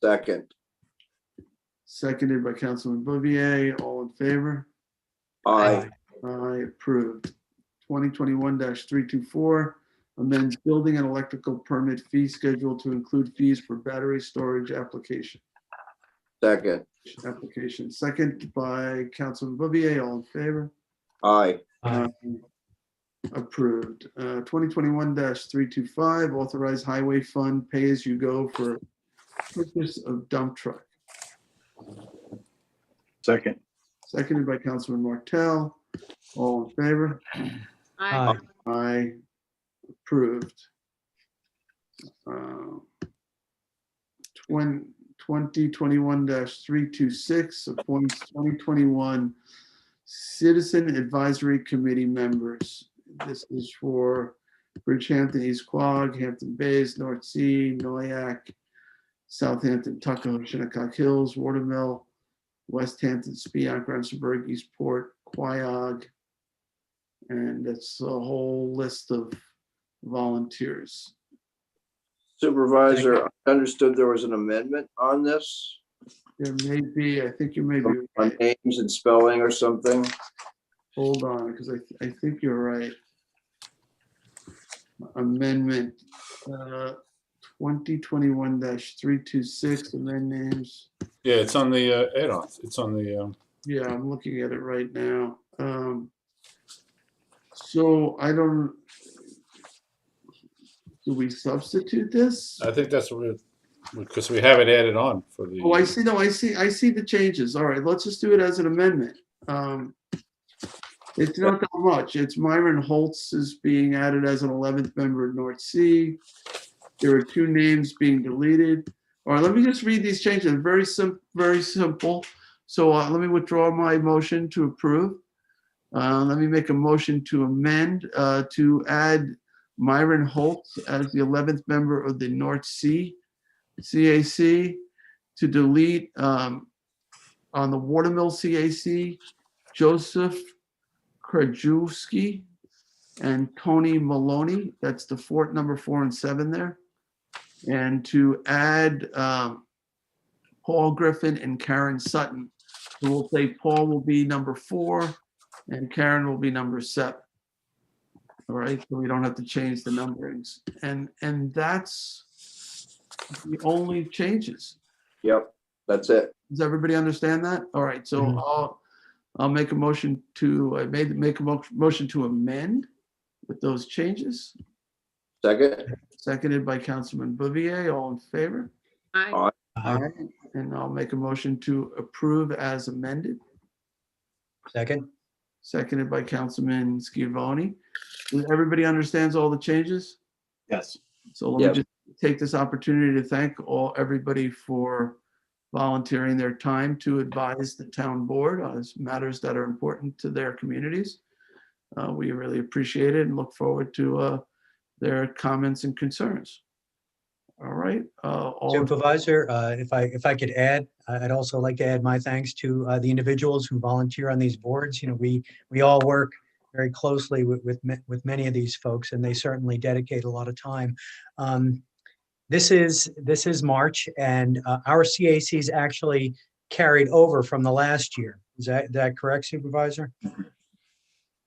C: Second.
A: Seconded by Councilman Bouvier. All in favor?
C: Aye.
A: Aye. Approved. 2021-324 amends building and electrical permit fee schedule to include fees for battery storage application.
C: Second.
A: Second by Councilman Bouvier. All in favor?
C: Aye.
A: Approved. 2021-325 authorized highway fund pay-as-you-go for purchase of dump truck.
Q: Second.
A: Seconded by Councilman Martell. All in favor?
L: I,
A: Aye. Approved. 2021-326 appoints 2021 Citizen Advisory Committee members. This is for Bridgehampton, East Quogue, Hampton Bays, North Sea, Noyak, Southampton, Tuckahoe, Shinnecock Hills, Watermill, West Hampton, Spionk, Remsenburg, Eastport, Quogue, and it's a whole list of volunteers.
C: Supervisor, I understood there was an amendment on this,
A: There may be, I think you may be
C: on
A: right.
C: names and spelling or something.
A: Hold on, because I think you're right. Amendment 2021-326, amend names.
K: Yeah, it's on the add-ons. It's on the,
A: Yeah, I'm looking at it right now. So I don't, do we substitute this?
K: I think that's what because we have it added on for the.
A: Oh, I see, no, I see the changes. All right, let's just do it as an amendment. It's not that much. It's Myron Holtz is being added as an 11th member of North Sea. There are 2 names being deleted. All right, let me just read these changes. Very simple. So let me withdraw my motion to approve. Let me make a motion to amend to add Myron Holtz as the 11th member of the North Sea CAC, to delete on the Watermill CAC, Joseph Krajewski and Tony Maloney. That's the number 4 and 7 there. And to add Paul Griffin and Karen Sutton. So we'll say Paul will be number 4 and Karen will be number 7. All right, so we don't have to change the numberings. And that's the only changes.
C: Yep, that's it.
A: Does everybody understand that? All right, so I'll make a motion to, make a motion to amend with those changes.
C: Second.
A: Seconded by Councilman Bouvier. All in favor?
L: Aye.
A: Aye. And I'll make a motion to approve as amended.
F: Second.
A: Seconded by Councilman Scavone. Everybody understands all the changes?
J: Yes.
A: So let me just take this opportunity to thank everybody for volunteering their time to advise the town board on matters that are important to their communities. We really appreciate it and look forward to their comments and concerns. All right.
F: Supervisor, if I could add, I'd also like to add my thanks to the individuals who volunteer on these boards. You know, we all work very closely with many of these folks, and they certainly dedicate a lot of time. This is March, and our CACs actually carried over from the last year. Is that correct, Supervisor?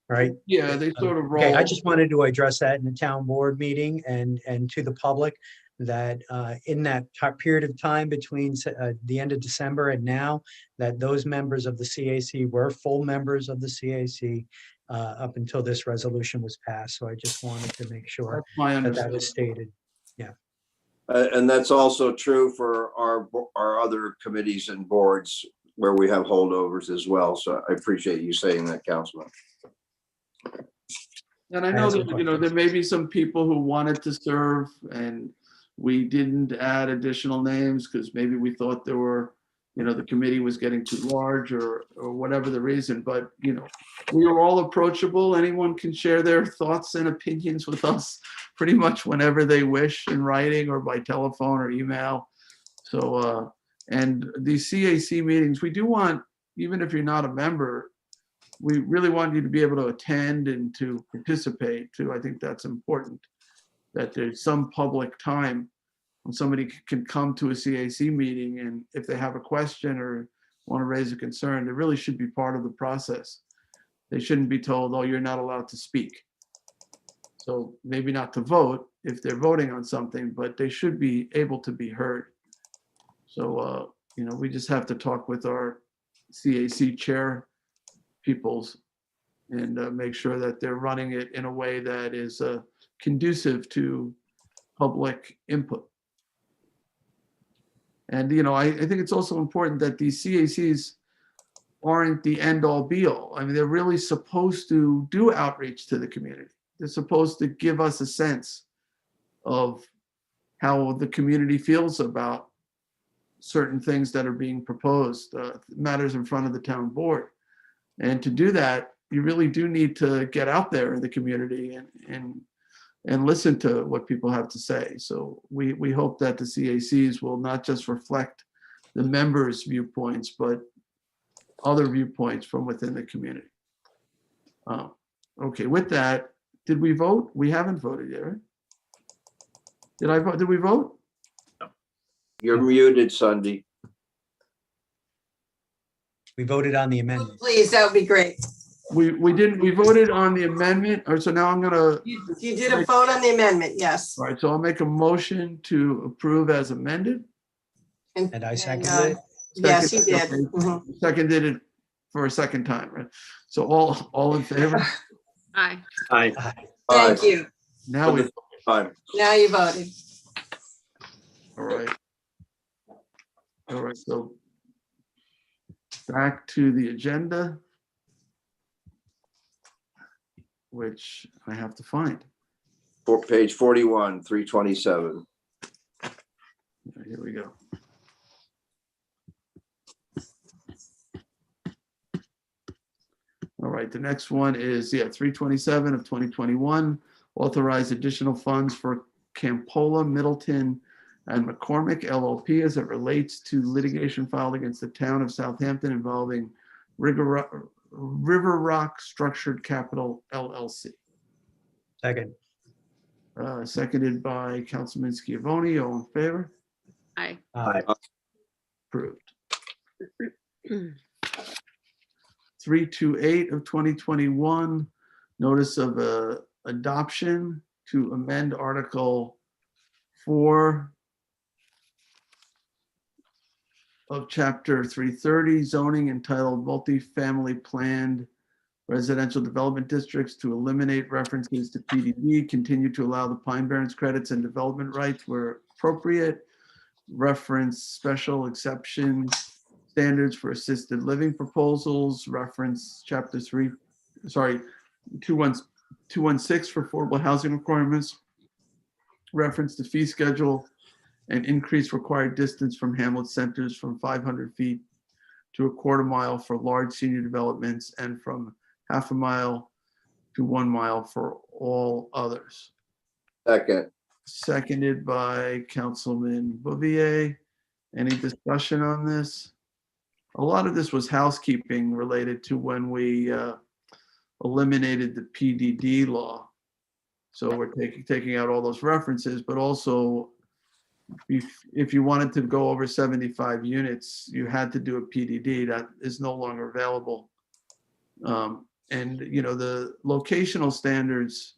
F: Right?
A: Yeah, they sort of roll.
F: Okay, I just wanted to address that in the town board meeting and to the public, that in that period of time between the end of December and now, that those members of the CAC were full members of the CAC up until this resolution was passed. So I just wanted to make sure that was stated. Yeah.
C: And that's also true for our other committees and boards where we have holdovers as well. So I appreciate you saying that, Councilman.
A: And I know that, there may be some people who wanted to serve and we didn't add additional names because maybe we thought there were, the committee was getting too large or whatever the reason, but, we are all approachable. Anyone can share their thoughts and opinions with us pretty much whenever they wish, in writing or by telephone or email. So, and these CAC meetings, we do want, even if you're not a member, we really want you to be able to attend and to participate too. I think that's important, that there's some public time when somebody can come to a CAC meeting, and if they have a question or want to raise a concern, they really should be part of the process. They shouldn't be told, oh, you're not allowed to speak. So maybe not to vote if they're voting on something, but they should be able to be heard. So, we just have to talk with our CAC chair peoples and make sure that they're running it in a way that is conducive to public input. And, I think it's also important that these CACs aren't the end all be all. I mean, they're really supposed to do outreach to the community. They're supposed to give us a sense of how the community feels about certain things that are being proposed, matters in front of the town board. And to do that, you really do need to get out there in the community and listen to what people have to say. So we hope that the CACs will not just reflect the members' viewpoints, but other viewpoints from within the community. Okay, with that, did we vote? We haven't voted yet, right? Did I vote? Did we vote?
C: You're muted, Sunday.
F: We voted on the amendment.
B: Please, that would be great.
A: We didn't, we voted on the amendment, or so now I'm gonna,
B: You did a vote on the amendment, yes.
A: all right, so I'll make a motion to approve as amended.
F: And I seconded it.
B: Yes, you did.
A: Second-
B: Mhm.
A: Seconded it for a second time, right? So all in favor?
L: Aye.
B: Thank you.
A: Now we,
C: Time.
B: Now you voted.
A: all right. All right, so back to the agenda, which I have to find.
C: Page 41, 327.
A: Here we go. All right, the next one is, 327 of 2021, authorize additional funds for Campola, Middleton, and McCormick LLP as it relates to litigation filed against the town of Southampton involving River Rock Structured Capital LLC.
F: Second.
A: Seconded by Councilman Schiavone. All in favor?
L: Aye.
A: Approved. 328 of 2021, notice of adoption to amend Article 4 of Chapter 330 zoning entitled multifamily planned residential development districts to eliminate references to PDD, continue to allow the Pine Barrens credits and development rights where appropriate, reference special exception standards for assisted living proposals, reference Chapter 216 for affordable housing requirements, reference the fee schedule, and increase required distance from hamlet centers from 500 feet to a quarter mile for large senior developments and from half a mile to 1 mile for all others.
C: Second.
A: Seconded by Councilman Bouvier. Any discussion on this? A lot of this was housekeeping related to when we eliminated the PDD law. So we're taking out all those references, but also if you wanted to go over 75 units, you had to do a PDD. That is no longer available. And the locational standards,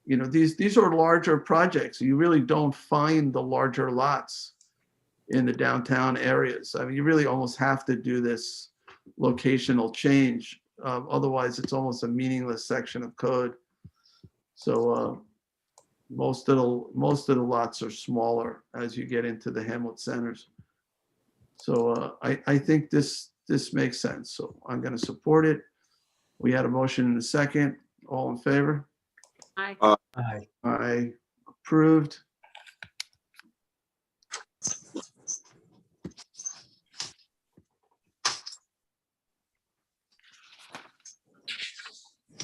A: these are larger projects. You really don't find the larger lots in the downtown areas. I mean, you really almost have to do this locational change. Otherwise, it's almost a meaningless section of code. So most of the lots are smaller as you get into the hamlet centers. So I think this makes sense. So I'm going to support it. We had a motion in a second. All in favor?
L: Aye.
F: Aye.
A: Aye. Approved.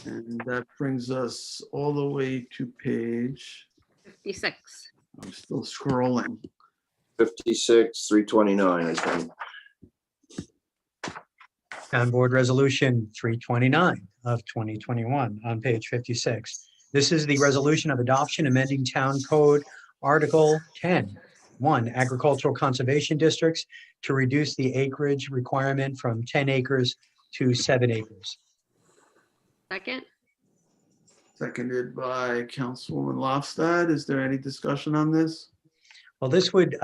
A: And that brings us all the way to page,
L: 56.
A: I'm still scrolling.
C: 56, 329, I think.
F: Town Board Resolution 329 of 2021 on page 56. This is the resolution of adoption amending Town Code Article 10, 1, agricultural conservation districts to reduce the acreage requirement from 10 acres to 7 acres.
L: Second.
A: Seconded by Councilwoman Lofstad. Is there any discussion on this?
F: Well, this would,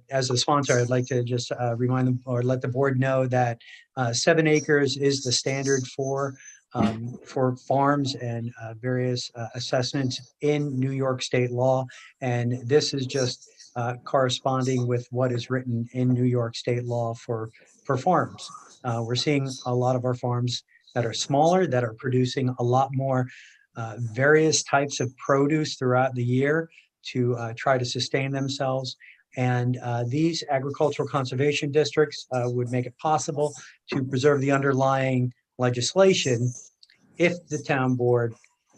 F: as a sponsor, I'd like to just remind them or let the board know that 7 acres is the standard for farms and various assessments in New York state law. And this is just corresponding with what is written in New York state law for farms. We're seeing a lot of our farms that are smaller, that are producing a lot more various types of produce throughout the year to try to sustain themselves. And these agricultural conservation districts would make it possible to preserve the underlying legislation if the town board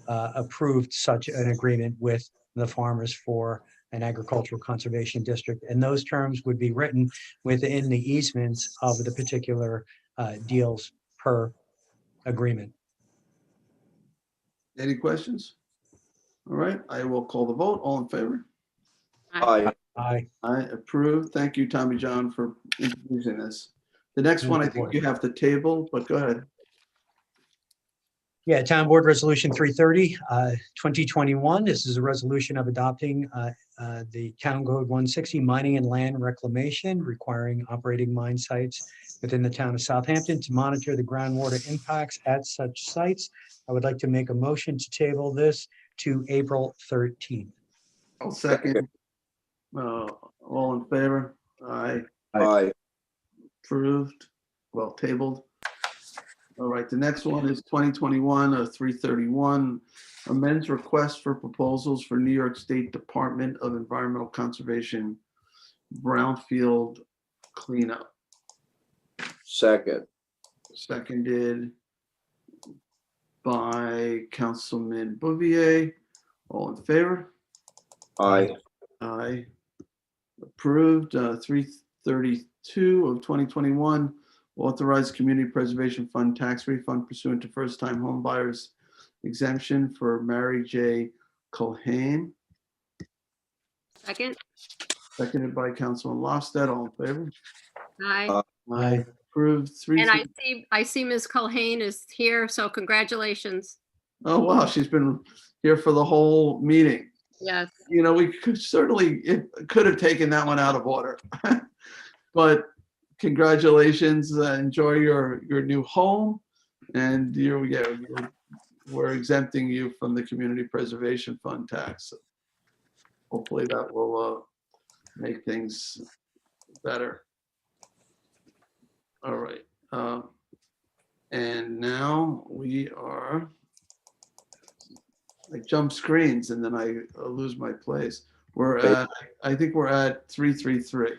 F: approved such an agreement with the farmers for an agricultural conservation district. And those terms would be written within the easements of the particular deals per agreement.
A: Any questions? All right, I will call the vote. All in favor?
C: Aye.
F: Aye.
A: I approve. Thank you, Tommy John, for introducing this. The next one, I think you have to table, but go ahead.
F: Yeah, Town Board Resolution 330, 2021. This is a resolution of adopting the Town Code 160 mining and land reclamation, requiring operating mine sites within the town of Southampton to monitor the groundwater impacts at such sites. I would like to make a motion to table this to April 13th.
A: I'll second. All in favor? Aye.
C: Aye.
A: Approved. Well, tabled. All right, the next one is 2021 331. Amends request for proposals for New York State Department of Environmental Conservation brownfield cleanup.
C: Second.
A: Seconded by Councilman Bouvier. All in favor?
C: Aye.
A: Aye. Approved. 332 of 2021. Authorized Community Preservation Fund tax refund pursuant to first-time home buyers exemption for Mary J. Culhane.
L: Second.
A: Seconded by Councilman Lofstad. All in favor?
L: Aye.
A: Aye. Approved.
L: And I see Ms. Culhane is here, so congratulations.
A: Oh, wow. She's been here for the whole meeting.
L: Yes.
A: You know, we could certainly, it could have taken that one out of order. But congratulations. Enjoy your new home. And we're exempting you from the Community Preservation Fund tax. Hopefully that will make things better. All right. And now we are, I jump screens and then I lose my place. I think we're at 333.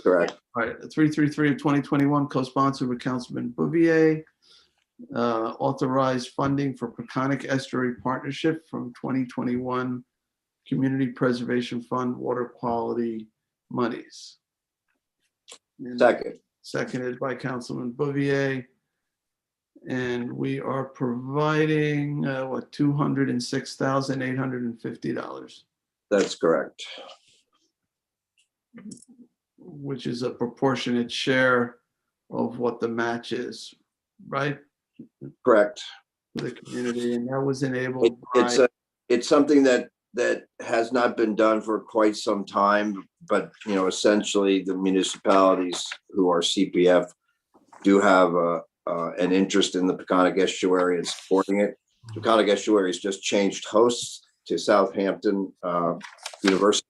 C: Correct.
A: All right, 333 of 2021, co-sponsored with Councilman Bouvier. Authorized funding for Peconic Estuary Partnership from 2021 Community Preservation Fund water quality monies. And
C: Second.
A: Seconded by Councilman Bouvier. And we are providing, $206,850.
C: That's correct.
A: Which is a proportionate share of what the match is, right?
C: Correct.
A: For the community, and that was enabled by.
C: It's something that has not been done for quite some time, but essentially the municipalities who are CPF do have an interest in the Peconic Estuary and supporting it. Peconic Estuary has just changed hosts to Southampton University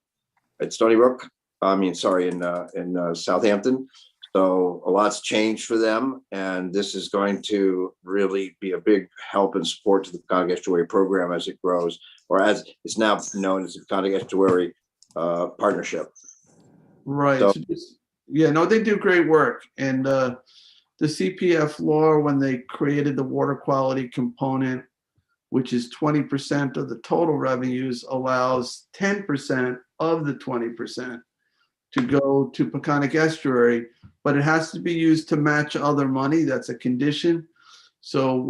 C: at Stony Brook. In Southampton. So a lot's changed for them, and this is going to really be a big help and support to the Peconic Estuary program as it grows, or as it's now known as the Peconic Estuary Partnership.
A: Right.
C: So,
A: yeah, no, they do great work. And the CPF law, when they created the water quality component, which is 20% of the total revenues, allows 10% of the 20% to go to Peconic Estuary, but it has to be used to match other money. That's a condition. So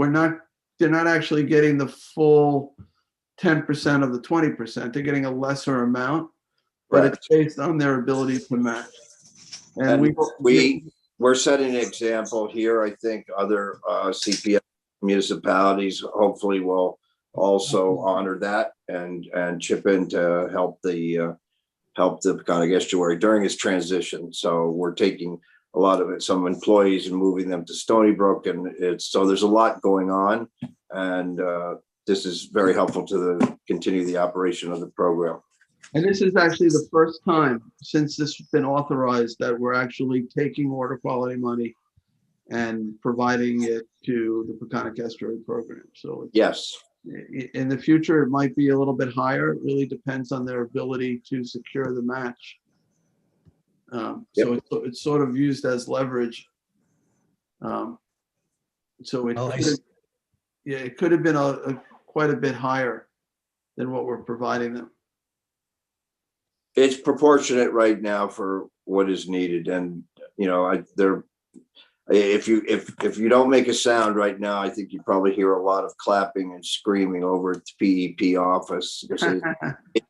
A: they're not actually getting the full 10% of the 20%. They're getting a lesser amount, but it's based on their ability to match. And
C: we're setting an example here. I think other CPF municipalities hopefully will also honor that and chip in to help the Peconic Estuary during its transition. So we're taking a lot of some employees and moving them to Stony Brook, and so there's a lot going on, and this is very helpful to continue the operation of the program.
A: And this is actually the first time since this has been authorized that we're actually taking water quality money and providing it to the Peconic Estuary program. So
C: yes,
A: in the future, it might be a little bit higher. It really depends on their ability to secure the match. So it's sort of used as leverage. So it
F: Well, I
A: could have, yeah, it could have been quite a bit higher than what we're providing them.
C: It's proportionate right now for what is needed. And, you know, if you don't make a sound right now, I think you probably hear a lot of clapping and screaming over at the PEP office.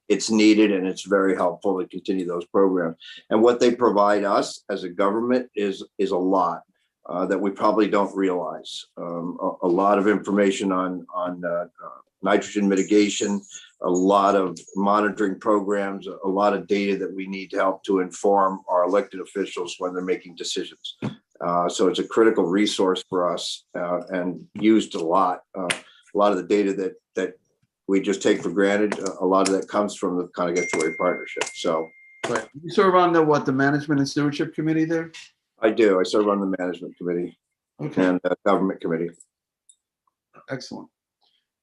C: It's needed, and it's very helpful to continue those programs. And what they provide us as a government is a lot that we probably don't realize. A lot of information on nitrogen mitigation, a lot of monitoring programs, a lot of data that we need to help to inform our elected officials when they're making decisions. So it's a critical resource for us and used a lot. A lot of the data that we just take for granted, a lot of that comes from the Peconic Estuary Partnership. So,
A: right. You serve on the Management and Stewardship Committee there?
C: I do. I serve on the Management Committee and the Government Committee.
A: Excellent.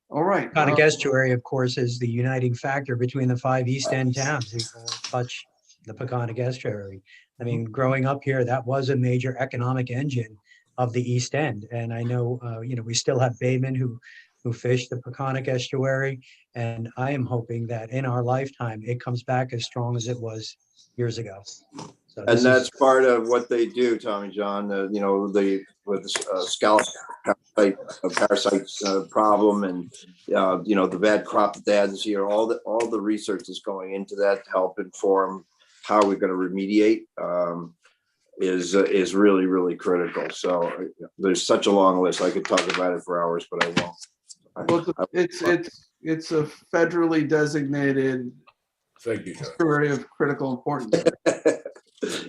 A: All right.
F: Peconic Estuary, of course, is the uniting factor between the 5 East End towns who all touch the Peconic Estuary. I mean, growing up here, that was a major economic engine of the East End. And I know, we still have baymen who fish the Peconic Estuary. And I am hoping that in our lifetime, it comes back as strong as it was years ago. So
C: And that's part of what they do, Tommy John, with the scallop parasite problem and, the bad crop that they had this year, all the research is going into that to help inform how we're going to remediate is really, really critical. So there's such a long list. I could talk about it for hours, but I won't.
A: Well, it's a federally designated estuary of critical importance.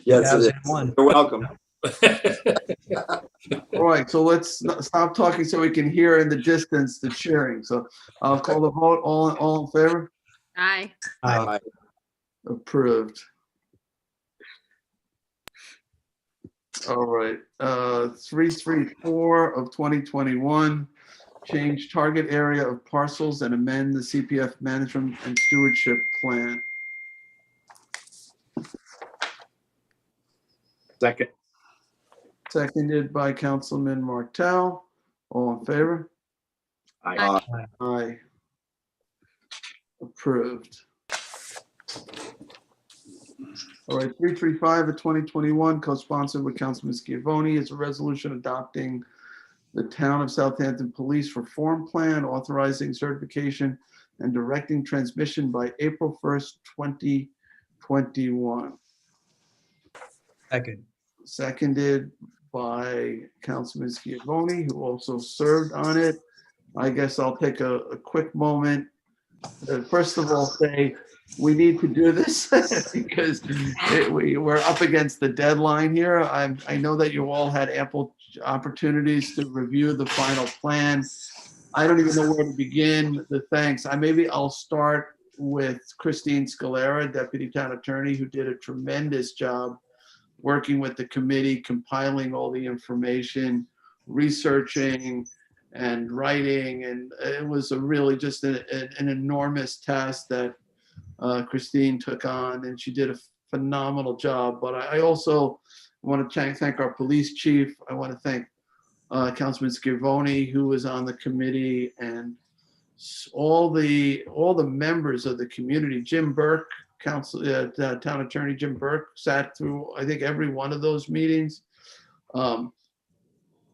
C: Yes, it is. You're welcome.
A: All right, so let's stop talking so we can hear in the distance the cheering. So I'll call the vote. All in favor?
L: Aye.
C: Aye.
A: Approved. All right, 334 of 2021, change target area of parcels and amend the CPF management and stewardship plan.
Q: Second.
A: Seconded by Councilman Martell. All in favor?
C: Aye.
A: Aye. Approved. All right, 335 of 2021, co-sponsored with Councilman Schiavone, is a resolution adopting the Town of Southampton Police Reform Plan, authorizing certification and directing transmission by April 1st, 2021.
F: Second.
A: Seconded by Councilman Schiavone, who also served on it. I guess I'll take a quick moment. First of all, say we need to do this because we're up against the deadline here. I know that you all had ample opportunities to review the final plan. I don't even know where to begin the thanks. I'll start with Christine Scalera, Deputy Town Attorney, who did a tremendous job working with the committee, compiling all the information, researching and writing. And it was really just an enormous task that Christine took on, and she did a phenomenal job. But I also want to thank our police chief. I want to thank Councilman Schiavone, who was on the committee, and all the members of the community. Jim Burke, Town Attorney Jim Burke, sat through, I think, every one of those meetings.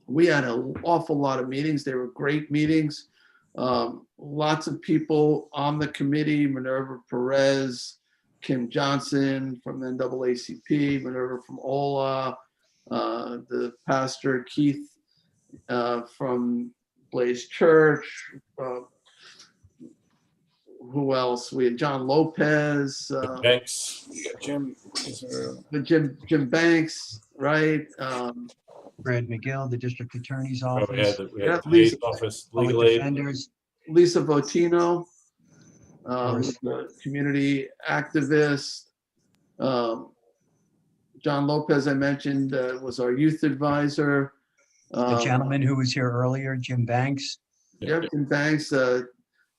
A: We had an awful lot of meetings. They were great meetings. Lots of people on the committee: Minerva Perez, Kim Johnson from NAACP, Minerva from OLA, the pastor Keith from Blaze Church. Who else? We had John Lopez.
K: Banks. Jim.
A: Jim Banks, right?
F: Brad McGill, the district attorney's
K: Oh,
F: office.
K: we had the DA's office,
F: Public
K: legal aid.
F: defenders.
A: Lisa Votino, the community activist. John Lopez, I mentioned, was our youth advisor.
F: The gentleman who was here earlier, Jim Banks.
A: Yep, Jim Banks,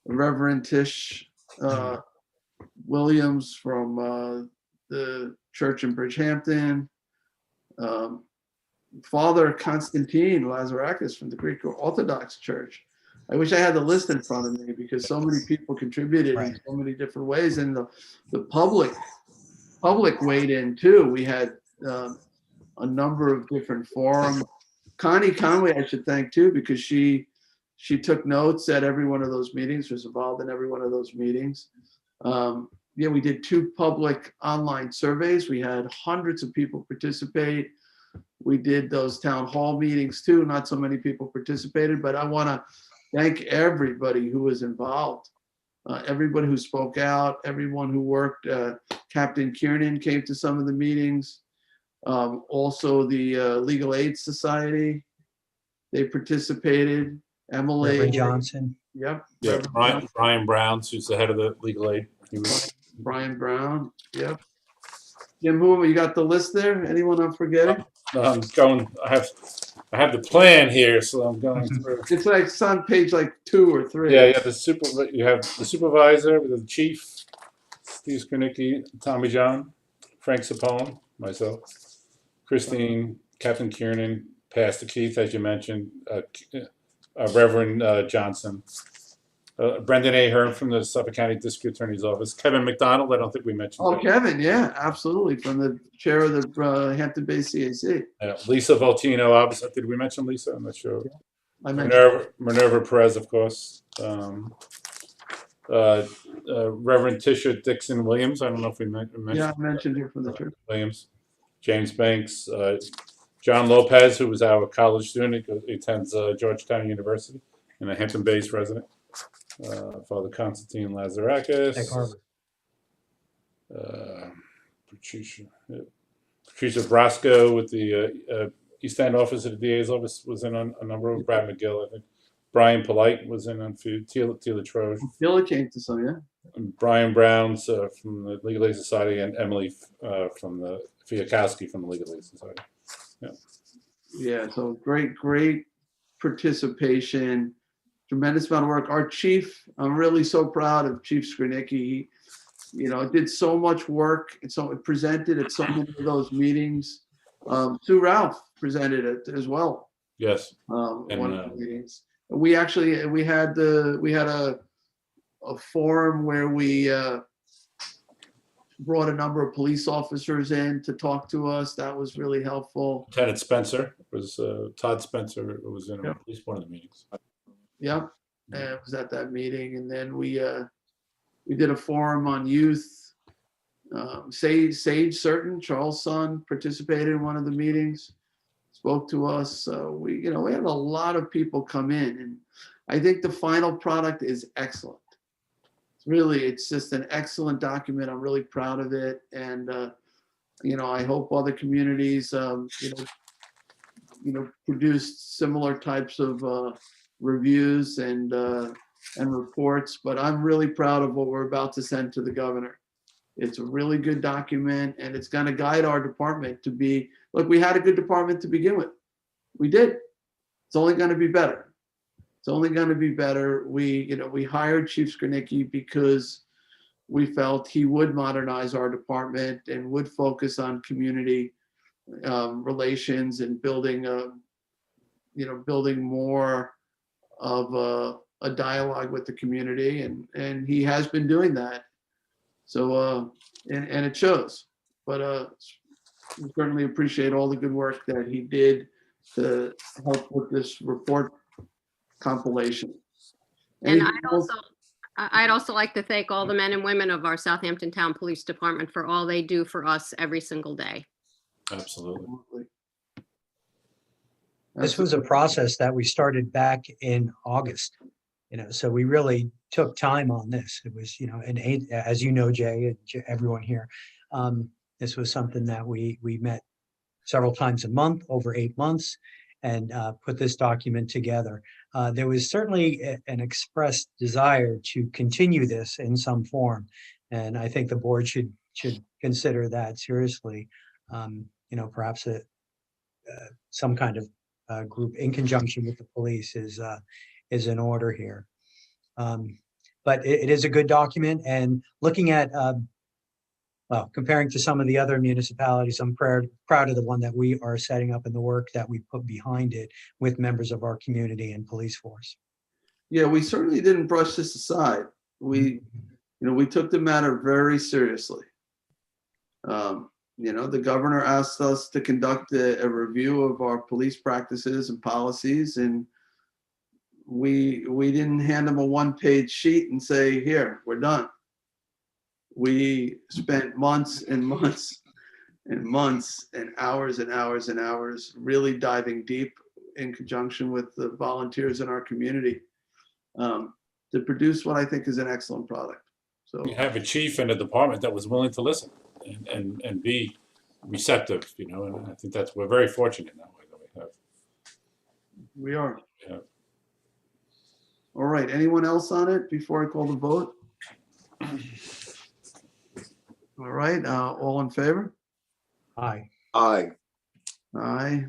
A: Reverend Tish Williams from the church in Bridgehampton. Father Constantine Lazarakis from the Greek Orthodox Church. I wish I had the list in front of me because so many people contributed in so many different ways, and the public weighed in too. We had a number of different forums. Connie Conway, I should thank too, because she took notes at every one of those meetings, was involved in every one of those meetings. Yeah, we did 2 public online surveys. We had hundreds of people participate. We did those town hall meetings too. Not so many people participated, but I want to thank everybody who was involved. Everybody who spoke out, everyone who worked. Captain Kiernan came to some of the meetings. Also the Legal Aid Society, they participated. Emily.
F: Reverend Johnson.
A: Yep.
K: Yeah, Brian Brown, who's the head of the legal aid.
A: Brian Brown, yep. Jim Moore, you got the list there? Anyone I'm forgetting?
K: I'm going, I have the plan here, so I'm going through.
A: It's like it's on page like 2 or 3.
K: Yeah, you have the supervisor, the chief, Steve Skrnicki, Tommy John, Frank Sapone, myself, Christine, Captain Kiernan, Pastor Keith, as you mentioned, Reverend Johnson, Brendan Ahern from the Suffolk County District Attorney's Office, Kevin McDonald, I don't think we mentioned.
A: Oh, Kevin, yeah, absolutely, from the chair of the Hampton Bay CAC.
K: Lisa Voltino, obviously, did we mention Lisa? I'm not sure.
A: I mentioned
K: Minerva Perez, of course. Reverend Tisha Dixon Williams, I don't know if we mentioned.
A: Yeah, I mentioned her from the church.
K: Williams, James Banks, John Lopez, who was our college student, he attends Georgetown University and a Hampton Bays resident. Father Constantine Lazarakis. Patricia Brasco with the East End office of the DA's office was in on a number of. Brad McGill, I think. Brian Polite was in on food. Tila Troge.
A: Tila came to some, yeah.
K: And Brian Browns from the Legal Aid Society, and Emily from the Fiakowski from the Legal Aid Society. Yeah. Yeah,
A: so great participation, tremendous amount of work. Our chief, I'm really so proud of Chief Skrnicki. He, did so much work, and so it presented at so many of those meetings. Sue Ralph presented it as well.
K: Yes.
A: One of the meetings. We had a forum where we brought a number of police officers in to talk to us. That was really helpful.
K: Lieutenant Spencer was Todd Spencer was in at least one of the meetings.
A: Yep, and it was at that meeting, and then we did a forum on youth. Sage Certain, Charles' son, participated in one of the meetings, spoke to us. We had a lot of people come in, and I think the final product is excellent. It's just an excellent document. I'm really proud of it, and I hope other communities, produce similar types of reviews and reports. But I'm really proud of what we're about to send to the governor. It's a really good document, and it's going to guide our department to be. Look, we had a good department to begin with. We did. It's only going to be better. It's only going to be better. We hired Chief Skrnicki because we felt he would modernize our department and would focus on community relations and building more of a dialogue with the community, and he has been doing that. So and it shows. But we certainly appreciate all the good work that he did to help with this report compilation.
L: And I'd also like to thank all the men and women of our Southampton Town Police Department for all they do for us every single day.
K: Absolutely.
F: This was a process that we started back in August, so we really took time on this. It was, as you know, Jay, and everyone here, this was something that we met several times a month over 8 months and put this document together. There was certainly an expressed desire to continue this in some form, and I think the board should consider that seriously. Perhaps some kind of group in conjunction with the police is in order here. But it is a good document, and looking at well, comparing to some of the other municipalities, I'm proud of the one that we are setting up and the work that we put behind it with members of our community and police force.
A: Yeah, we certainly didn't brush this aside. We took the matter very seriously. The governor asked us to conduct a review of our police practices and policies, and we didn't hand him a one-page sheet and say, here, we're done. We spent months and months and months and hours and hours and hours really diving deep in conjunction with the volunteers in our community to produce what I think is an excellent product. So
K: We have a chief and a department that was willing to listen and be receptive, and I think we're very fortunate in that way that we have.
A: we are.
K: Yeah.
A: All right. Anyone else on it before I call the vote? All right. All in favor?
F: Aye.
C: Aye.
A: Aye.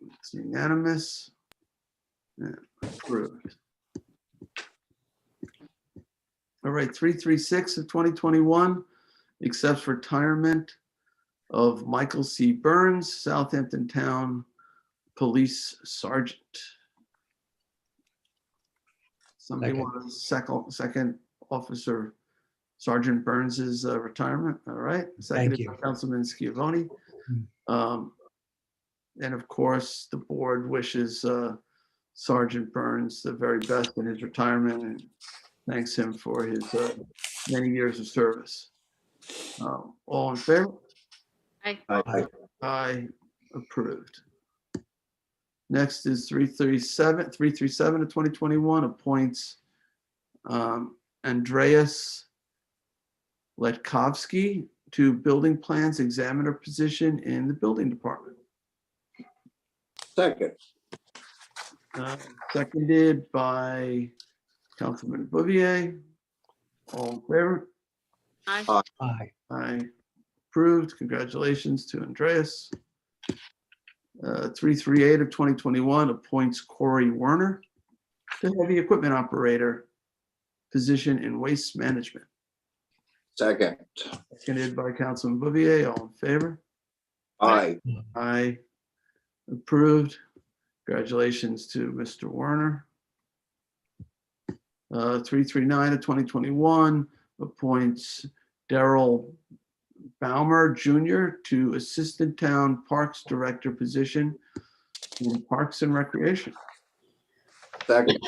A: It's unanimous. Yeah, approved. All right, 336 of 2021 accepts retirement of Michael C. Burns, Southampton Town Police Sergeant. Somebody want a second Officer Sergeant Burns's retirement? All right, seconded by Councilman Schiavone. And of course, the board wishes Sergeant Burns the very best in his retirement and thanks him for his many years of service. All in favor?
L: Aye.
C: Aye.
A: Aye, approved. Next is 337 of 2021 appoints Andreas Letkovsky to building plans examiner position in the building department.
C: Second.
A: Seconded by Councilman Bouvier. All in favor?
L: Aye.
F: Aye.
A: Aye. Approved. Congratulations to Andreas. 338 of 2021 appoints Corey Werner to heavy equipment operator position in waste management.
C: Second.
A: Seconded by Councilman Bouvier. All in favor?
C: Aye.
A: Aye. Approved. Congratulations to Mr. Werner. 339 of 2021 appoints Daryl Baumer Jr. to Assistant Town Parks Director position in Parks and Recreation.
C: Second.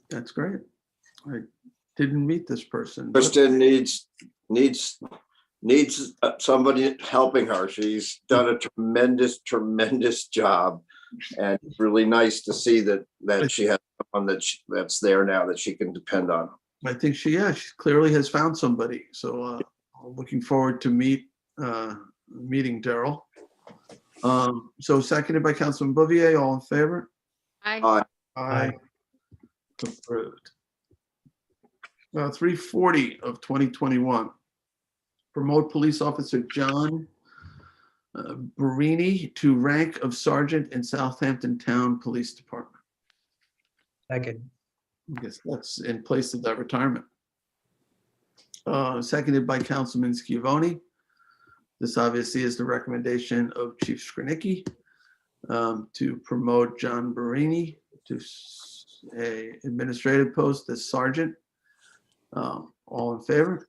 A: That's great. I didn't meet this person. but-
C: Kristen needs somebody helping her. She's done a tremendous job. And it's really nice to see that she has someone that's there now that she can depend on.
A: I think she clearly has found somebody. So looking forward to meeting Daryl. So seconded by Councilman Bouvier. All in favor?
L: Aye.
A: Aye. Approved. 340 of 2021. Promote police officer John Barini to rank of sergeant in Southampton Town Police Department.
F: Second.
A: I guess that's in place of that retirement. Seconded by Councilman Schiavone. This obviously is the recommendation of Chief Skrinicki to promote John Barini to a administrative post as sergeant. All in favor?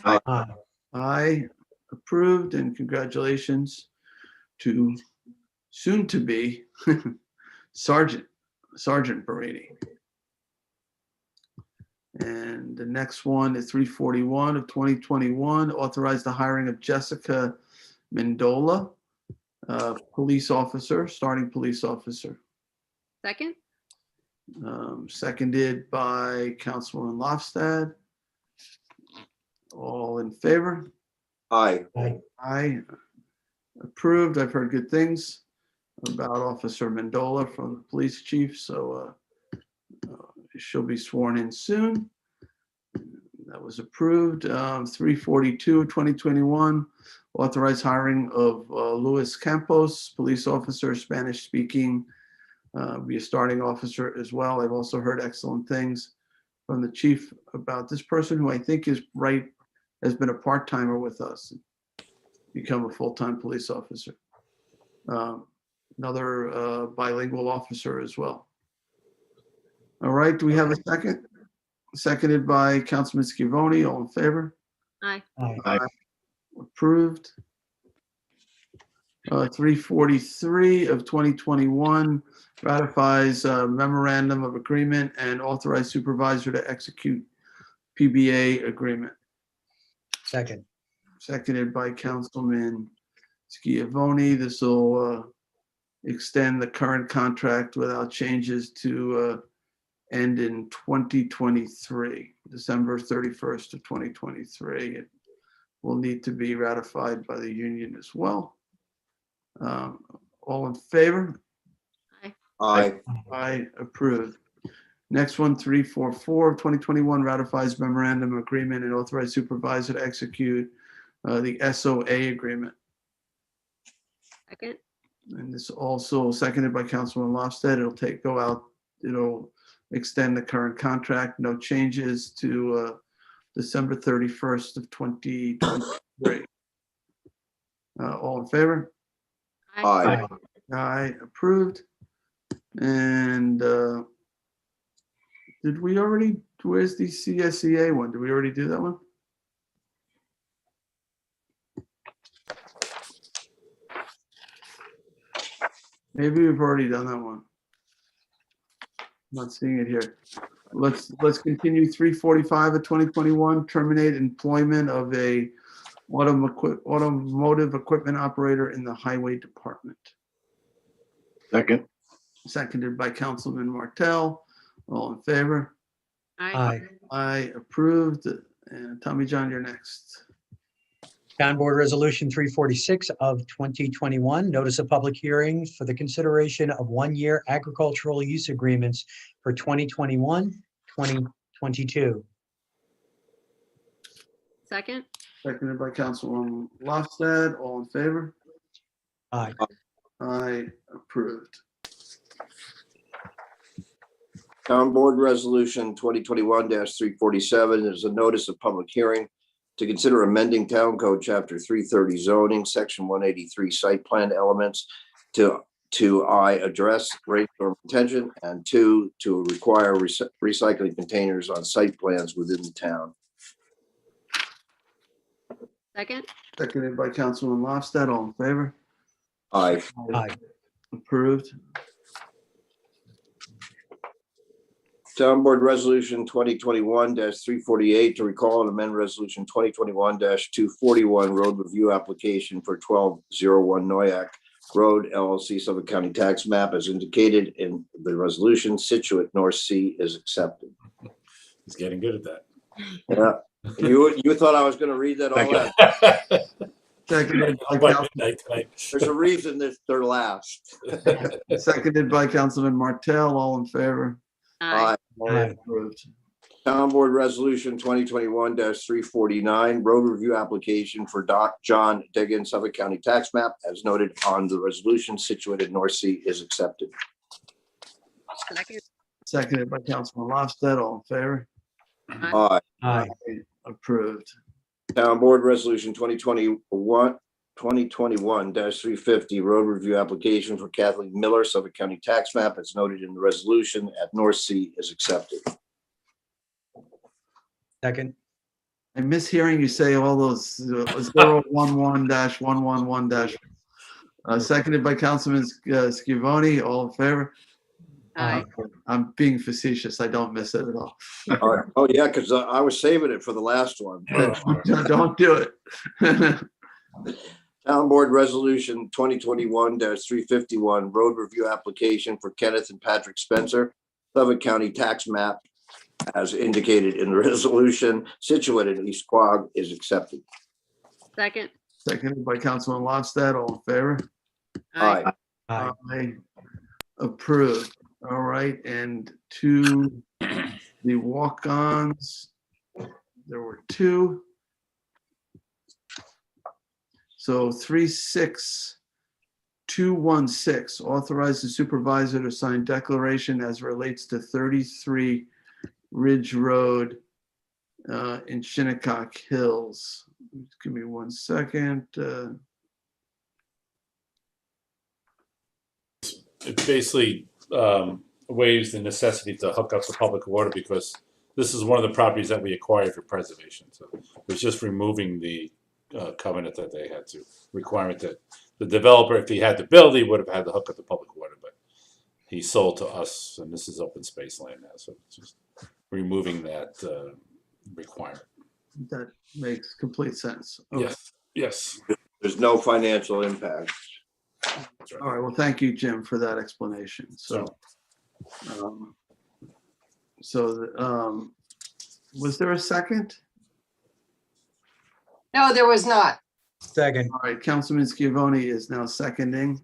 L: Aye.
F: Aye.
A: Aye, approved, and congratulations to soon to be Sergeant Barini. And the next one is 341 of 2021, authorize the hiring of Jessica Mendola, police officer, starting police officer.
L: Second?
A: Seconded by Councilwoman Lofstad. All in favor?
C: Aye.
F: Aye.
A: Aye. Approved. I've heard good things about Officer Mendola from the police chief, so she'll be sworn in soon. That was approved. 342 of 2021, authorized hiring of Luis Campos, police officer, Spanish speaking, be a starting officer as well. I've also heard excellent things from the chief about this person who I think is right, has been a part-timer with us, become a full-time police officer. Another bilingual officer as well. All right, do we have a second? Seconded by Councilman Scavone. All in favor?
L: Aye.
O: Aye.
A: Approved. 343 of 2021 ratifies memorandum of agreement and authorized supervisor to execute PBA agreement.
F: Second.
A: Seconded by Councilman Schiavone. This will extend the current contract without changes to end in 2023, December 31st of 2023. It will need to be ratified by the union as well. All in favor?
C: Aye.
A: Aye, approved. Next one, 344 of 2021 ratifies memorandum of agreement and authorized supervisor to execute the SOA agreement.
L: Second.
A: And this also seconded by Councilman Lofstad. It'll extend the current contract, no changes to December 31st of 2023. All in favor?
C: Aye.
A: Aye, approved. And did we already, where's the CSEA one? Did we already do that one? Maybe we've already done that one. Not seeing it here. Let's continue. 345 of 2021, terminate employment of a automotive equipment operator in the highway department.
Q: Second.
A: Seconded by Councilman Martell. All in favor?
F: Aye.
A: Aye, approved. And Tommy John, you're next.
F: Town Board Resolution 346 of 2021, notice of public hearing for the consideration of one-year agricultural use agreements for 2021, 2022.
L: Second.
A: Seconded by Councilwoman Lofstad. All in favor?
F: Aye.
A: Aye, approved.
C: Town Board Resolution 2021-347 is a notice of public hearing to consider amending Town Code Chapter 330 zoning, Section 183 site plan elements to I, address rainstorm retention, and 2, to require recycling containers on site plans within the town.
L: Second.
A: Seconded by Councilman Lofstad. All in favor?
C: Aye.
F: Aye.
A: Approved.
C: Town Board Resolution 2021-348 to recall and amend Resolution 2021-241 road review application for 1201 Noyak Road LLC Suffolk County tax map as indicated in the resolution. Situate North Sea is accepted.
K: He's getting good at that.
C: Yeah, you thought I was going to read that all out.
A: Seconded by
K: By
A: Council-
K: midnight tonight.
C: There's a reason that they're last.
A: Seconded by Councilman Martell. All in favor?
C: Aye.
F: Aye.
A: Approved.
C: Town Board Resolution 2021-349 road review application for John Diggins Suffolk County tax map as noted on the resolution. Situated North Sea is accepted.
L: Second.
A: Seconded by Councilman Lofstad. All in favor?
C: Aye.
F: Aye.
A: Approved.
C: Town Board Resolution 2021-350 road review application for Kathleen Miller Suffolk County tax map as noted in the resolution at North Sea is accepted.
F: Second.
A: I miss hearing you say all those 011-111-. Seconded by Councilman Scavone. All in favor?
L: Aye.
A: I'm being facetious. I don't miss it at all.
C: Oh, yeah, because I was saving it for the last one.
A: Don't do it.
C: Town Board Resolution 2021-351 road review application for Kenneth and Patrick Spencer, Suffolk County tax map as indicated in the resolution. Situated in East Quogue is accepted.
L: Second.
A: Seconded by Councilman Lofstad. All in favor?
C: Aye.
F: Aye.
A: Aye. Approved. All right, and to the walk-ons, there were 2. So 36216, authorize the supervisor to sign declaration as relates to 33 Ridge Road in Shinnecock Hills. Give me 1 second.
K: It basically waives the necessity to hook up the public water because this is one of the properties that we acquired for preservation. So it was just removing the covenant that they had to, requirement that the developer, if he had to build, he would have had to hook up the public water, but he sold to us, and this is open space land now, so it's just removing that requirement.
A: That makes complete sense. Okay.
K: Yes, yes.
C: There's no financial impact.
A: All right, well, thank you, Jim, for that explanation. Was there a second?
B: No, there was not.
F: Second.
A: All right, Councilman Scavone is now seconding.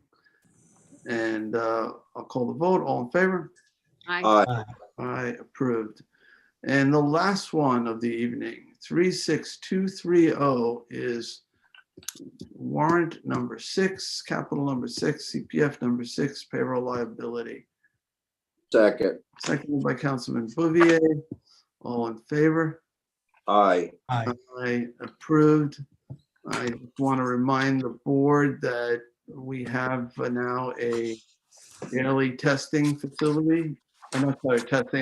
A: And I'll call the vote. All in favor?
L: Aye.
A: Aye, approved. And the last one of the evening, 36230 is warrant number 6, capital number 6, CPF number 6, payroll liability.
C: Second.
A: Seconded by Councilman Bouvier. All in favor?
C: Aye.
A: Aye, approved. I want to remind the board that we have now a daily testing facility, a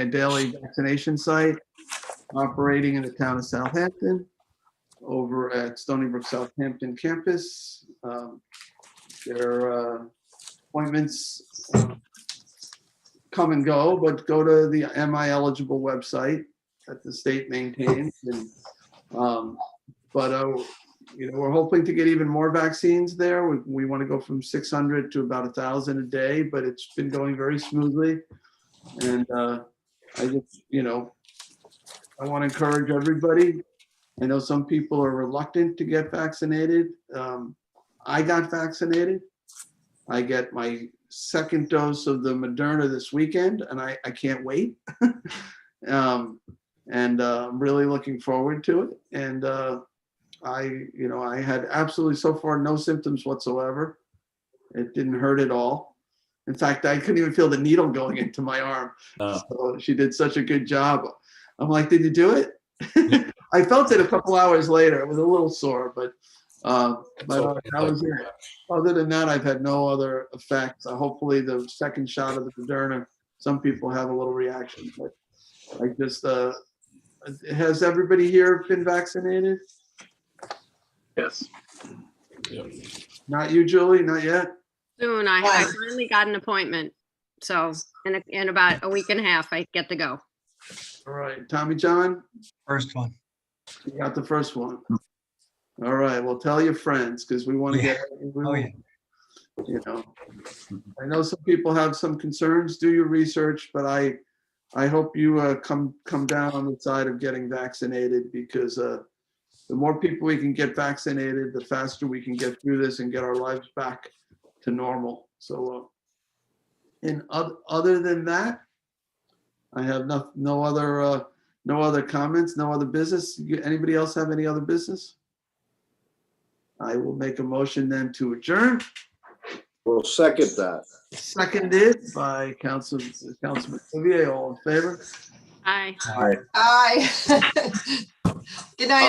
A: daily vaccination site operating in the town of Southampton over at Stony Brook Southampton campus. Their appointments come and go, but go to the MI eligible website that the state maintains. And, we're hoping to get even more vaccines there. We want to go from 600 to about 1,000 a day, but it's been going very smoothly. And I just, I want to encourage everybody. I know some people are reluctant to get vaccinated. I got vaccinated. I get my second dose of the Moderna this weekend, and I can't wait. I'm really looking forward to it. And I had absolutely so far no symptoms whatsoever. It didn't hurt at all. In fact, I couldn't even feel the needle going into my arm. So she did such a good job. I'm like, did you do it? I felt it a couple hours later. It was a little sore, but that was it. Other than that, I've had no other effects. Hopefully the second shot of the Moderna, some people have a little reaction, but I just, has everybody here been vaccinated?
Q: Yes.
A: Not you, Julie, not yet?
L: Soon, I finally got an appointment. So in about a week and a half, I get to go.
A: All right, Tommy John?
F: First one.
A: You got the first one. All right, well, tell your friends because we want to get, I know some people have some concerns. Do your research, but I hope you come down on the side of getting vaccinated because the more people we can get vaccinated, the faster we can get through this and get our lives back to normal. So, other than that, I have no other comments, no other business. Anybody else have any other business? I will make a motion then to adjourn.
C: We'll second that.
A: Seconded by Councilman Bouvier. All in favor?
L: Aye.
C: Aye.
B: Aye. Good night,